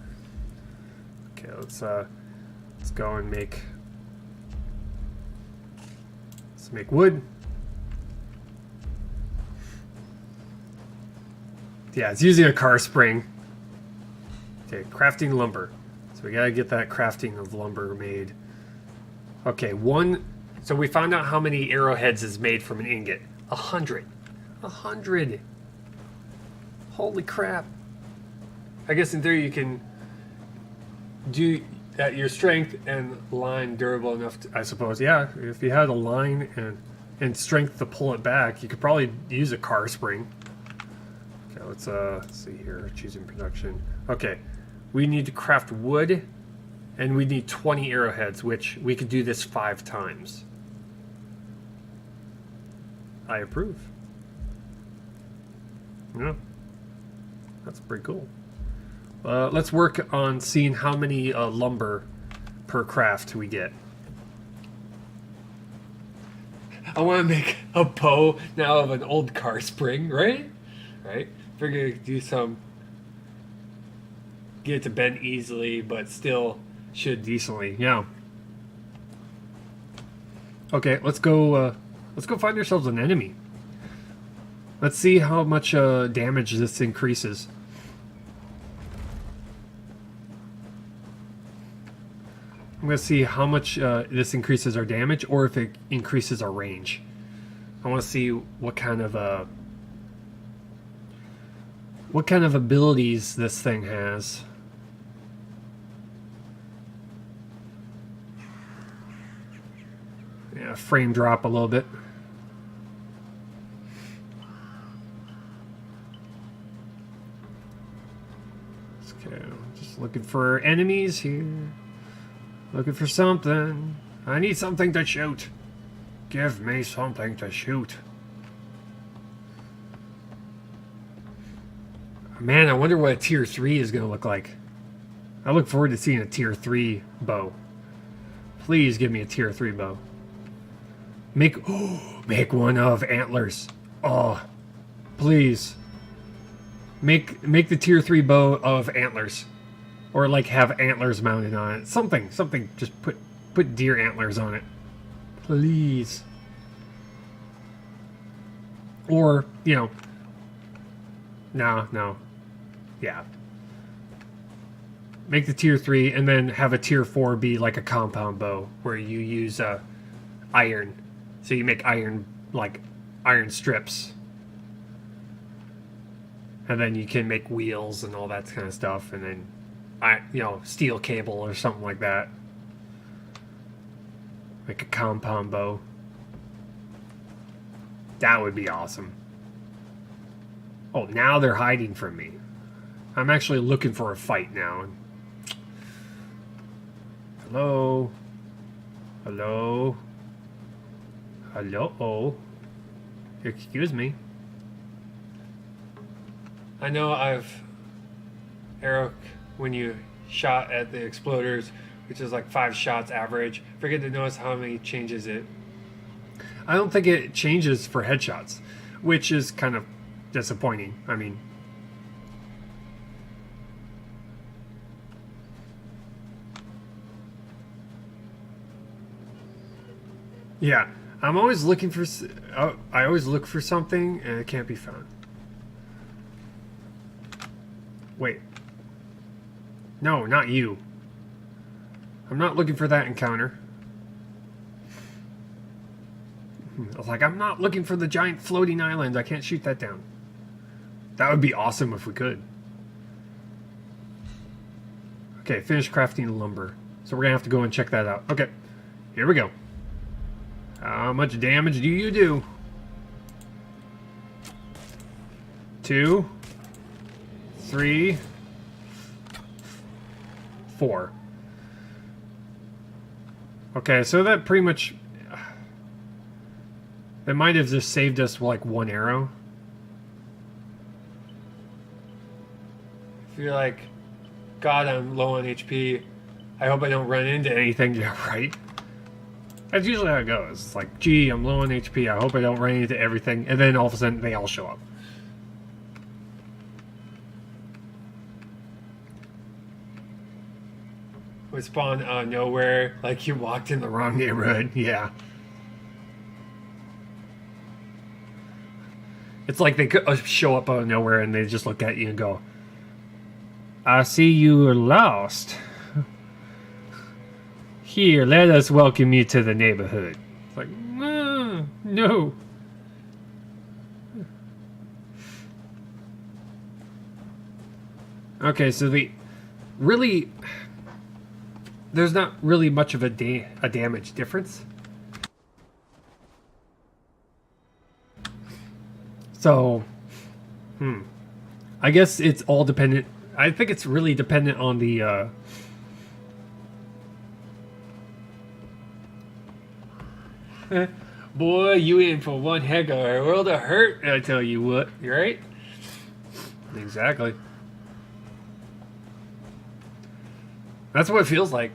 Okay, let's go and make wood. Yeah, it's using a car spring. Okay, crafting lumber. So we gotta get that crafting of lumber made. Okay, so we found out how many arrowheads is made from an ingot. 100. 100. Holy crap. I guess in theory you can do at your strength and line durable enough to, I suppose. Yeah, if you had a line and strength to pull it back, you could probably use a car spring. Okay, let's see here. Choosing production. Okay, we need to craft wood, and we need 20 arrowheads, which we could do this 5 times. I approve. Yeah, that's pretty cool. Let's work on seeing how many lumber per craft we get. I want to make a bow now of an old car spring, right? Right? Figure do some, get it to bend easily, but still should decently. Yeah. Okay, let's go find ourselves an enemy. Let's see how much damage this increases. I'm going to see how much this increases our damage, or if it increases our range. I want to see what kind of abilities this thing has. Yeah, frame drop a little bit. Okay, just looking for enemies here. Looking for something. I need something to shoot. Give me something to shoot. Man, I wonder what a tier 3 is going to look like. I look forward to seeing a tier 3 bow. Please give me a tier 3 bow. Make one of antlers. Oh, please. Make the tier 3 bow of antlers. Or like have antlers mounted on it. Something. Just put deer antlers on it. Please. Or, no. Yeah. Make the tier 3 and then have a tier 4 be like a compound bow where you use iron. So you make iron strips. And then you can make wheels and all that kind of stuff, and then, steel cable or something like that. Like a compound bow. That would be awesome. Oh, now they're hiding from me. I'm actually looking for a fight now. Hello? Hello? Hello? Excuse me. I know Eric, when you shot at the exploders, which is like 5 shots average, forget to notice how many changes it. I don't think it changes for headshots, which is kind of disappointing. I mean, yeah, I'm always looking for. I always look for something and it can't be found. Wait. No, not you. I'm not looking for that encounter. I was like, I'm not looking for the giant floating island. I can't shoot that down. That would be awesome if we could. Okay, finish crafting lumber. So we're going to have to go and check that out. Okay, here we go. How much damage do you do? 2, 3, 4. Okay, so that pretty much... It might have just saved us like 1 arrow. If you're like, God, I'm low on HP. I hope I don't run into anything. Yeah, right? That's usually how it goes. It's like, gee, I'm low on HP. I hope I don't run into everything. And then all of a sudden, they all show up. We spawn out of nowhere, like you walked in the wrong neighborhood. Yeah. It's like they could show up out of nowhere and they just look at you and go, I see you are lost. Here, let us welcome you to the neighborhood. It's like, no. Okay, so there's not really much of a damage difference. So, I guess it's all dependent. I think it's really dependent on the, boy, you in for one heck of a world of hurt, I tell you what. You right? Exactly. That's what it feels like,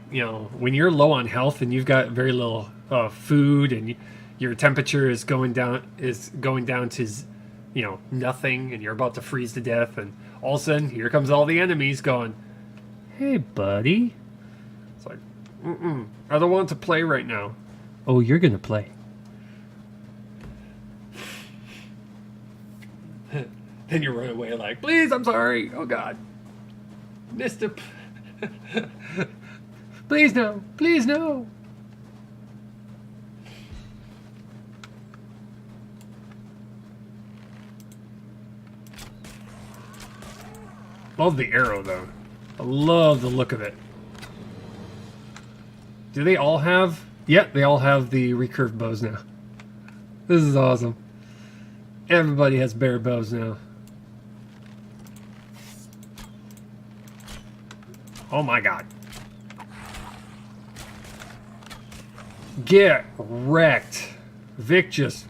when you're low on health and you've got very little food and your temperature is going down to nothing, and you're about to freeze to death, and all of a sudden, here comes all the enemies going, hey, buddy. It's like, I don't want to play right now. Oh, you're going to play. Then you run away like, please, I'm sorry. Oh, God. Mr. Please, no. Please, no. Love the arrow, though. I love the look of it. Do they all have... Yep, they all have the recurved bows now. This is awesome. Everybody has bare bows now. Oh my god. Get wrecked. Vic just...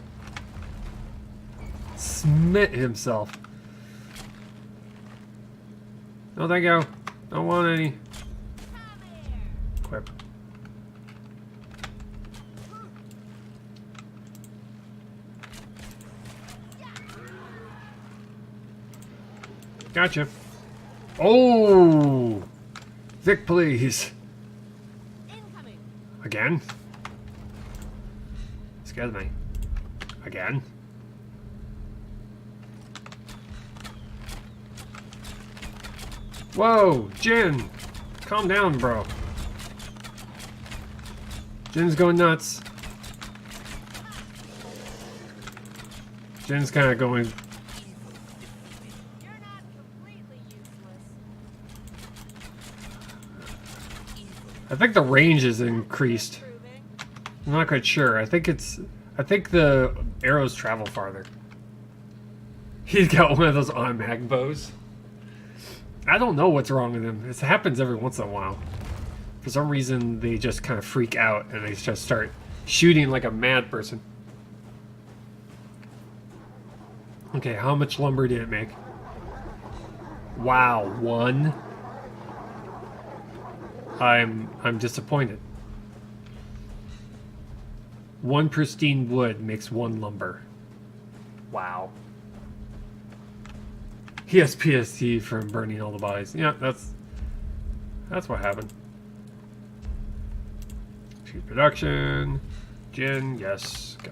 smit himself. No, thank you. Don't want any. Equip. Gotcha. Oh! Vic, please. Incoming. Again? Excuse me. Again? Whoa, Jin! Calm down, bro. Jin's going nuts. Jin's kind of going... You're not I think the range is increased. I'm not quite sure. I think the arrows travel farther. He's got one of those automatic bows. I don't know what's wrong with him. It happens every once in a while. For some reason, they just kind of freak out and they just start shooting like a mad person. Okay, how much lumber did it make? Wow, 1. I'm disappointed. 1 pristine wood makes 1 lumber. Wow. He has PST from burning all the bodies. Yeah, that's what happened. Food production. Gin, yes. Go.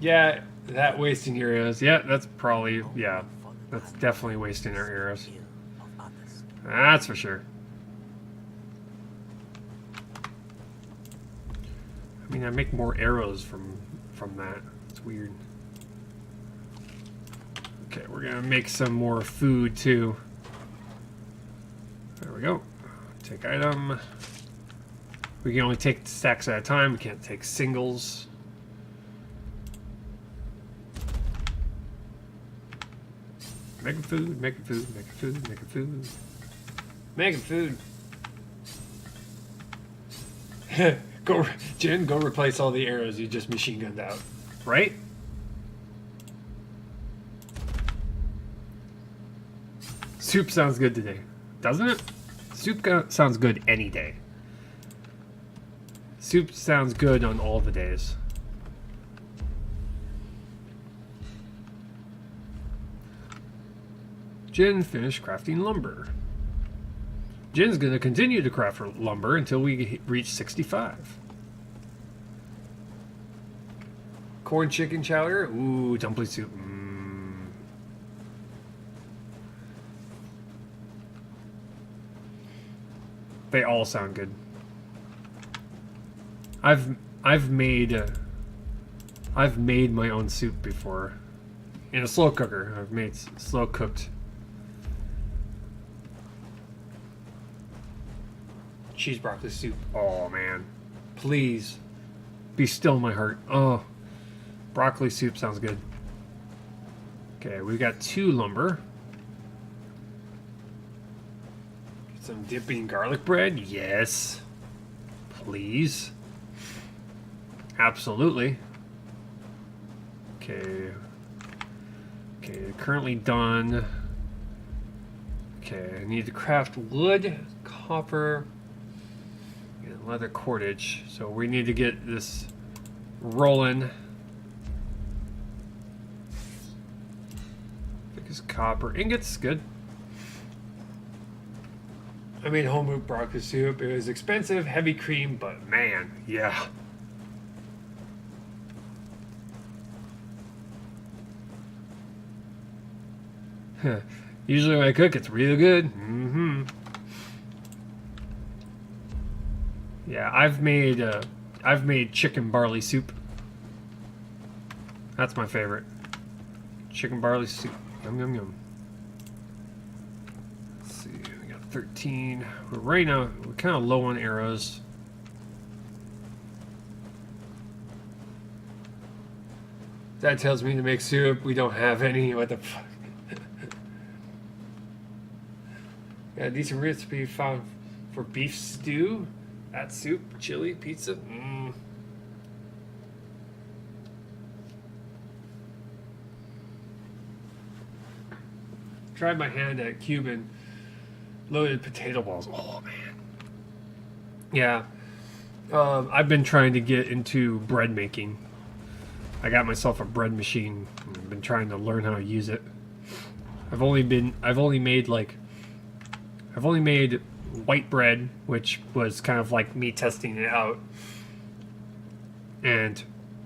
Yeah, that wasting arrows. Yeah, that's probably, yeah. That's definitely wasting our arrows. That's for sure. I mean, I make more arrows from that. It's weird. Okay, we're gonna make some more food too. There we go. Take item. We can only take stacks at a time. We can't take singles. Making food, making food, making food, making food. Making food. Go, Jen, go replace all the arrows you just machine gunned out. Right? Soup sounds good today. Doesn't it? Soup sounds good any day. Soup sounds good on all the days. Jen finished crafting lumber. Jen's going to continue to craft lumber until we reach 65. Corn chicken chowder. Ooh, dumpling soup. They all sound good. I've made my own soup before in a slow cooker. I've made slow cooked cheese broccoli soup. Oh man, please be still my heart. Oh, broccoli soup sounds good. Okay, we got 2 lumber. Get some dipping garlic bread. Yes, please. Absolutely. Okay. Okay, currently done. Okay, I need to craft wood, copper, and leather cordage. So we need to get this rolling. Thickest copper ingots, good. I made homemade broccoli soup. It was expensive, heavy cream, but man, yeah. Usually when I cook, it's really good. Yeah, I've made chicken barley soup. That's my favorite. Chicken barley soup. Yum yum yum. Let's see, we got 13. Right now we're kind of low on arrows. Dad tells me to make soup. We don't have any. What the fuck? Got a decent recipe found for beef stew. That soup, chili, pizza. Tried my hand at Cuban loaded potato balls. Oh man. Yeah. I've been trying to get into bread making. I got myself a bread machine. I've been trying to learn how to use it. I've only made white bread, which was kind of like me testing it out. And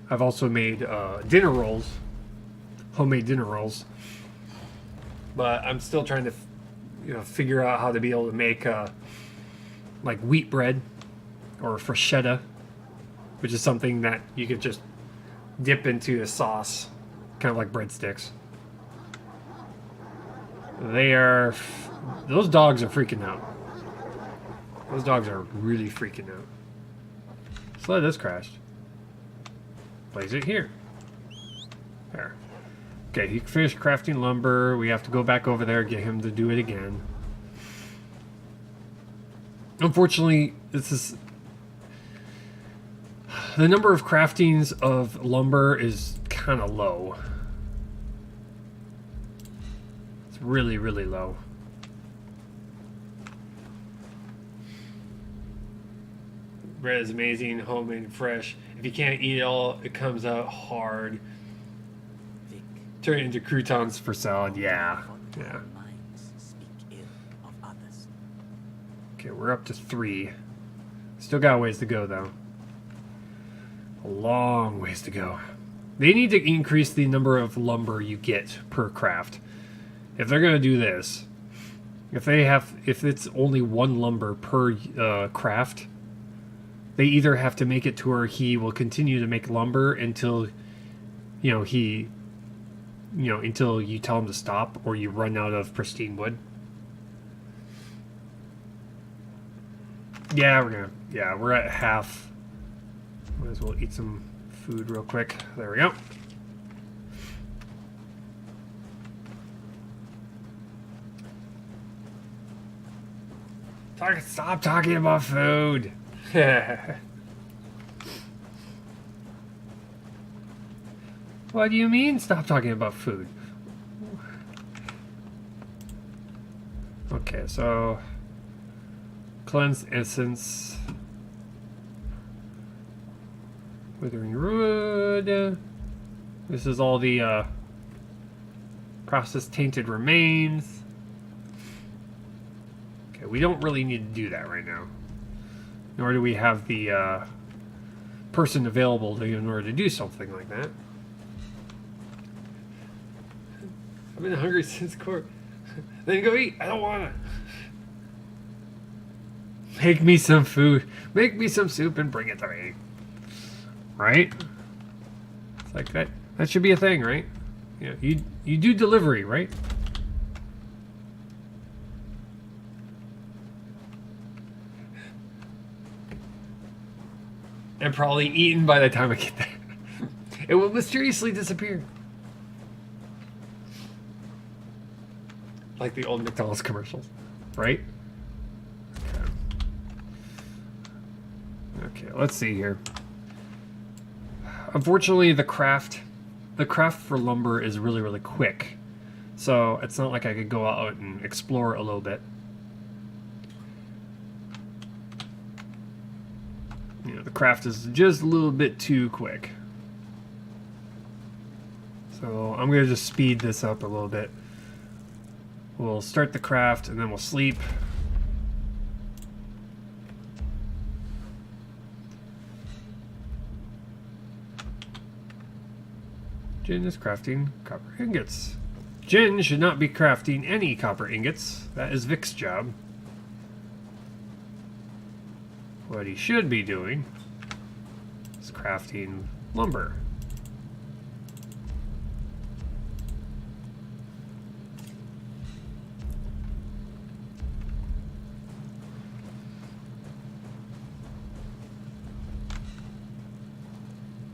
I've also made dinner rolls, homemade dinner rolls. But I'm still trying to, figure out how to be able to make like wheat bread or freshetta, which is something that you could just dip into a sauce, kind of like breadsticks. They are... Those dogs are freaking out. Those dogs are really freaking out. Let's let this crash. Place it here. There. Okay, he finished crafting lumber. We have to go back over there, get him to do it again. Unfortunately, this is... The number of craftings of lumber is kind of low. It's really, really low. Bread is amazing, homemade and fresh. If you can't eat it all, it comes out hard. Vic, Turn it into croutons for salad. Yeah. what Yeah. minds speak ill of others. Okay, we're up to 3. Still got a ways to go, though. A long ways to go. They need to increase the number of lumber you get per craft. If they're gonna do this, if it's only 1 lumber per craft, they either have to make it to where he will continue to make lumber until, until you tell him to stop or you run out of pristine wood. Yeah, we're at half. Might as well eat some food real quick. There we go. Stop talking about food. What do you mean, stop talking about food? Okay, so cleanse essence, withering wood. This is all the processed tainted remains. Okay, we don't really need to do that right now. Nor do we have the person available in order to do something like that. I've been hungry since court. Then go eat. I don't wanna. Make me some food. Make me some soup and bring it to me. Right? It's like that. That should be a thing, right? Yeah. You do delivery, right? And probably eaten by the time I get there. It will mysteriously disappear. Like the old McDonald's commercials, right? Okay, let's see here. Unfortunately, the craft for lumber is really, really quick. So it's not like I could go out and explore a little bit. The craft is just a little bit too quick. So I'm going to just speed this up a little bit. We'll start the craft and then we'll sleep. Jin is crafting copper ingots. Jin should not be crafting any copper ingots. That is Vic's job. What he should be doing is crafting lumber.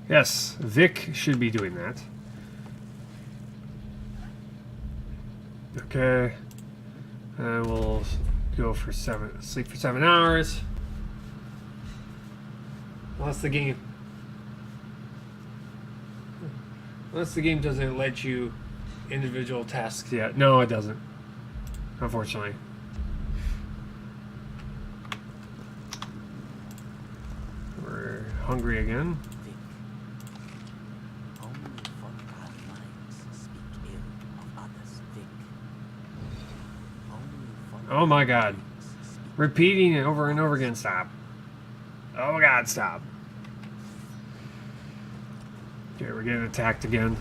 Yes, Vic should be doing that. Okay. And we'll go for sleep for 7 hours. Unless the game doesn't let you individual tasks yet. No, it doesn't. Unfortunately. We're hungry again. Vic, only volatile minds speak ill of others, Vic. Only Oh my God. volatile minds speak Repeating it over and over again. Stop. Oh my God, stop. Okay, we're getting attacked again.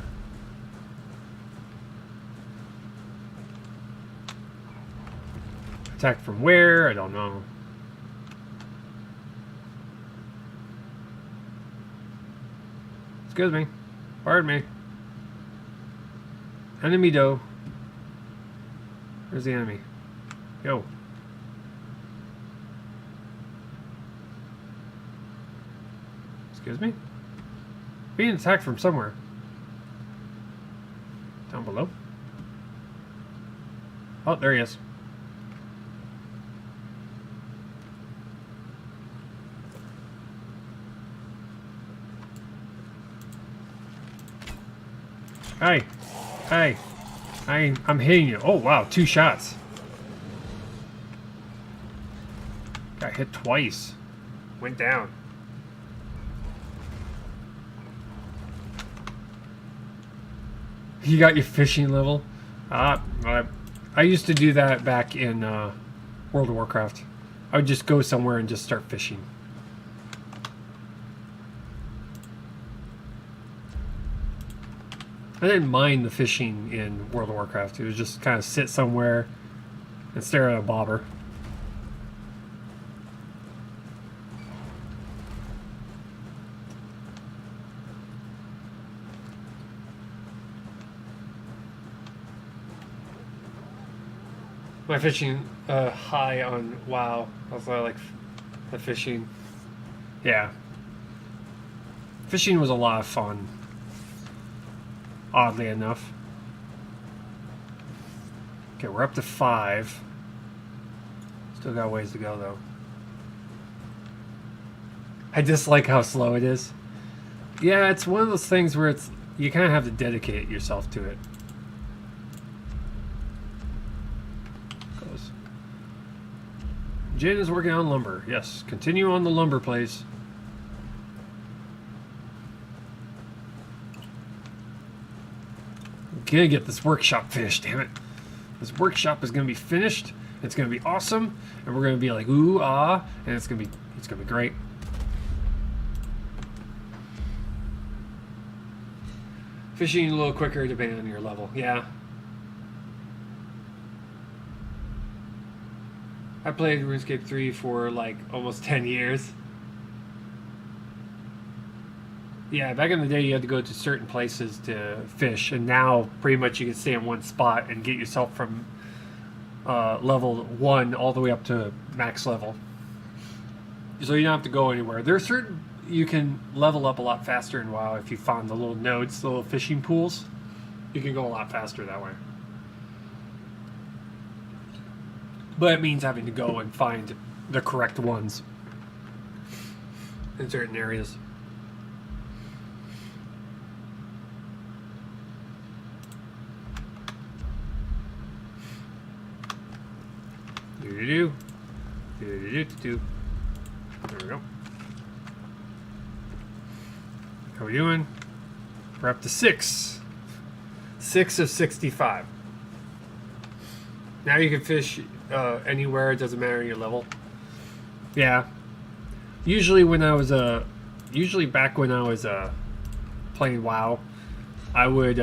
Attacked from where? I don't know. Excuse me. Pardon me. Enemy doe. Where's the enemy? Yo. Excuse me? Being attacked from somewhere. Down below? Oh, there he is. Hi. Hi. I'm hitting you. Oh, wow. 2 shots. Got hit twice. Went down. You got your fishing level? I used to do that back in World of Warcraft. I would just go somewhere and just start fishing. I didn't mind the fishing in World of Warcraft. It was just kind of sit somewhere and stare at a bobber. My fishing high on WoW. Also, I like the fishing. Yeah. Fishing was a lot of fun. Oddly enough. Okay, we're up to 5. Still got ways to go, though. I dislike how slow it is. Yeah, it's one of those things where it's you kind of have to dedicate yourself to it. Goes. Jin is working on lumber. Yes, continue on the lumber, please. Gonna get this workshop finished, damn it. This workshop is gonna be finished, it's gonna be awesome, and we're gonna be like ooh ah, and it's gonna be great. Fishing a little quicker depending on your level, yeah. I played RuneScape 3 for like almost 10 years. Yeah, back in the day you had to go to certain places to fish, and now pretty much you can stay in one spot and get yourself from level 1 all the way up to max level. So you don't have to go anywhere. There are certain, you can level up a lot faster in WoW if you find the little nodes, the little fishing pools. You can go a lot faster that way. But it means having to go and find the correct ones in certain areas. Do. There we go. How we doing? We're up to 6. 6 of 65. Now you can fish anywhere. It doesn't matter your level. Yeah. Usually when I was back when I was playing WoW, I would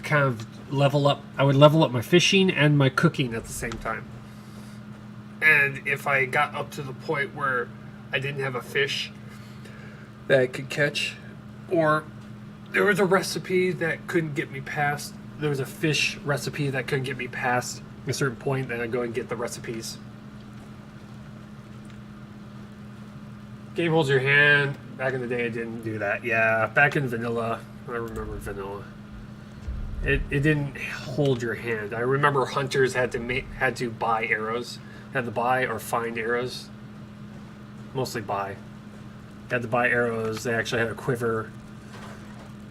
kind of level up. I would level up my fishing and my cooking at the same time. And if I got up to the point where I didn't have a fish that I could catch, or there was a recipe that couldn't get me past, there was a fish recipe that couldn't get me past a certain point, then I'd go and get the recipes. Game holds your hand. Back in the day, it didn't do that. Yeah, back in vanilla, I remember vanilla. It didn't hold your hand. I remember hunters had to buy arrows. Had to buy or find arrows. Mostly buy. Had to buy arrows. They actually had a quiver.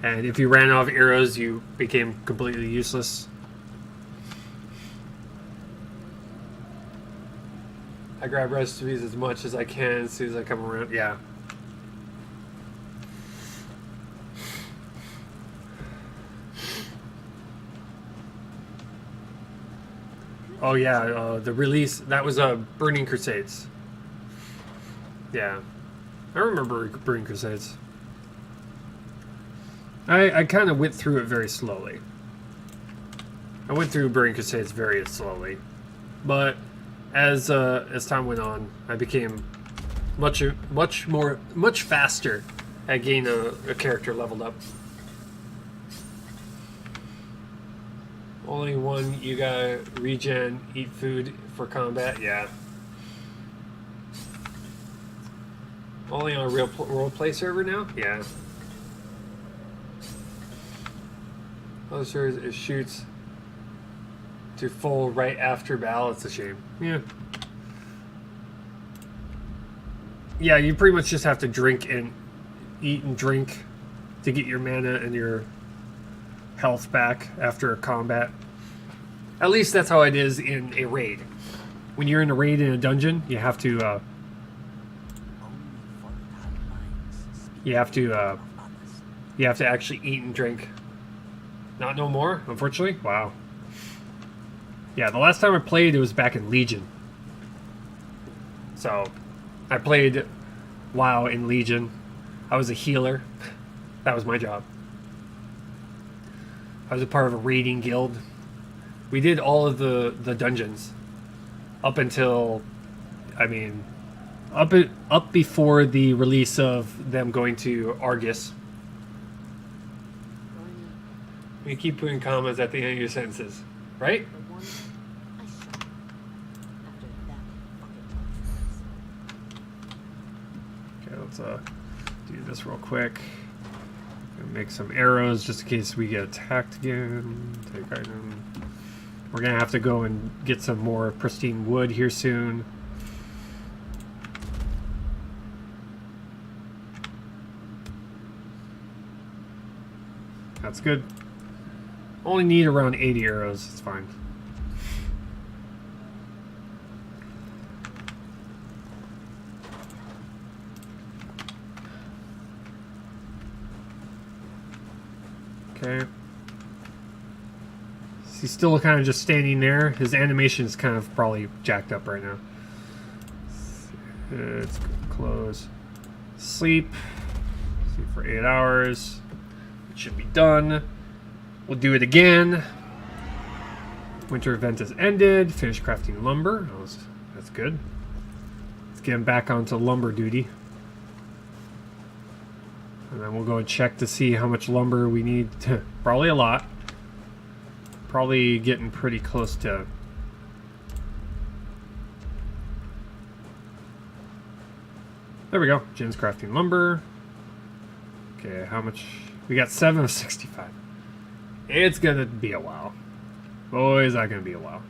And if you ran out of arrows, you became completely useless. I grab recipes as much as I can as soon as I come around. Yeah. Oh yeah, the release, that was Burning Crusades. Yeah. I remember Burning Crusades. I kind of went through it very slowly. I went through Burning Crusades very slowly. But as time went on, I became much faster at getting a character leveled up. Only one you gotta regen, eat food for combat. Yeah. Only on a real roleplay server now? Yeah. Other servers, it shoots to full right after battle. It's a shame. Yeah. Yeah, you pretty much just have to drink and eat and drink to get your mana and your health back after a combat. At least that's how it is in a raid. When you're in a raid in a dungeon, you have to Only volatile minds speak you have to of others. you have to actually eat and drink. Not no more, unfortunately. Wow. Yeah, the last time I played, it was back in Legion. So, I played WoW in Legion. I was a healer. That was my job. I was a part of a raiding guild. We did all of the dungeons up until, I mean, up before the release of them going to Argus. Barney, You keep putting commas at the end of your sentences, right? the one I shot after that fucking Okay, let's do this real quick. Gonna make some arrows just in case we get attacked again. Take item. We're gonna have to go and get some more pristine wood here soon. That's good. Only need around 80 arrows. It's fine. Okay. He's still kind of just standing there. His animation is kind of probably jacked up right now. Let's close. Sleep. Sleep for 8 hours. It should be done. We'll do it again. Winter event has ended. Finish crafting lumber. That's good. Let's get him back onto lumber duty. And then we'll go and check to see how much lumber we need. Probably a lot. Probably getting pretty close to... There we go. Jen's crafting lumber. Okay, how much? We got 7 of 65. It's gonna be a while. Boy, is that gonna be a while.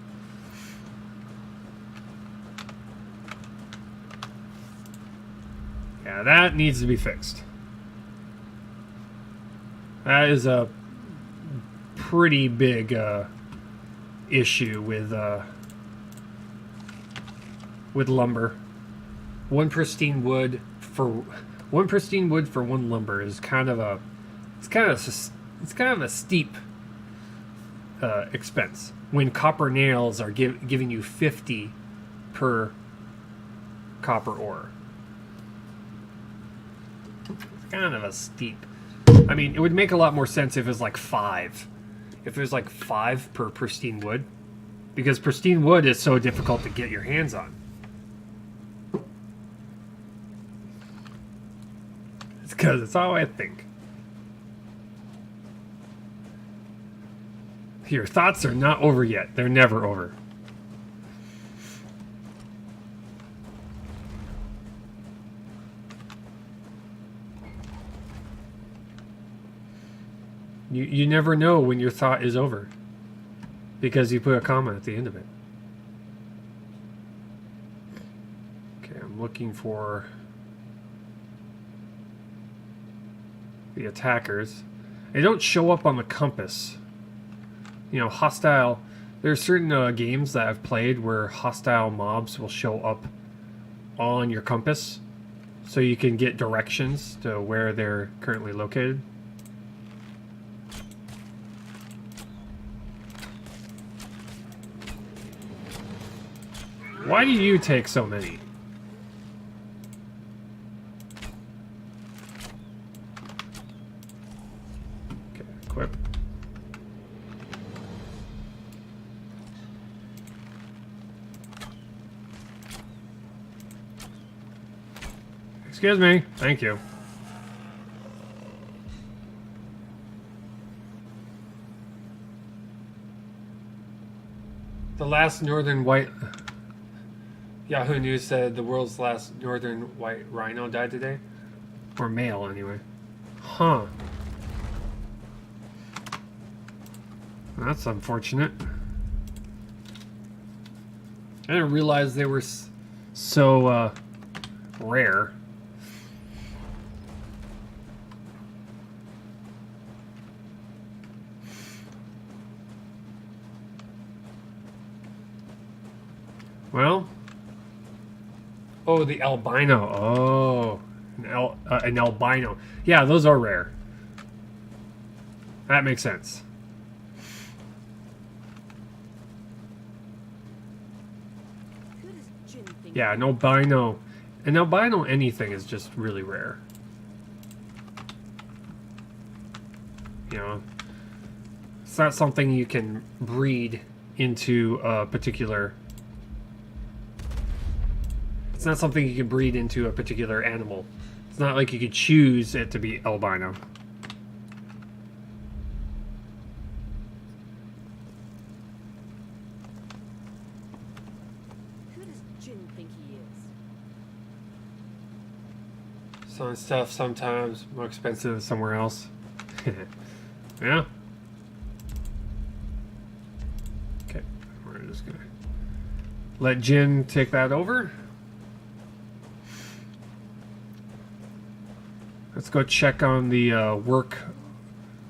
Yeah, that needs to be fixed. That is a pretty big issue with lumber. One pristine wood for one lumber is kind of a steep expense when copper nails are giving you 50 per copper ore. It's kind of a steep. I mean, it would make a lot more sense if it was like 5. If it was like 5 per pristine wood. Because pristine wood is so difficult to get your hands on. It's because it's how I think. Your thoughts are not over yet. They're never over. You never know when your thought is over. Because you put a comma at the end of it. Okay, I'm looking for the attackers. They don't show up on the compass. You know, hostile... There are certain games that I've played where hostile mobs will show up on your compass. So you can get directions to where they're currently located. Why do you take so many? Okay, equip. Excuse me. Thank you. The last northern white... Yahoo News said the world's last northern white rhino died today. Or male, anyway. Huh. That's unfortunate. I didn't realize they were so rare. Well, oh, the albino. Oh, an albino. Yeah, those are rare. That makes sense. Who does Jin think? Yeah, an albino anything is just really rare. You know, it's not something you can breed into a particular... It's not something you can breed into a particular animal. It's not like you could choose it to be albino. Who does Jin think he is? Some stuff sometimes more expensive somewhere else. Yeah. Okay, we're just gonna let Jin take that over. Let's go check on the work.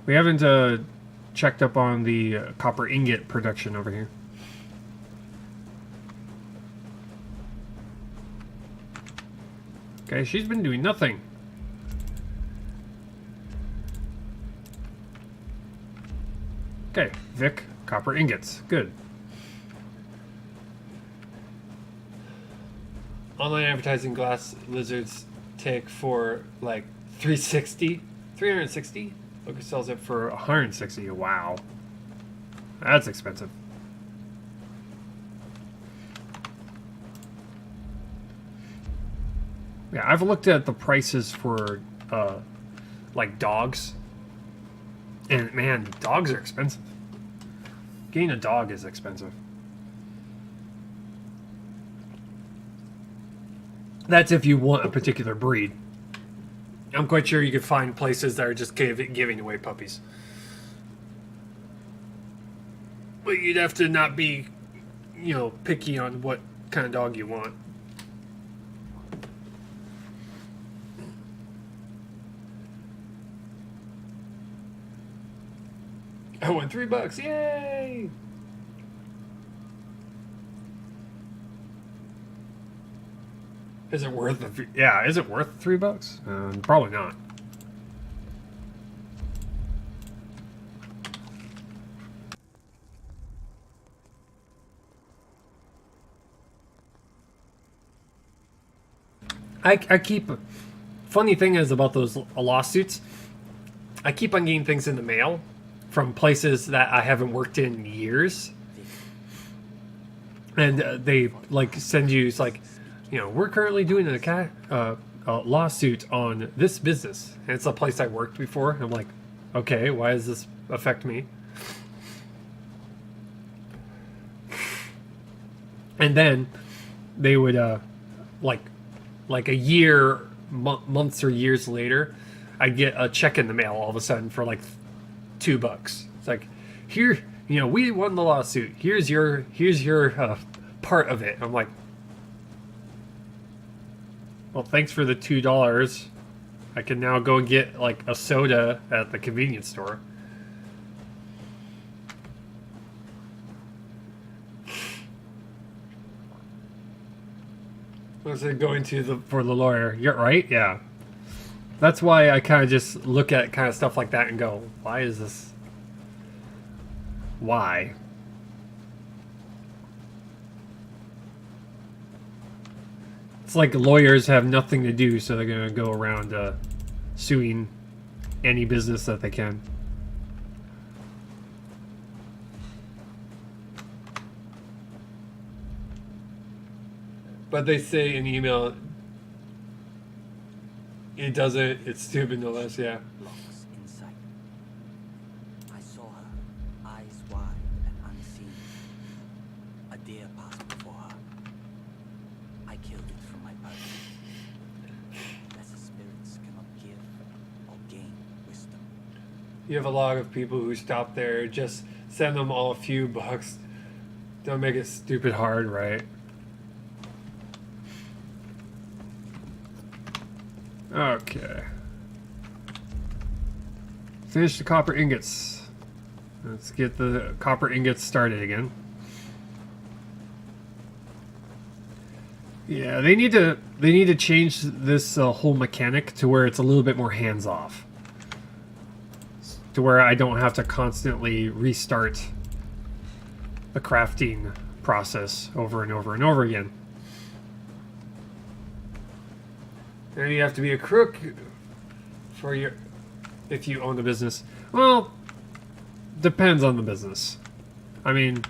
We haven't checked up on the copper ingot production over here. Okay, she's been doing nothing. Okay, Vic, copper ingots. Good. Online advertising glass lizards take for like 360. Booker sells it for 160. Wow. That's expensive. Yeah, I've looked at the prices for like dogs. And man, dogs are expensive. Getting a dog is expensive. That's if you want a particular breed. I'm quite sure you could find places that are just giving away puppies. But you'd have to not be, you know, picky on what kind of dog you want. I won $3. Yay! Is it worth it? Yeah, is it worth $3? Probably not. I keep... Funny thing is about those lawsuits, I keep on getting things in the mail from places that I haven't worked in years. And they, like, send you, it's like, you know, we're currently doing a lawsuit on this business. And it's a place I worked before. I'm like, okay, why does this affect me? And then they would, like a year, months or years later, I'd get a check in the mail all of a sudden for like $2. It's like, here, you know, we won the lawsuit. Here's your part of it. I'm like, well, thanks for the $2. I can now go get like a soda at the convenience store. Was it going to for the lawyer? You're right, yeah. That's why I kind of just look at kind of stuff like that and go, why is this? Why? It's like lawyers have nothing to do, so they're going to go around suing any business that they can. But they say in the email, it doesn't, it's stupid no less, yeah. Locks in sight. I saw her, eyes wide and unseen. dare pass before her. I killed it from my purpose. Lesser spirits cannot give or gain wisdom. You have a lot of people who stop there, just send them all a few bucks. Don't make it stupid hard, right? Okay. Finish the copper ingots. Let's get the copper ingots started again. Yeah, they need to change this whole mechanic to where it's a little bit more hands-off. To where I don't have to constantly restart the crafting process over and over and over again. And you have to be a crook for your if you own the business. Well, depends on the business. I mean,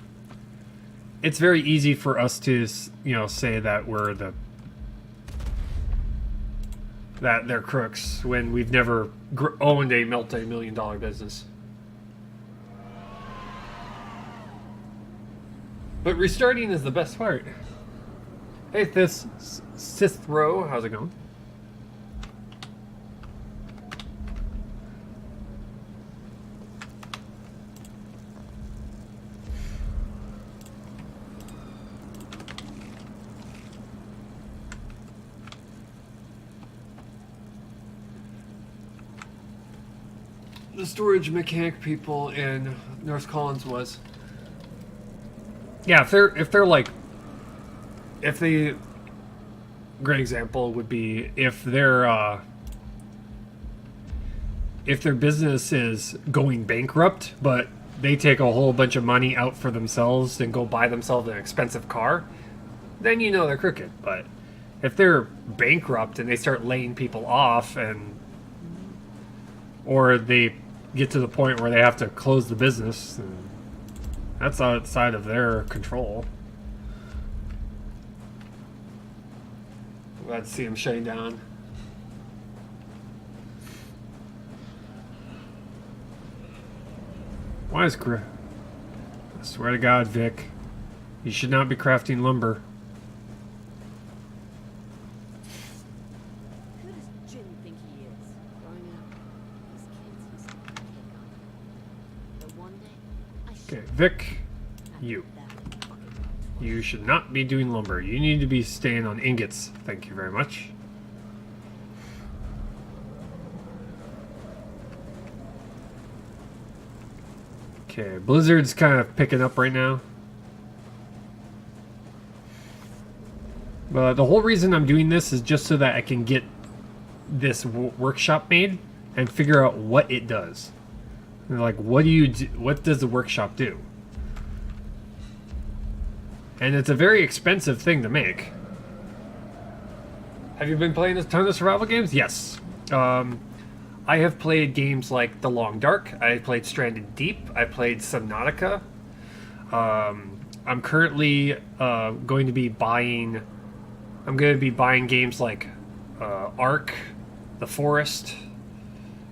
it's very easy for us to, you know, say that we're that they're crooks when we've never owned a multi-million-dollar business. But restarting is the best part. Hey, this Sithro, how's it going? The storage mechanic people in North Collins was. Yeah, if they're like, if the great example would be if their business is going bankrupt, but they take a whole bunch of money out for themselves and go buy themselves an expensive car, then you know they're crooked. But if they're bankrupt and they start laying people off or they get to the point where they have to close the business, that's outside of their control. Glad to see them shutting down. Why is I swear to God, Vic, you should not be crafting lumber. Who does Jin think he is? Growing up, these kids he's gonna pick on. But one day, I should Okay, Vic, have you. that fucking right. You should not be doing lumber. You need to be staying on ingots. Thank you very much. Okay, Blizzard's kind of picking up right now. But the whole reason I'm doing this is just so that I can get this workshop made and figure out what it does. And like, what do you do? What does the workshop do? And it's a very expensive thing to make. Have you been playing a ton of survival games? Yes. I have played games like The Long Dark. I played Stranded Deep. I played Subnautica. I'm currently going to be buying games like Ark, The Forest,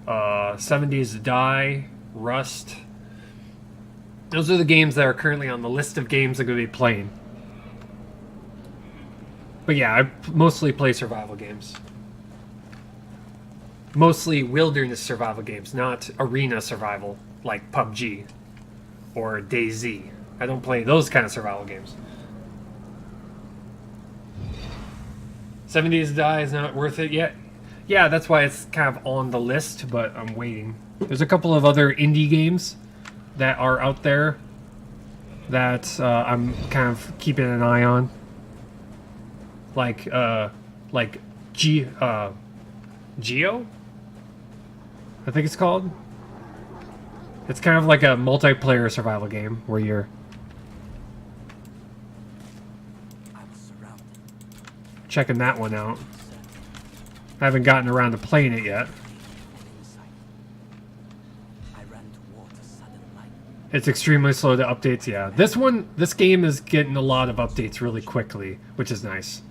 7 Days to Die, Rust. Those are the games that are currently on the list of games I'm going to be playing. But yeah, I mostly play survival games. Mostly wilderness survival games, not arena survival like PUBG or DayZ. I don't play those kind of survival games. 7 Days to Die is not worth it yet. Yeah, that's why it's kind of on the list, but I'm waiting. There's a couple of other indie games that are out there that I'm kind of keeping an eye on. Like Geo? I think it's called. It's kind of like a multiplayer survival game where you're I was surrounded. checking that one out. I haven't gotten around to playing it yet. I ran towards a sudden light. It's extremely slow to updates, yeah. This game is getting a lot of updates really quickly, which is nice.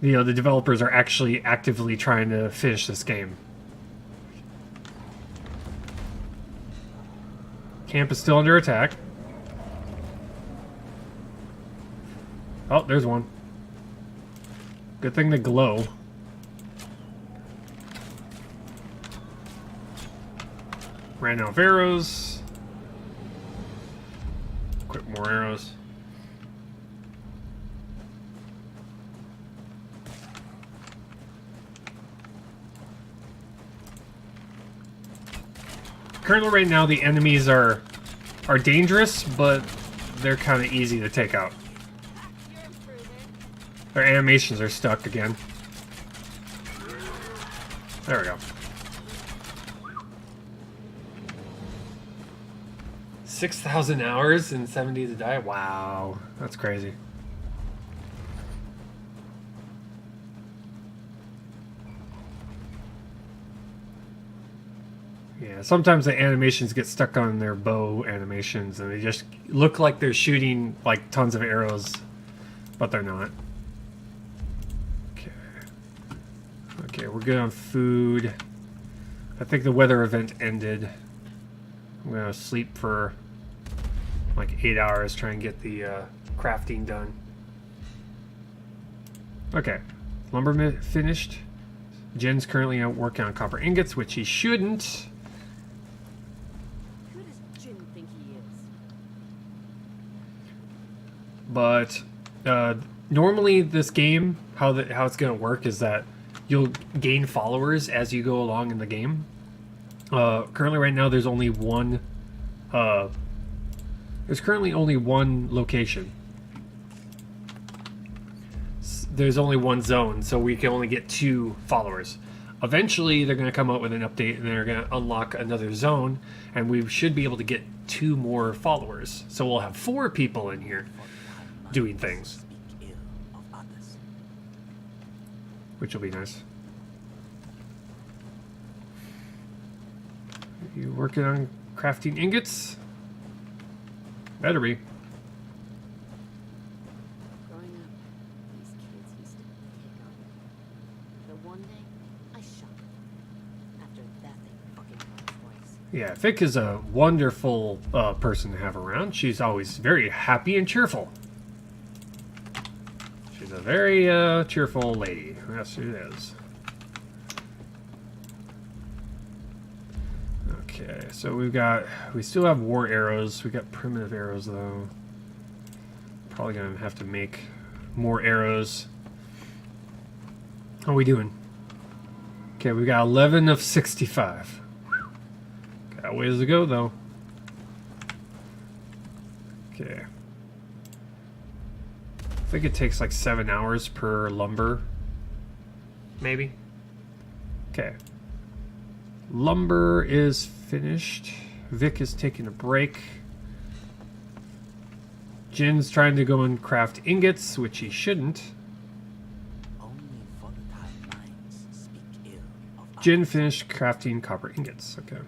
You know, the developers are actually actively trying to finish this game. Camp is still under attack. Oh, there's one. Good thing they glow. Ran out of arrows. Equip more arrows. Currently, right now, the enemies are dangerous, but they're kind of easy to take out. Their animations are stuck again. There we go. 6,000 hours and 70 to die? Wow, that's crazy. Yeah, sometimes the animations get stuck on their bow animations and they just look like they're shooting like tons of arrows, but they're not. Okay. Okay, we're good on food. I think the weather event ended. I'm gonna sleep for like 8 hours, try and get the crafting done. Okay, lumber finished. Jen's currently out working on copper ingots, which he shouldn't. Who does Jin think he is? But normally this game, how it's gonna work is that you'll gain followers as you go along in the game. Currently, right now, there's only one. There's currently only one location. There's only one zone, so we can only get 2 followers. Eventually, they're going to come out with an update, and they're going to unlock another zone, and we should be able to get 2 more followers. So we'll have 4 people in here doing things, Speak ill of others. which will be nice. You working on crafting ingots? Better be. Growing up, these kids used to pick on me. But one day, I shot them. After that, they fucking got twice. Yeah, Vic is a wonderful person to have around. She's always very happy and cheerful. She's a very cheerful lady. Yes, she is. Okay, so we still have war arrows. We got primitive arrows though. Probably gonna have to make more arrows. How are we doing? Okay, we got 11 of 65. Got a ways to go though. Okay. I think it takes like 7 hours per lumber. Maybe. Okay. Lumber is finished. Vic is taking a break. Jin's trying to go and craft ingots, which he shouldn't. Only volatile minds speak ill of others. Jin finished crafting copper ingots. Okay.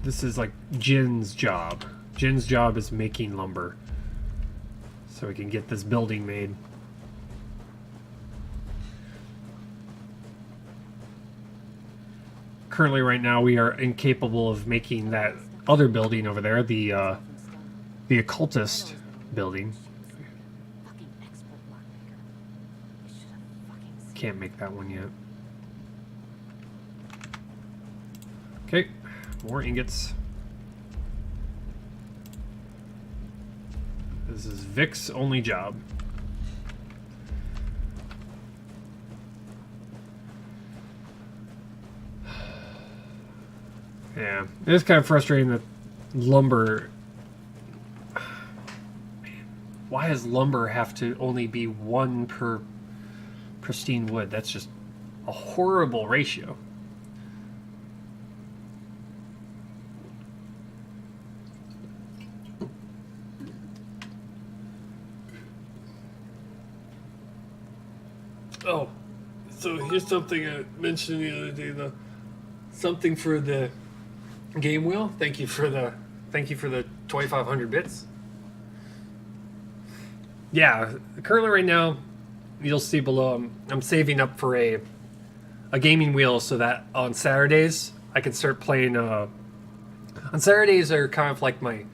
This is like Jin's job. Jin's job is making lumber. So we can get this building made. Currently, right now, we are incapable of making that other building over there, the occultist building. Fucking expert lockmaker. I should have fucking seen. Can't make that one yet. Okay, more ingots. This is Vic's only job. Yeah, it is kind of frustrating that lumber... Man, why does lumber have to only be 1 per pristine wood? That's just a horrible ratio. Oh, so here's something I mentioned the other day. Something for the game wheel. Thank you for the 2,500 bits. Yeah, currently right now, you'll see below. I'm saving up for a gaming wheel so that on Saturdays I can start playing. On Saturdays are kind of like my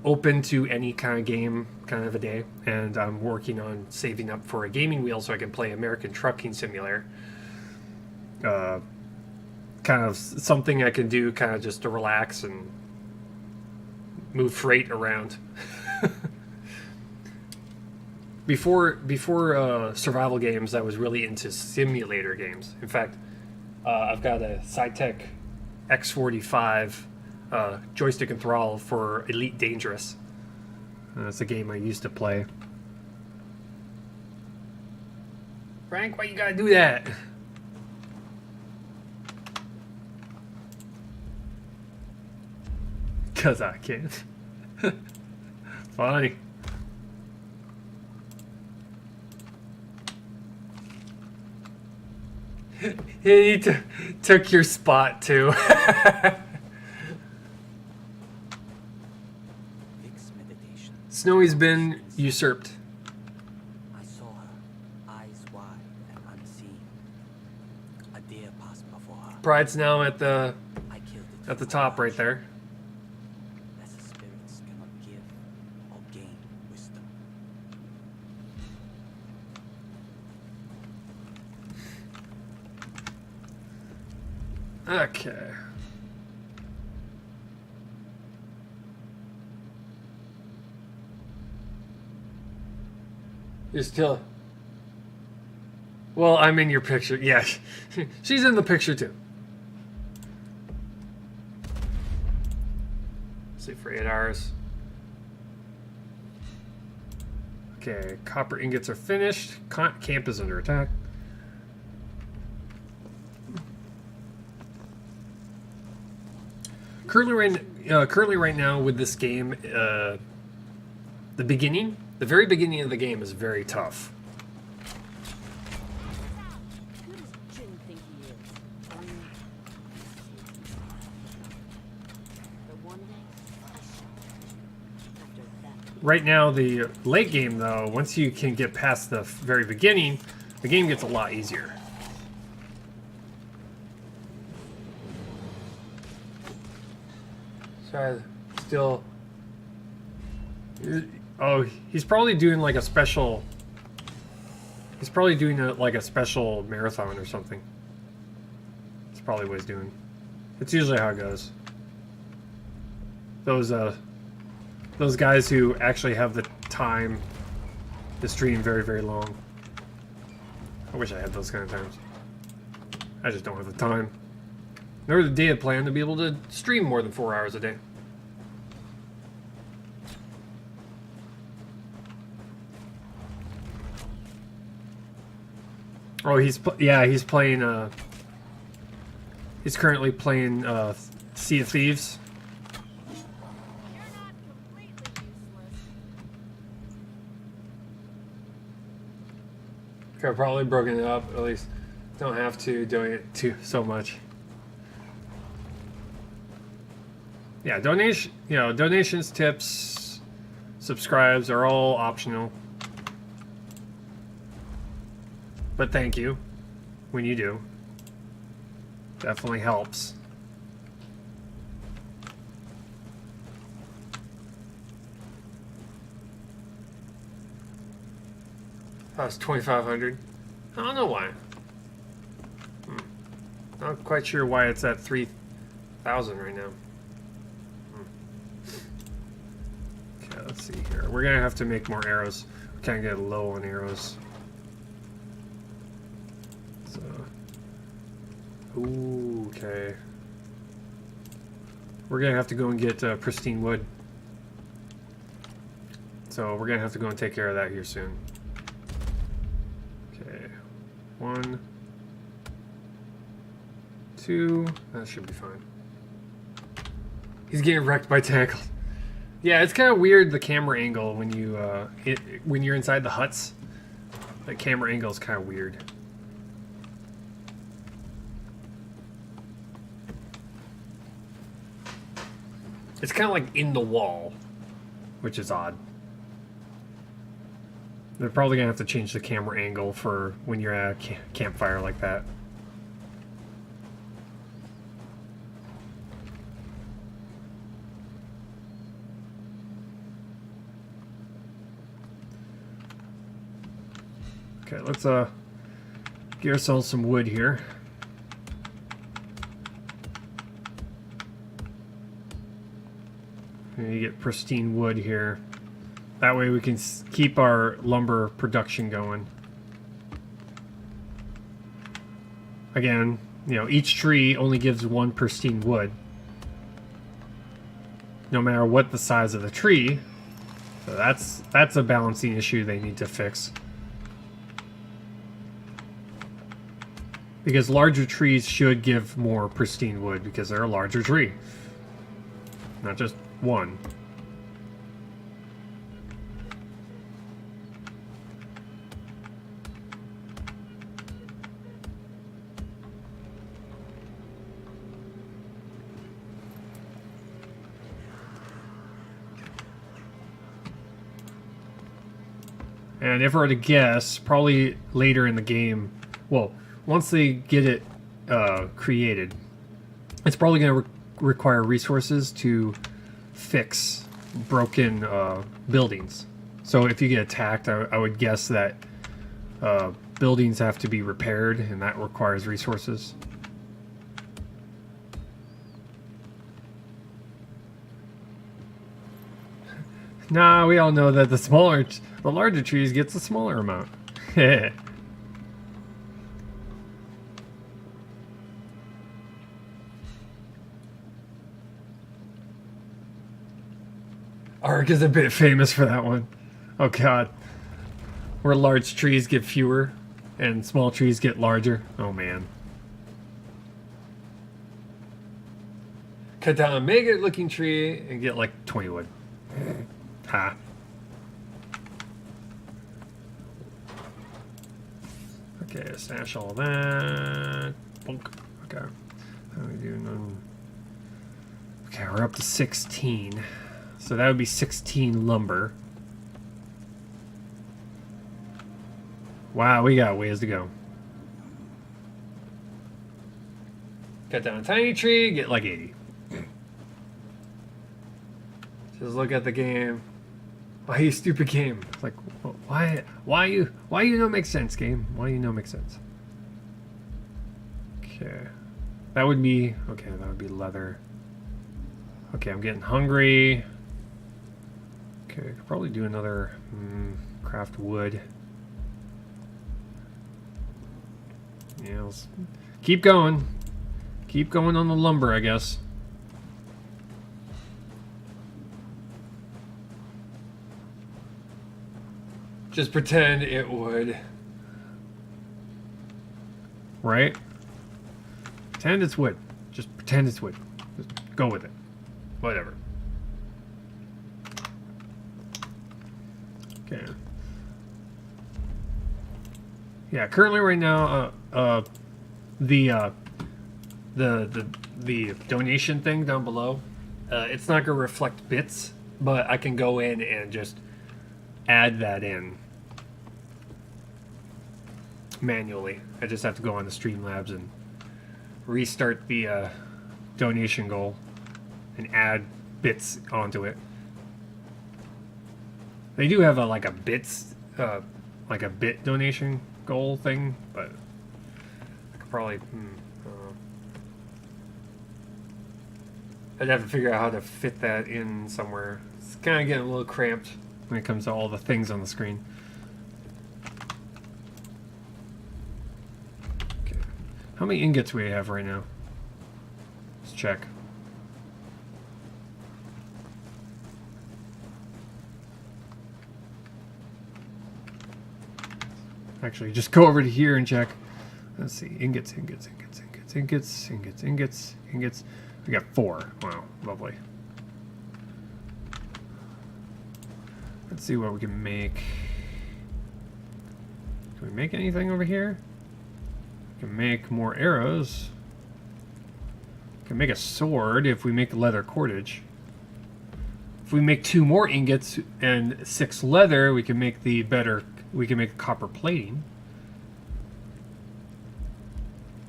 open to any kind of game kind of a day, and I'm working on saving up for a gaming wheel so I can play American Trucking Simulator. Kind of something I can do kind of just to relax and move freight around. Before survival games, I was really into simulator games. In fact, I've got a Cytec X45 joystick and throttle for Elite Dangerous. That's a game I used to play. Frank, why you gotta do that? Cause I can. Funny. He took your spot too. Fix meditation. Snowy's been usurped. I saw her, eyes wide and unseen. A deer passed before her. Pride's now at the I killed it. at the for top my right there. Lesser spirits cannot give or gain wisdom. Okay. You're still. Well, I'm in your picture. Yeah, she's in the picture too. Sleep for 8 hours. Okay, copper ingots are finished. Camp is under attack. Currently right now with this game, the very beginning of the game is very tough. Who does Jin think he is? But one day, I shall. After that, Right now, the late game though, once you can get past the very beginning, the game gets a lot easier. So still. Oh, he's probably doing like a special. He's probably doing like a special marathon or something. That's probably what he's doing. It's usually how it goes. Those guys who actually have the time to stream very, very long. I wish I had those kind of times. I just don't have the time. Nor the data plan to be able to stream more than 4 hours a day. Oh, he's playing. He's currently playing Sea of Thieves. you're not completely useless. I've probably broken it up. At least don't have to doing it too so much. Yeah, donations, tips, subscribes are all optional. But thank you when you do. Definitely helps. That was 2,500. I don't know why. Not quite sure why it's at 3,000 right now. Okay, let's see here. We're gonna have to make more arrows. We can't get low on arrows. So, ooh, okay. We're gonna have to go and get pristine wood. So we're gonna have to go and take care of that here soon. Okay, 1, 2. That should be fine. He's getting wrecked by tentacles. Yeah, it's kind of weird the camera angle when you when you're inside the huts. The camera angle is kind of weird. It's kind of like in the wall, which is odd. They're probably gonna have to change the camera angle for when you're at a campfire like that. Okay, let's get ourselves some wood here. And you get pristine wood here. That way we can keep our lumber production going. Again, you know, each tree only gives one pristine wood. No matter what the size of the tree. So that's a balancing issue they need to fix. Because larger trees should give more pristine wood because they're a larger tree. Not just one. And if I were to guess, probably later in the game, well, once they get it created, it's probably going to require resources to fix broken buildings. So if you get attacked, I would guess that buildings have to be repaired, and that requires resources. Nah, we all know that the larger trees gets a smaller amount. Ark is a bit famous for that one. Oh god. Where large trees get fewer and small trees get larger. Oh man. Cut down a mega looking tree and get like 20 wood. Ha. Okay, stash all that. Bonk. Okay. How are we doing? Okay, we're up to 16. So that would be 16 lumber. Wow, we got ways to go. Cut down a tiny tree, get like 80. Just look at the game. Why you stupid game? It's like, why you don't make sense, game? Why you don't make sense? Okay, that would be leather. Okay, I'm getting hungry. Okay, I could probably do another craft wood. Yeah, let's keep going. Keep going on the lumber, I guess. Just pretend it would. Right? Pretend it's wood. Just pretend it's wood. Just go with it. Whatever. Okay. Yeah, currently right now, the donation thing down below, it's not gonna reflect bits, but I can go in and just add that in manually. I just have to go on the Streamlabs and restart the donation goal and add bits onto it. They do have like a bit donation goal thing, but I could probably I'd have to figure out how to fit that in somewhere. It's kind of getting a little cramped when it comes to all the things on the screen. Okay. How many ingots do we have right now? Let's check. Actually, just go over to here and check. Let's see. Ingots. We got 4. Wow, lovely. Let's see what we can make. Can we make anything over here? We can make more arrows. We can make a sword if we make leather cordage. If we make 2 more ingots and 6 leather, we can make the better. We can make copper plating.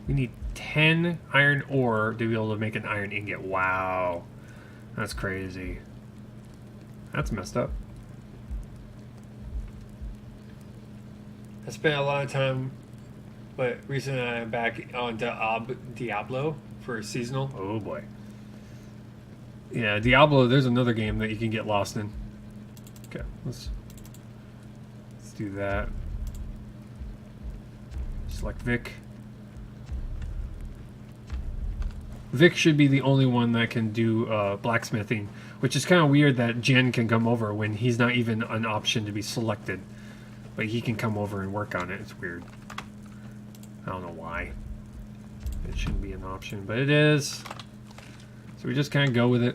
We need 10 iron ore to be able to make an iron ingot. Wow. That's crazy. That's messed up. I spent a lot of time, but recently I'm back on Diablo for seasonal. Oh boy. Yeah, Diablo, there's another game that you can get lost in. Okay, let's do that. Select Vic. Vic should be the only one that can do blacksmithing, which is kind of weird that Jen can come over when he's not even an option to be selected. But he can come over and work on it. It's weird. I don't know why. It shouldn't be an option, but it is. So we just kind of go with it.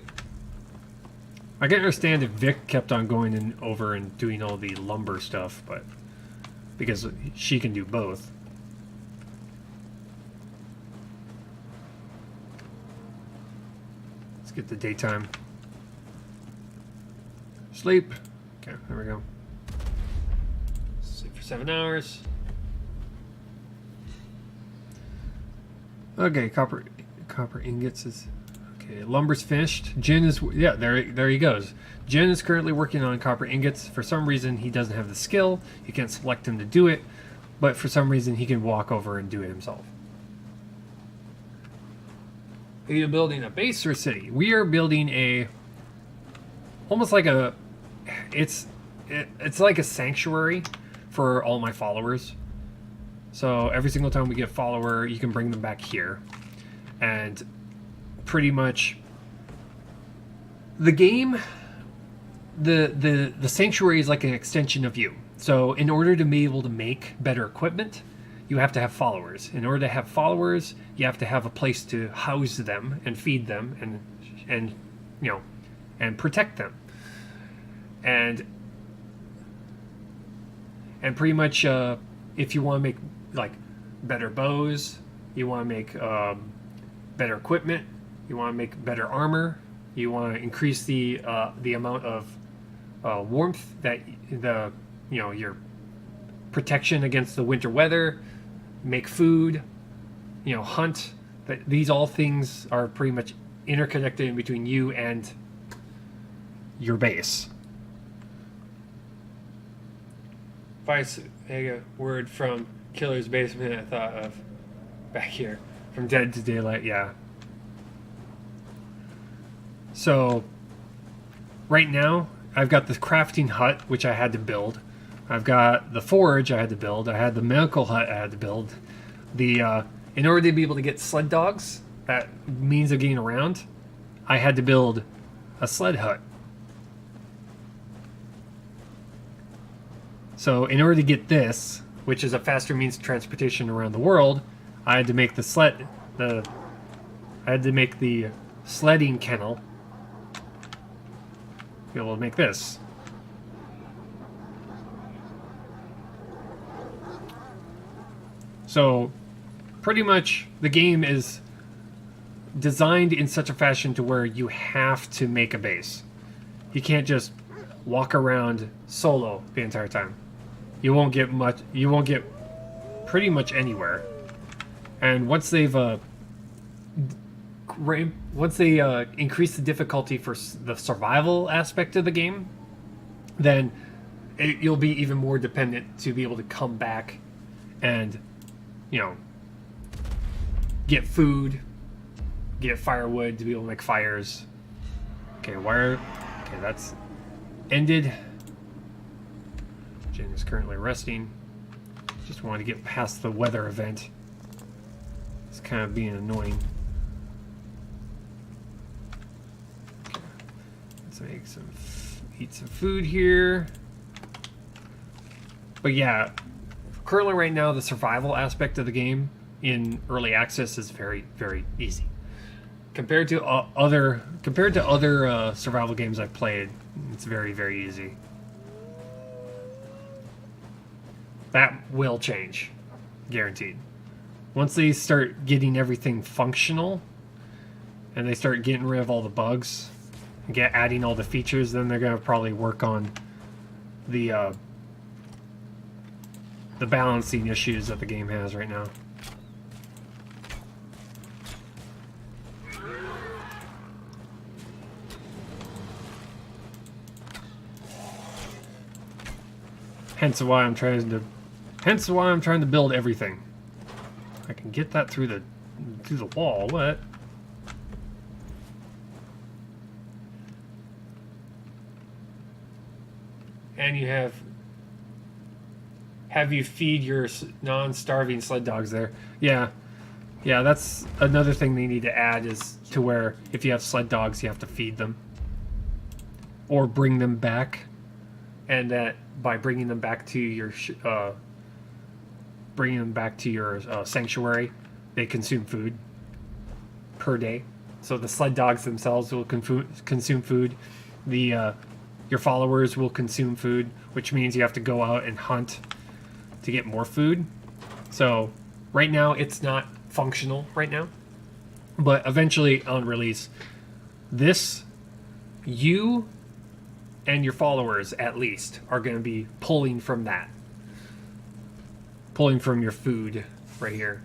I can understand if Vic kept on going in over and doing all the lumber stuff, but because she can do both. Let's get the daytime. Sleep. Okay, there we go. Sleep for 7 hours. Okay, copper ingots is okay. Lumber's finished. Jin is there he goes. Jin is currently working on copper ingots. For some reason, he doesn't have the skill. You can't select him to do it, but for some reason, he can walk over and do it himself. Are you building a base or a city? We are building a almost like a it's like a sanctuary for all my followers. So every single time we get a follower, you can bring them back here. And pretty much the game, the sanctuary is like an extension of you. So in order to be able to make better equipment, you have to have followers. In order to have followers, you have to have a place to house them and feed them and you know, and protect them. And pretty much if you want to make like better bows, you want to make better equipment, you want to make better armor, you want to increase the amount of warmth that your protection against the winter weather, make food, hunt. That these all things are pretty much interconnected in between you and your base. If I had a word from Killer's Basement, I thought of back here from Dead to Daylight. Yeah. So right now I've got this crafting hut which I had to build. I've got the forge I had to build. I had the medical hut I had to build. In order to be able to get sled dogs, that means of getting around, I had to build a sled hut. So in order to get this, which is a faster means of transportation around the world, I had to make the sledding kennel to be able to make this. So pretty much the game is designed in such a fashion to where you have to make a base. You can't just walk around solo the entire time. You won't get pretty much anywhere. And once they increase the difficulty for the survival aspect of the game, then you'll be even more dependent to be able to come back and get food, get firewood to be able to make fires. Okay, that's ended. Jen is currently resting. Just wanted to get past the weather event. It's kind of being annoying. Okay. Let's eat some food here. But yeah, currently right now the survival aspect of the game in early access is very, very easy. Compared to other survival games I've played, it's very, very easy. That will change, guaranteed. Once they start getting everything functional, and they start getting rid of all the bugs, and adding all the features, then they're gonna probably work on the balancing issues that the game has right now. Hence why I'm trying to Hence why I'm trying to build everything. I can get that through the wall. What? And you have you feed your non-starving sled dogs there. Yeah. Yeah, that's another thing they need to add, is to where if you have sled dogs, you have to feed them. Or bring them back. And that by bringing them back to your sanctuary, they consume food per day. So the sled dogs themselves will consume food. Your followers will consume food, which means you have to go out and hunt to get more food. So right now it's not functional right now, but eventually on release, you and your followers at least are going to be pulling from your food right here,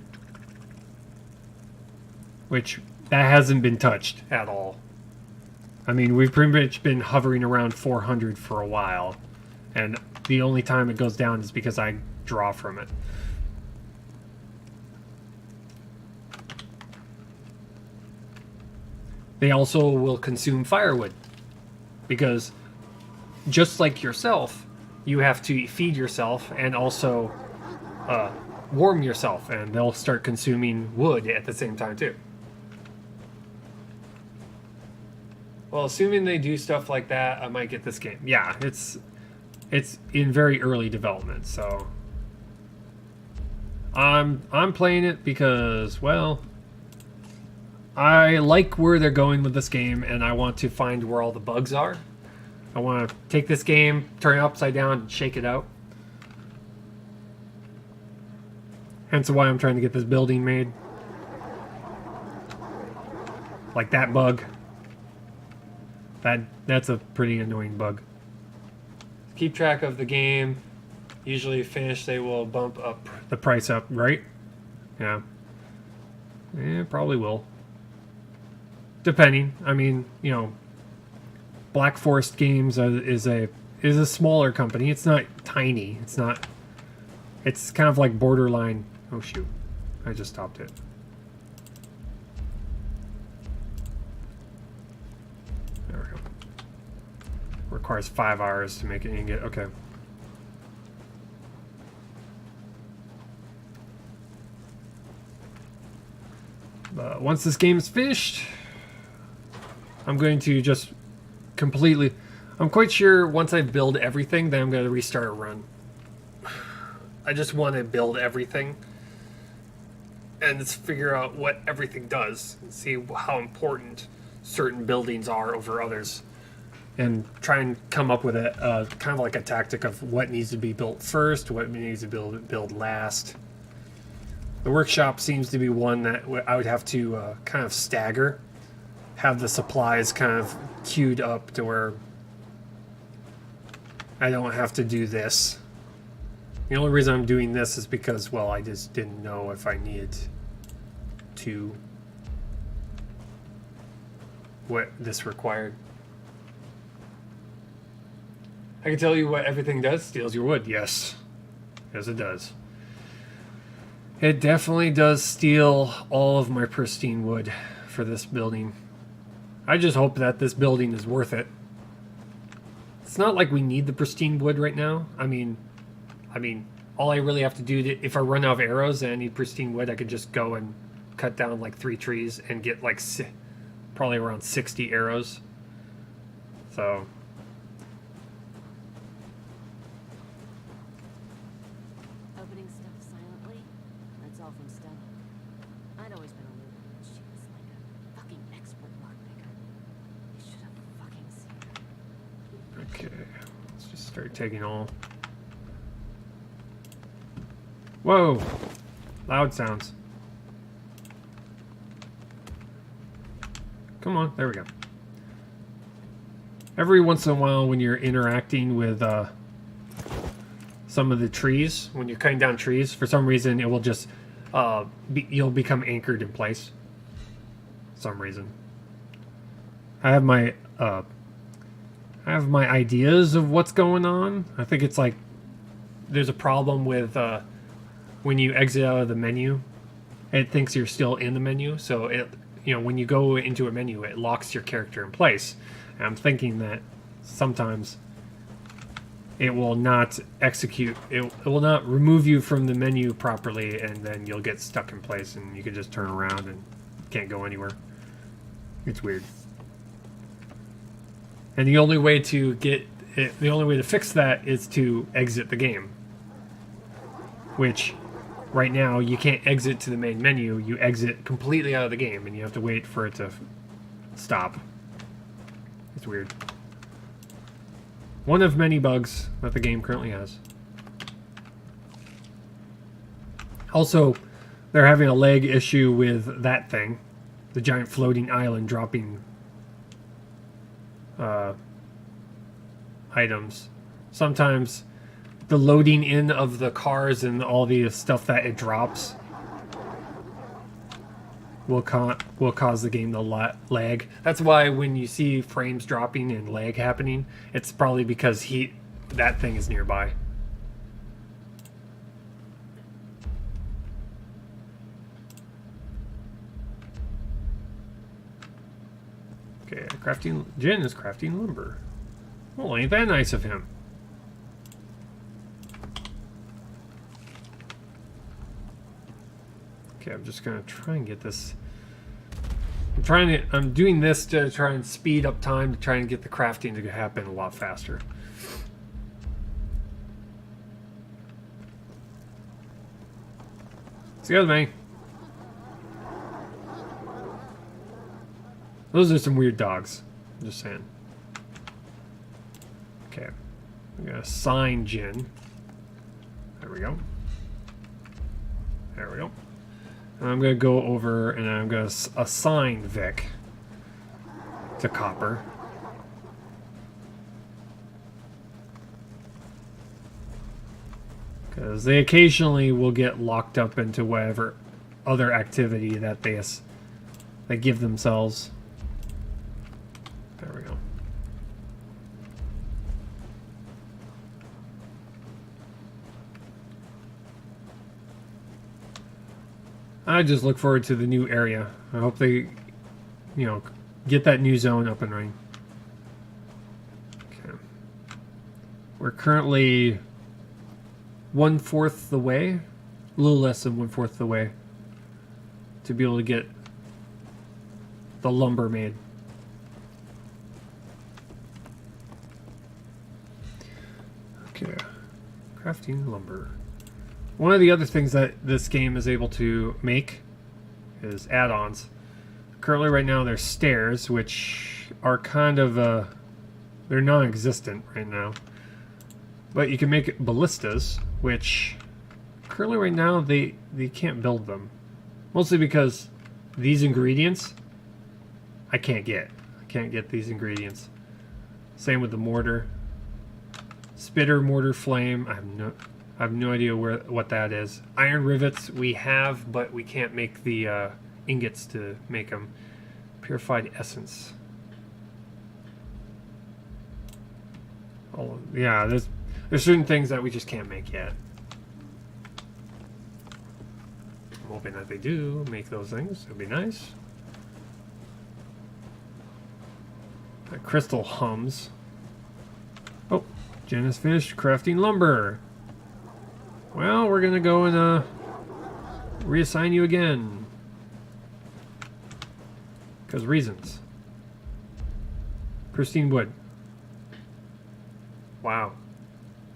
which that hasn't been touched at all. I mean, we've pretty much been hovering around 400 for a while, and the only time it goes down is because I draw from it. They also will consume firewood, because just like yourself, you have to feed yourself and also warm yourself, and they'll start consuming wood at the same time too. Well, assuming they do stuff like that, I might get this game. Yeah, it's in very early development, so I'm playing it because, well, I like where they're going with this game, and I want to find where all the bugs are. I want to take this game, turn it upside down, and shake it out. Hence why I'm trying to get this building made. Like that bug. That's a pretty annoying bug. Keep track of the game. Usually finish, they will bump up the price up, right? Yeah. Yeah, probably will. Depending. I mean, you know, Black Forest Games is a smaller company. It's not tiny. It's kind of like borderline. Oh shoot. I just stopped it. There we go. Requires 5 hours to make it ingot. Okay. But once this game is finished, I'm going to just completely... I'm quite sure once I build everything, then I'm going to restart a run. I just want to build everything and just figure out what everything does and see how important certain buildings are over others, and try and come up with a kind of like a tactic of what needs to be built first, what needs to build last. The workshop seems to be one that I would have to kind of stagger, have the supplies kind of queued up to where I don't have to do this. The only reason I'm doing this is because, well, I just didn't know if I needed to, what this required. I can tell you what everything does. Steals your wood. Yes. Yes, it does. It definitely does steal all of my pristine wood for this building. I just hope that this building is worth it. It's not like we need the pristine wood right now. I mean, all I really have to do if I run out of arrows and I need pristine wood, I could just go and cut down like 3 trees and get like probably around 60 arrows. So Opening stuff silently? That's all from Stella. I'd always been a little, but she was like a fucking expert lockpicker. You should have fucking seen her. okay, let's just start taking all. Whoa! Loud sounds. Come on, there we go. Every once in a while when you're interacting with some of the trees, when you're cutting down trees, for some reason it will just, you'll become anchored in place. For some reason. I have my ideas of what's going on. I think it's like there's a problem with when you exit out of the menu, it thinks you're still in the menu. So it, you know, when you go into a menu, it locks your character in place. And I'm thinking that sometimes it will not execute, it will not remove you from the menu properly, and then you'll get stuck in place and you can just turn around and can't go anywhere. It's weird. And the only way to get it, the only way to fix that is to exit the game. Which, right now, you can't exit to the main menu. You exit completely out of the game, and you have to wait for it to stop. It's weird. One of many bugs that the game currently has. Also, they're having a lag issue with that thing. The giant floating island dropping items. Sometimes the loading in of the cars and all the stuff that it drops will cause the game to lag. That's why when you see frames dropping and lag happening, it's probably because that thing is nearby. Okay, Jen is crafting lumber. Well, ain't that nice of him? Okay, I'm just gonna try and get this. I'm doing this to try and speed up time to try and get the crafting to happen a lot faster. Excuse me. Those are some weird dogs. I'm just saying. Okay. I'm gonna assign Jin. There we go. There we go. And I'm gonna go over and I'm gonna assign Vic to copper. Because they occasionally will get locked up into whatever other activity that they give themselves. There we go. I just look forward to the new area. I hope they, you know, get that new zone up and running. Okay. We're currently 1/4 the way, a little less than 1/4 the way, to be able to get the lumber made. Okay, crafting lumber. One of the other things that this game is able to make is add-ons. Currently right now there's stairs, which are kind of, they're non-existent right now. But you can make ballistas, which currently right now they can't build them. Mostly because these ingredients, I can't get. I can't get these ingredients. Same with the mortar. Spitter, mortar, flame, I have no idea what that is. Iron rivets we have, but we can't make the ingots to make them. Purified essence. Oh yeah, there's certain things that we just can't make yet. I'm hoping that they do make those things. It'd be nice. That crystal hums. Oh, Jen has finished crafting lumber. Well, we're gonna go and reassign you again. Because reasons. Pristine wood. Wow.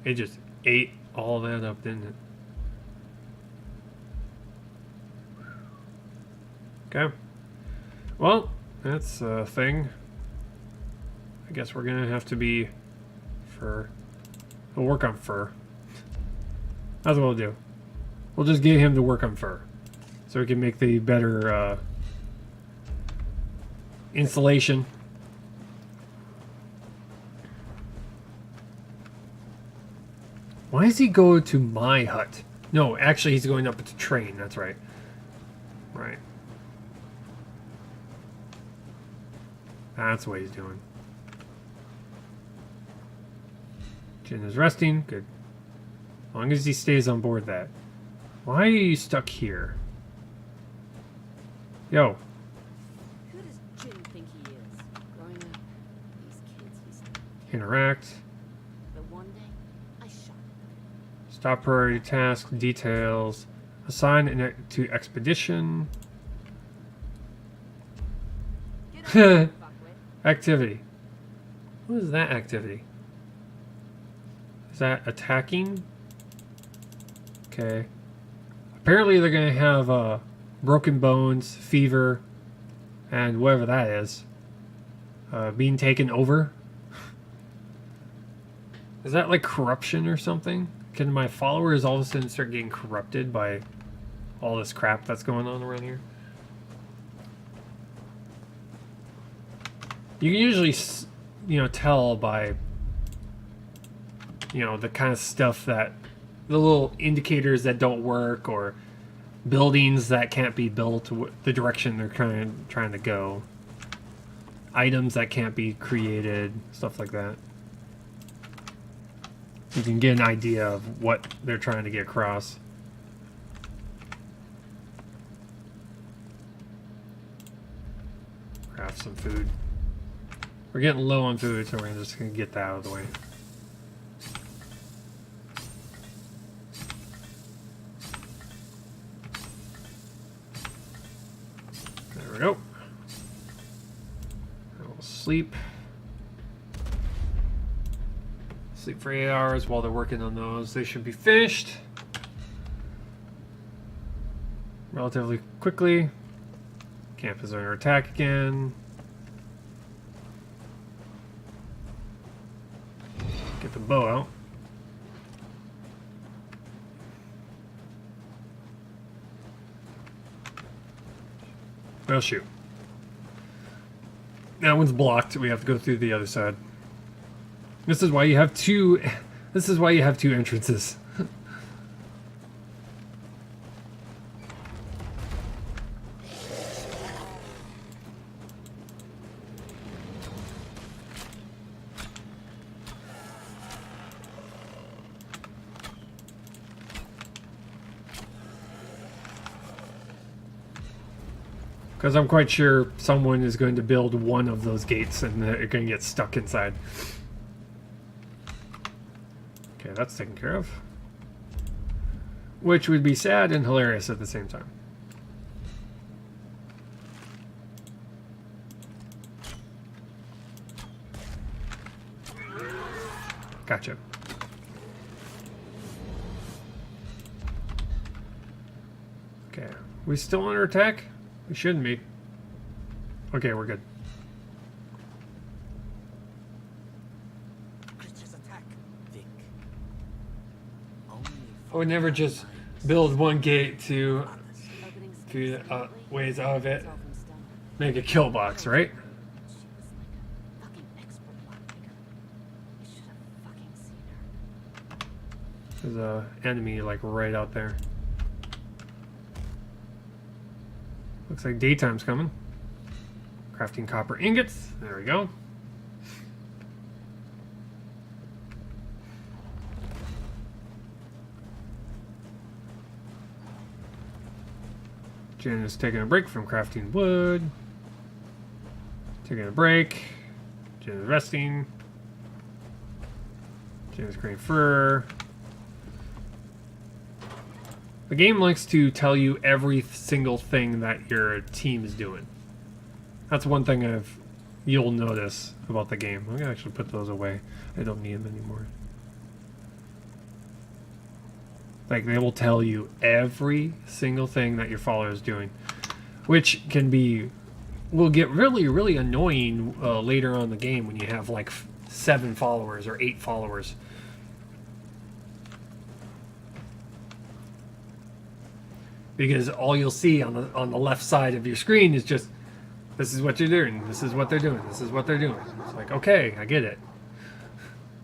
It just ate all that up, didn't it? Okay. Well, that's a thing. I guess we're gonna have to be fur. We'll work on fur. That's what we'll do. We'll just get him to work on fur, so we can make the better insulation. Why does he go to my hut? No, actually he's going up to train, that's right. Right. That's what he's doing. Jin is resting, good. As long as he stays on board that. Why are you stuck here? Yo. Who does Jin think he is? Growing up, these kids he studied. Interact. But one day, I shot him. Stop priority task. Details. Assign to expedition. Get over here, fuckwit. Activity. What is that activity? Is that attacking? Okay. Apparently they're going to have broken bones, fever, and whatever that is. Being taken over. Is that like corruption or something? Can my followers all of a sudden start getting corrupted by all this crap that's going on around here? You can usually, tell by, the kind of stuff that, the little indicators that don't work, or buildings that can't be built the direction they're trying to go. Items that can't be created, stuff like that. You can get an idea of what they're trying to get across. Craft some food. We're getting low on food, so we're just going to get that out of the way. There we go. We'll sleep. Sleep for 8 hours while they're working on those. They should be finished relatively quickly. Camp is under attack again. Get the bow out. Oh shoot. That one's blocked. We have to go through the other side. This is why you have two entrances. Because I'm quite sure someone is going to build one of those gates and they're going to get stuck inside. Okay, that's taken care of. Which would be sad and hilarious at the same time. Gotcha. Okay, we still under attack? We shouldn't be. Okay, we're good. Creatures attack. Vic. Only I would never just build one gate to Opening few secretly, ways out of it. it's all from stone. Make a kill box, right? She was like a fucking expert lockpicker. You should have fucking seen her. There's a enemy like right out there. Looks like daytime's coming. Crafting copper ingots. There we go. Jen is taking a break from crafting wood. Taking a break. Jen is resting. Jen is green fur. The game likes to tell you every single thing that your team is doing. That's one thing you'll notice about the game. I'm gonna actually put those away. I don't need them anymore. Like, they will tell you every single thing that your follower is doing, which will get really, really annoying later on in the game when you have like 7 followers or 8 followers. Because all you'll see on the left side of your screen is just, this is what you're doing, this is what they're doing, this is what they're doing. It's like, okay, I get it.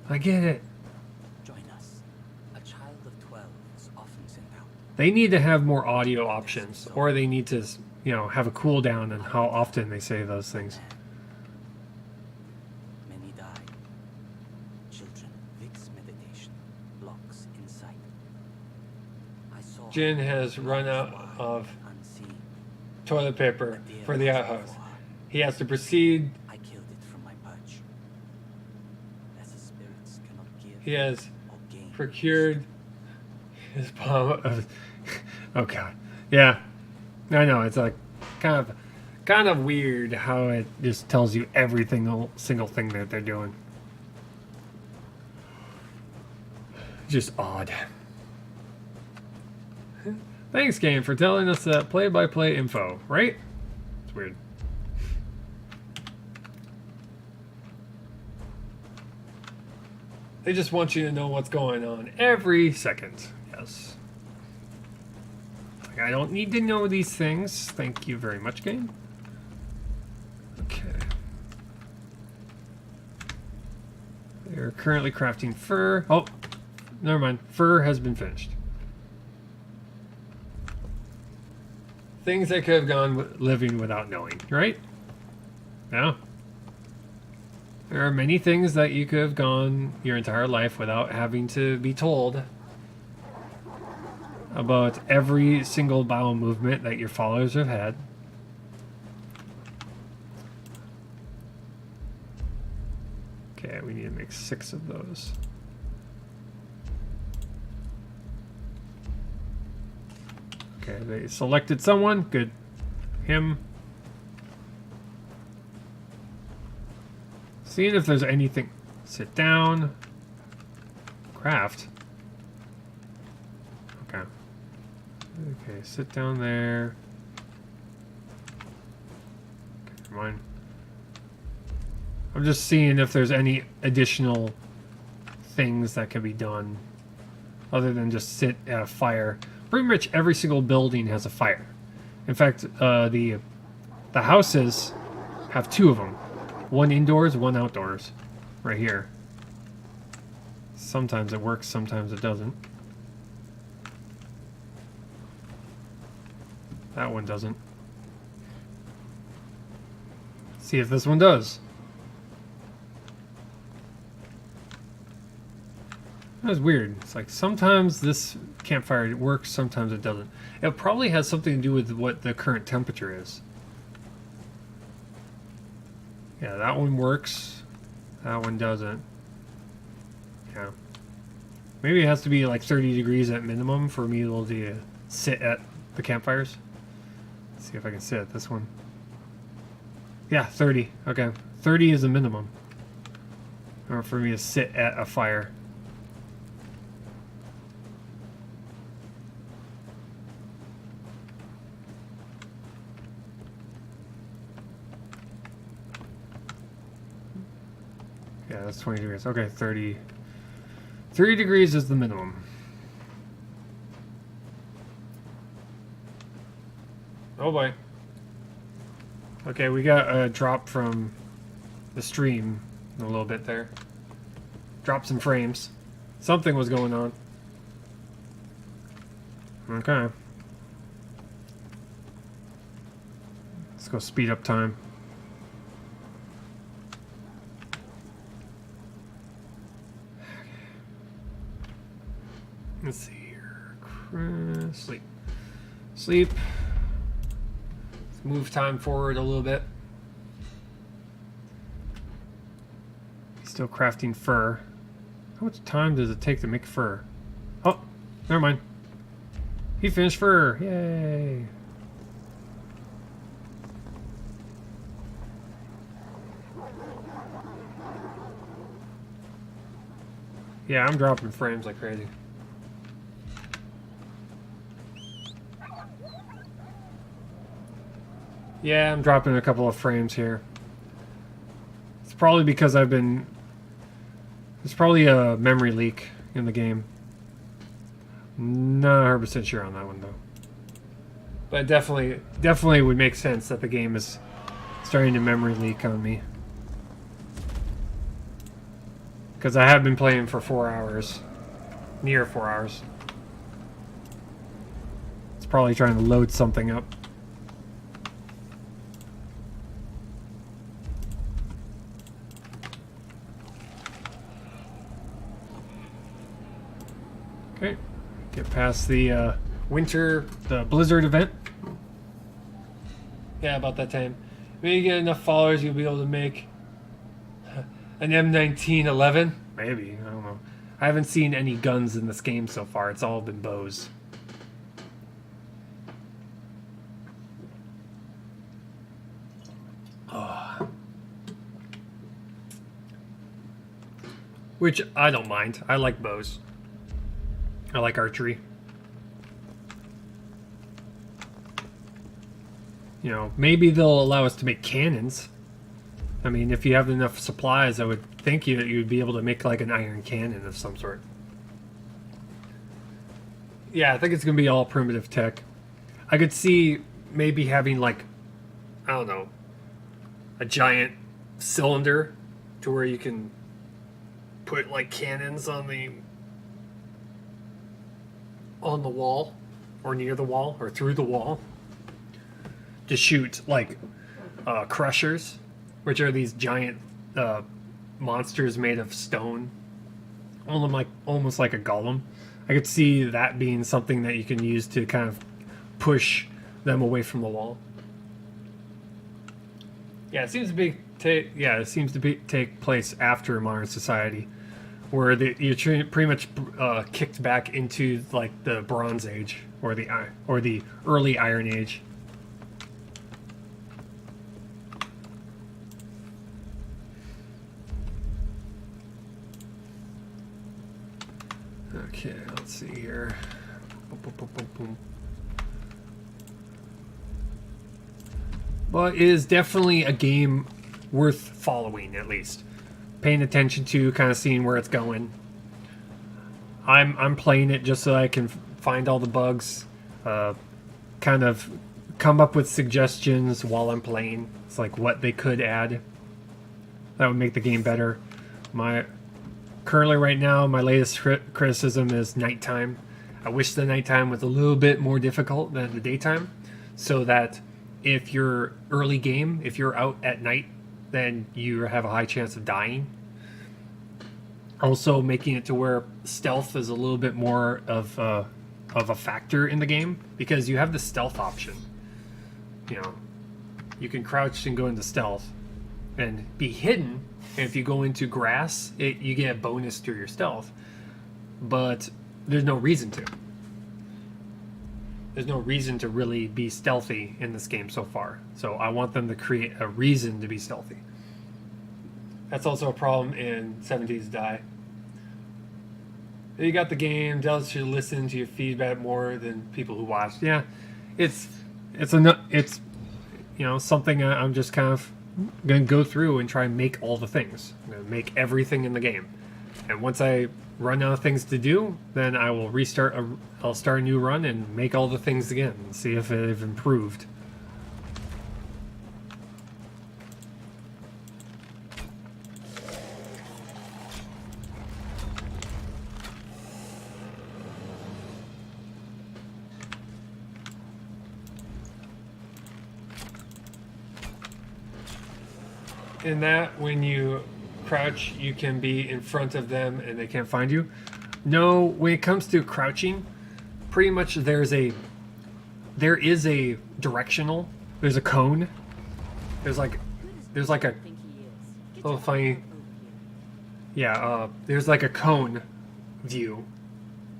I get it. join us. A child of 12 is often sent out. They need to have more audio options, or they need to, have a cooldown on how often they say those things. Many die. Children, Vic's meditation blocks insight. I saw Jin has run out of unseen. toilet paper for the outhouse. He has to proceed. I killed it from my pouch. As the spirits cannot give He has or gain. procured his palm of. Oh god, yeah, I know. It's like kind of weird how it just tells you every single thing that they're doing. Just odd. Thanks, game, for telling us that play-by-play info. Right? It's weird. They just want you to know what's going on every second. Yes. Like, I don't need to know these things. Thank you very much, game. Okay. They're currently crafting fur. Oh, never mind. Fur has been finished. Things that could have gone living without knowing, right? Yeah. There are many things that you could have gone your entire life without having to be told about every single bowel movement that your followers have had. Okay, we need to make 6 of those. Okay, they selected someone. Good. Him. Seeing if there's anything. Sit down. Craft. Okay. Okay, sit down there. Okay, never mind. I'm just seeing if there's any additional things that can be done other than just sit at a fire. Pretty much every single building has a fire. In fact, the houses have 2 of them. One indoors, one outdoors. Right here. Sometimes it works, sometimes it doesn't. That one doesn't. See if this one does. That's weird. It's like sometimes this campfire works, sometimes it doesn't. It probably has something to do with what the current temperature is. Yeah, that one works. That one doesn't. Yeah. Maybe it has to be like 30 degrees at minimum for me to be able to sit at the campfires. Let's see if I can sit at this one. Yeah, 30. Okay. 30 is the minimum. Or for me to sit at a fire. Yeah, that's 20 degrees. Okay, 30. 30 degrees is the minimum. Oh boy. Okay, we got a drop from the stream a little bit there. Dropped some frames. Something was going on. Okay. Let's go speed up time. Let's see here. Sleep. Sleep. Let's move time forward a little bit. Still crafting fur. How much time does it take to make fur? Oh, never mind. He finished fur. Yay. Yeah, I'm dropping frames like crazy. Yeah, I'm dropping a couple of frames here. It's probably because I've been... There's probably a memory leak in the game. Not 100% sure on that one, though. But definitely would make sense that the game is starting to memory leak on me. Because I have been playing for 4 hours. Near 4 hours. It's probably trying to load something up. Okay, get past the winter, the Blizzard event. Yeah, about that time. Maybe you get enough followers, you'll be able to make an M1911. Maybe, I don't know. I haven't seen any guns in this game so far. It's all been bows. Which I don't mind. I like bows. I like archery. You know, maybe they'll allow us to make cannons. I mean, if you have enough supplies, I would think that you'd be able to make like an iron cannon of some sort. Yeah, I think it's going to be all primitive tech. I could see maybe having like, I don't know, a giant cylinder to where you can put like cannons on the wall or near the wall or through the wall to shoot like crushers, which are these giant monsters made of stone, almost like a golem. I could see that being something that you can use to kind of push them away from the wall. Yeah, it seems to be take place after modern society, where you're pretty much kicked back into like the Bronze Age or the early Iron Age. Okay, let's see here. Boom, boom, boom, boom, boom. But it is definitely a game worth following, at least. Paying attention to, kind of seeing where it's going. I'm playing it just so I can find all the bugs, kind of come up with suggestions while I'm playing. It's like what they could add that would make the game better. Currently right now, my latest criticism is nighttime. I wish the nighttime was a little bit more difficult than the daytime, so that if you're early game, if you're out at night, then you have a high chance of dying. Also making it to where stealth is a little bit more of a factor in the game, because you have the stealth option. You know, you can crouch and go into stealth and be hidden. And if you go into grass, you get a bonus to your stealth. But there's no reason to. There's no reason to really be stealthy in this game so far. So I want them to create a reason to be stealthy. That's also a problem in 7 Days to Die. You got the game, Dallas should listen to your feedback more than people who watch. Yeah, it's you know, something I'm just kind of going to go through and try and make all the things. I'm going to make everything in the game. And once I run out of things to do, then I will I'll start a new run and make all the things again and see if they've improved. In that, when you crouch, you can be in front of them and they can't find you. No, when it comes to crouching, pretty much there is a directional. There's a cone. There's like a little funny. Yeah, there's like a cone view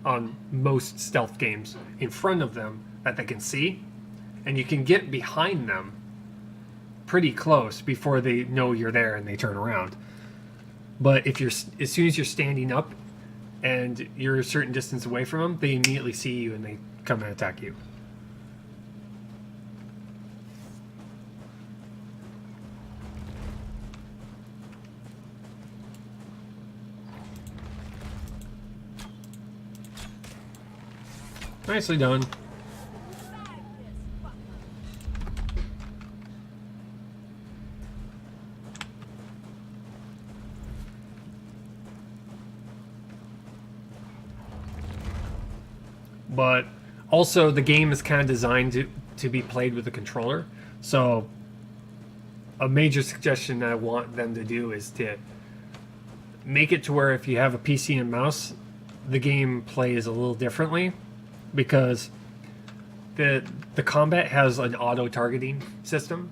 on most stealth games in front of them that they can see, and you can get behind them pretty close before they know you're there and they turn around. But if as soon as you're standing up and you're a certain distance away from them, they immediately see you and they come and attack you. Nicely done. But also the game is kind of designed to be played with a controller. So a major suggestion I want them to do is to make it to where if you have a PC and mouse, the game plays a little differently, because the combat has an auto targeting system.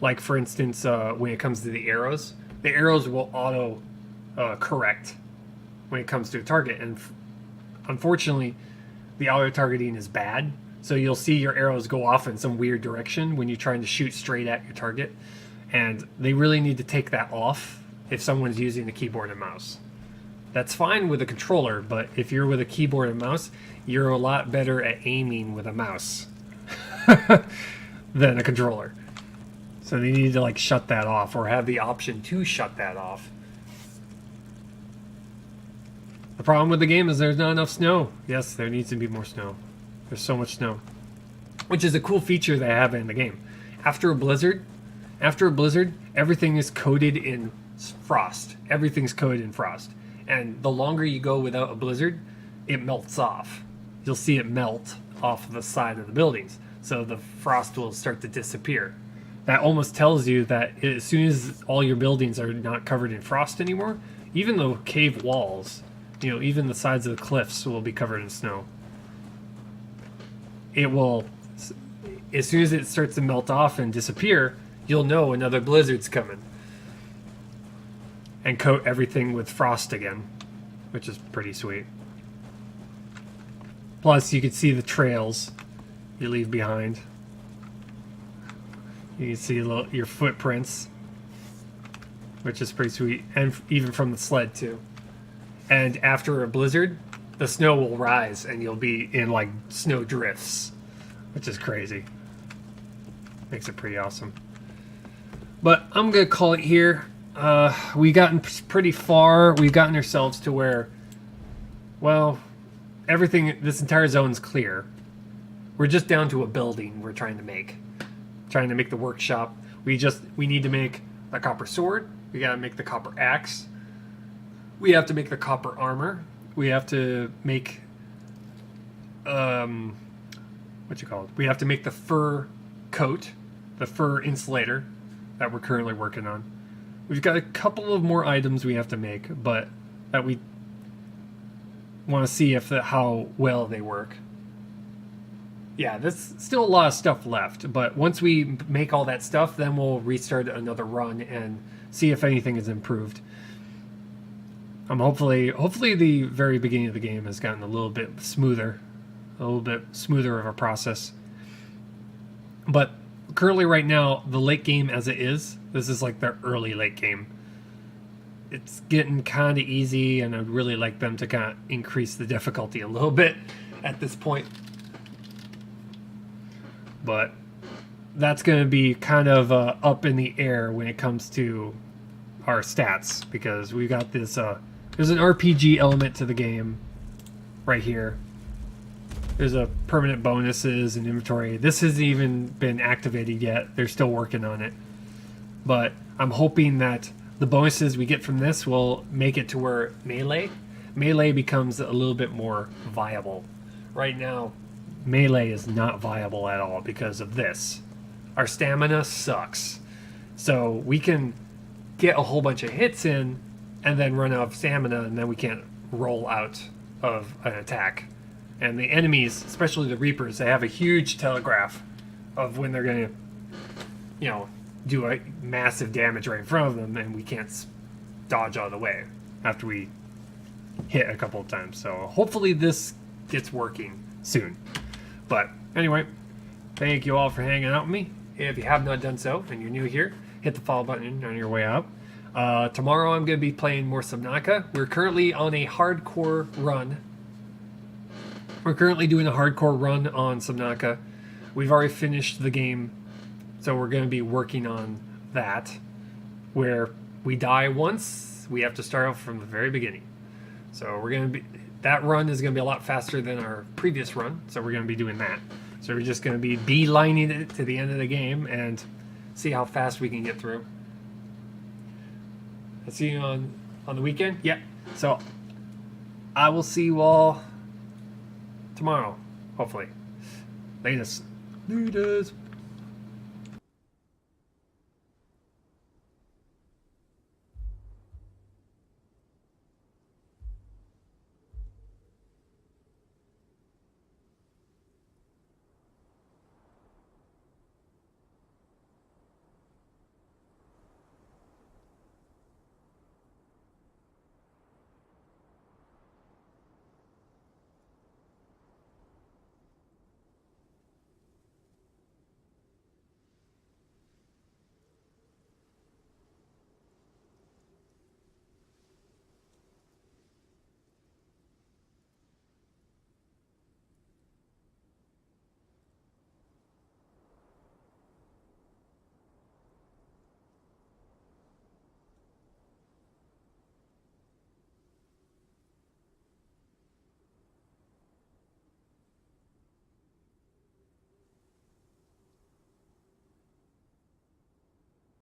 Like for instance, when it comes to the arrows will auto correct when it comes to a target, and unfortunately, the auto targeting is bad. So you'll see your arrows go off in some weird direction when you're trying to shoot straight at your target, and they really need to take that off if someone's using the keyboard and mouse. That's fine with a controller, but if you're with a keyboard and mouse, you're a lot better at aiming with a mouse than a controller. So they need to like shut that off, or have the option to shut that off. The problem with the game is there's not enough snow. Yes, there needs to be more snow. There's so much snow, which is a cool feature they have in the game. After a blizzard, everything is coated in frost. Everything's coated in frost. And the longer you go without a blizzard, it melts off. You'll see it melt off the side of the buildings. So the frost will start to disappear. That almost tells you that as soon as all your buildings are not covered in frost anymore, even the cave walls, even the sides of the cliffs will be covered in snow. It will, as soon as it starts to melt off and disappear, you'll know another blizzard's coming. And coat everything with frost again, which is pretty sweet. Plus, you can see the trails you leave behind. You can see your footprints, which is pretty sweet, and even from the sled too. And after a blizzard, the snow will rise, and you'll be in like snow drifts, which is crazy. Makes it pretty awesome. But I'm gonna call it here. We've gotten pretty far. We've gotten ourselves to where, well, this entire zone's clear. We're just down to a building we're trying to make the workshop. We need to make the copper sword. We gotta make the copper axe. We have to make the copper armor. We have to make, We have to make the fur coat, the fur insulator that we're currently working on. We've got a couple of more items we have to make, but that we want to see how well they work. Yeah, there's still a lot of stuff left, but once we make all that stuff, then we'll restart another run and see if anything is improved. Hopefully the very beginning of the game has gotten a little bit smoother of a process. But currently right now, the late game as it is, this is like their early late game. It's getting kind of easy, and I'd really like them to kind of increase the difficulty a little bit at this point. But that's going to be kind of up in the air when it comes to our stats, because we've got this, there's an RPG element to the game right here. There's a permanent bonuses and inventory. This hasn't even been activated yet. They're still working on it. But I'm hoping that the bonuses we get from this will make it to where melee becomes a little bit more viable. Right now, melee is not viable at all because of this. Our stamina sucks. So we can get a whole bunch of hits in and then run out of stamina, and then we can't roll out of an attack. And the enemies, especially the Reapers, they have a huge telegraph of when they're going to, do a massive damage right in front of them, and we can't dodge out of the way after we hit a couple of times. So hopefully this gets working soon. But anyway, thank you all for hanging out with me. If you have not done so and you're new here, hit the follow button on your way out. Tomorrow I'm going to be playing more Subnautica. We're currently on a hardcore run. We're currently doing a hardcore run on Subnautica. We've already finished the game, so we're going to be working on that. Where we die once, we have to start off from the very beginning. So that run is going to be a lot faster than our previous run, so we're going to be doing that. So we're just going to be beelining it to the end of the game and see how fast we can get through. I'll see you on the weekend. Yeah. So I will see you all tomorrow, hopefully. Latest.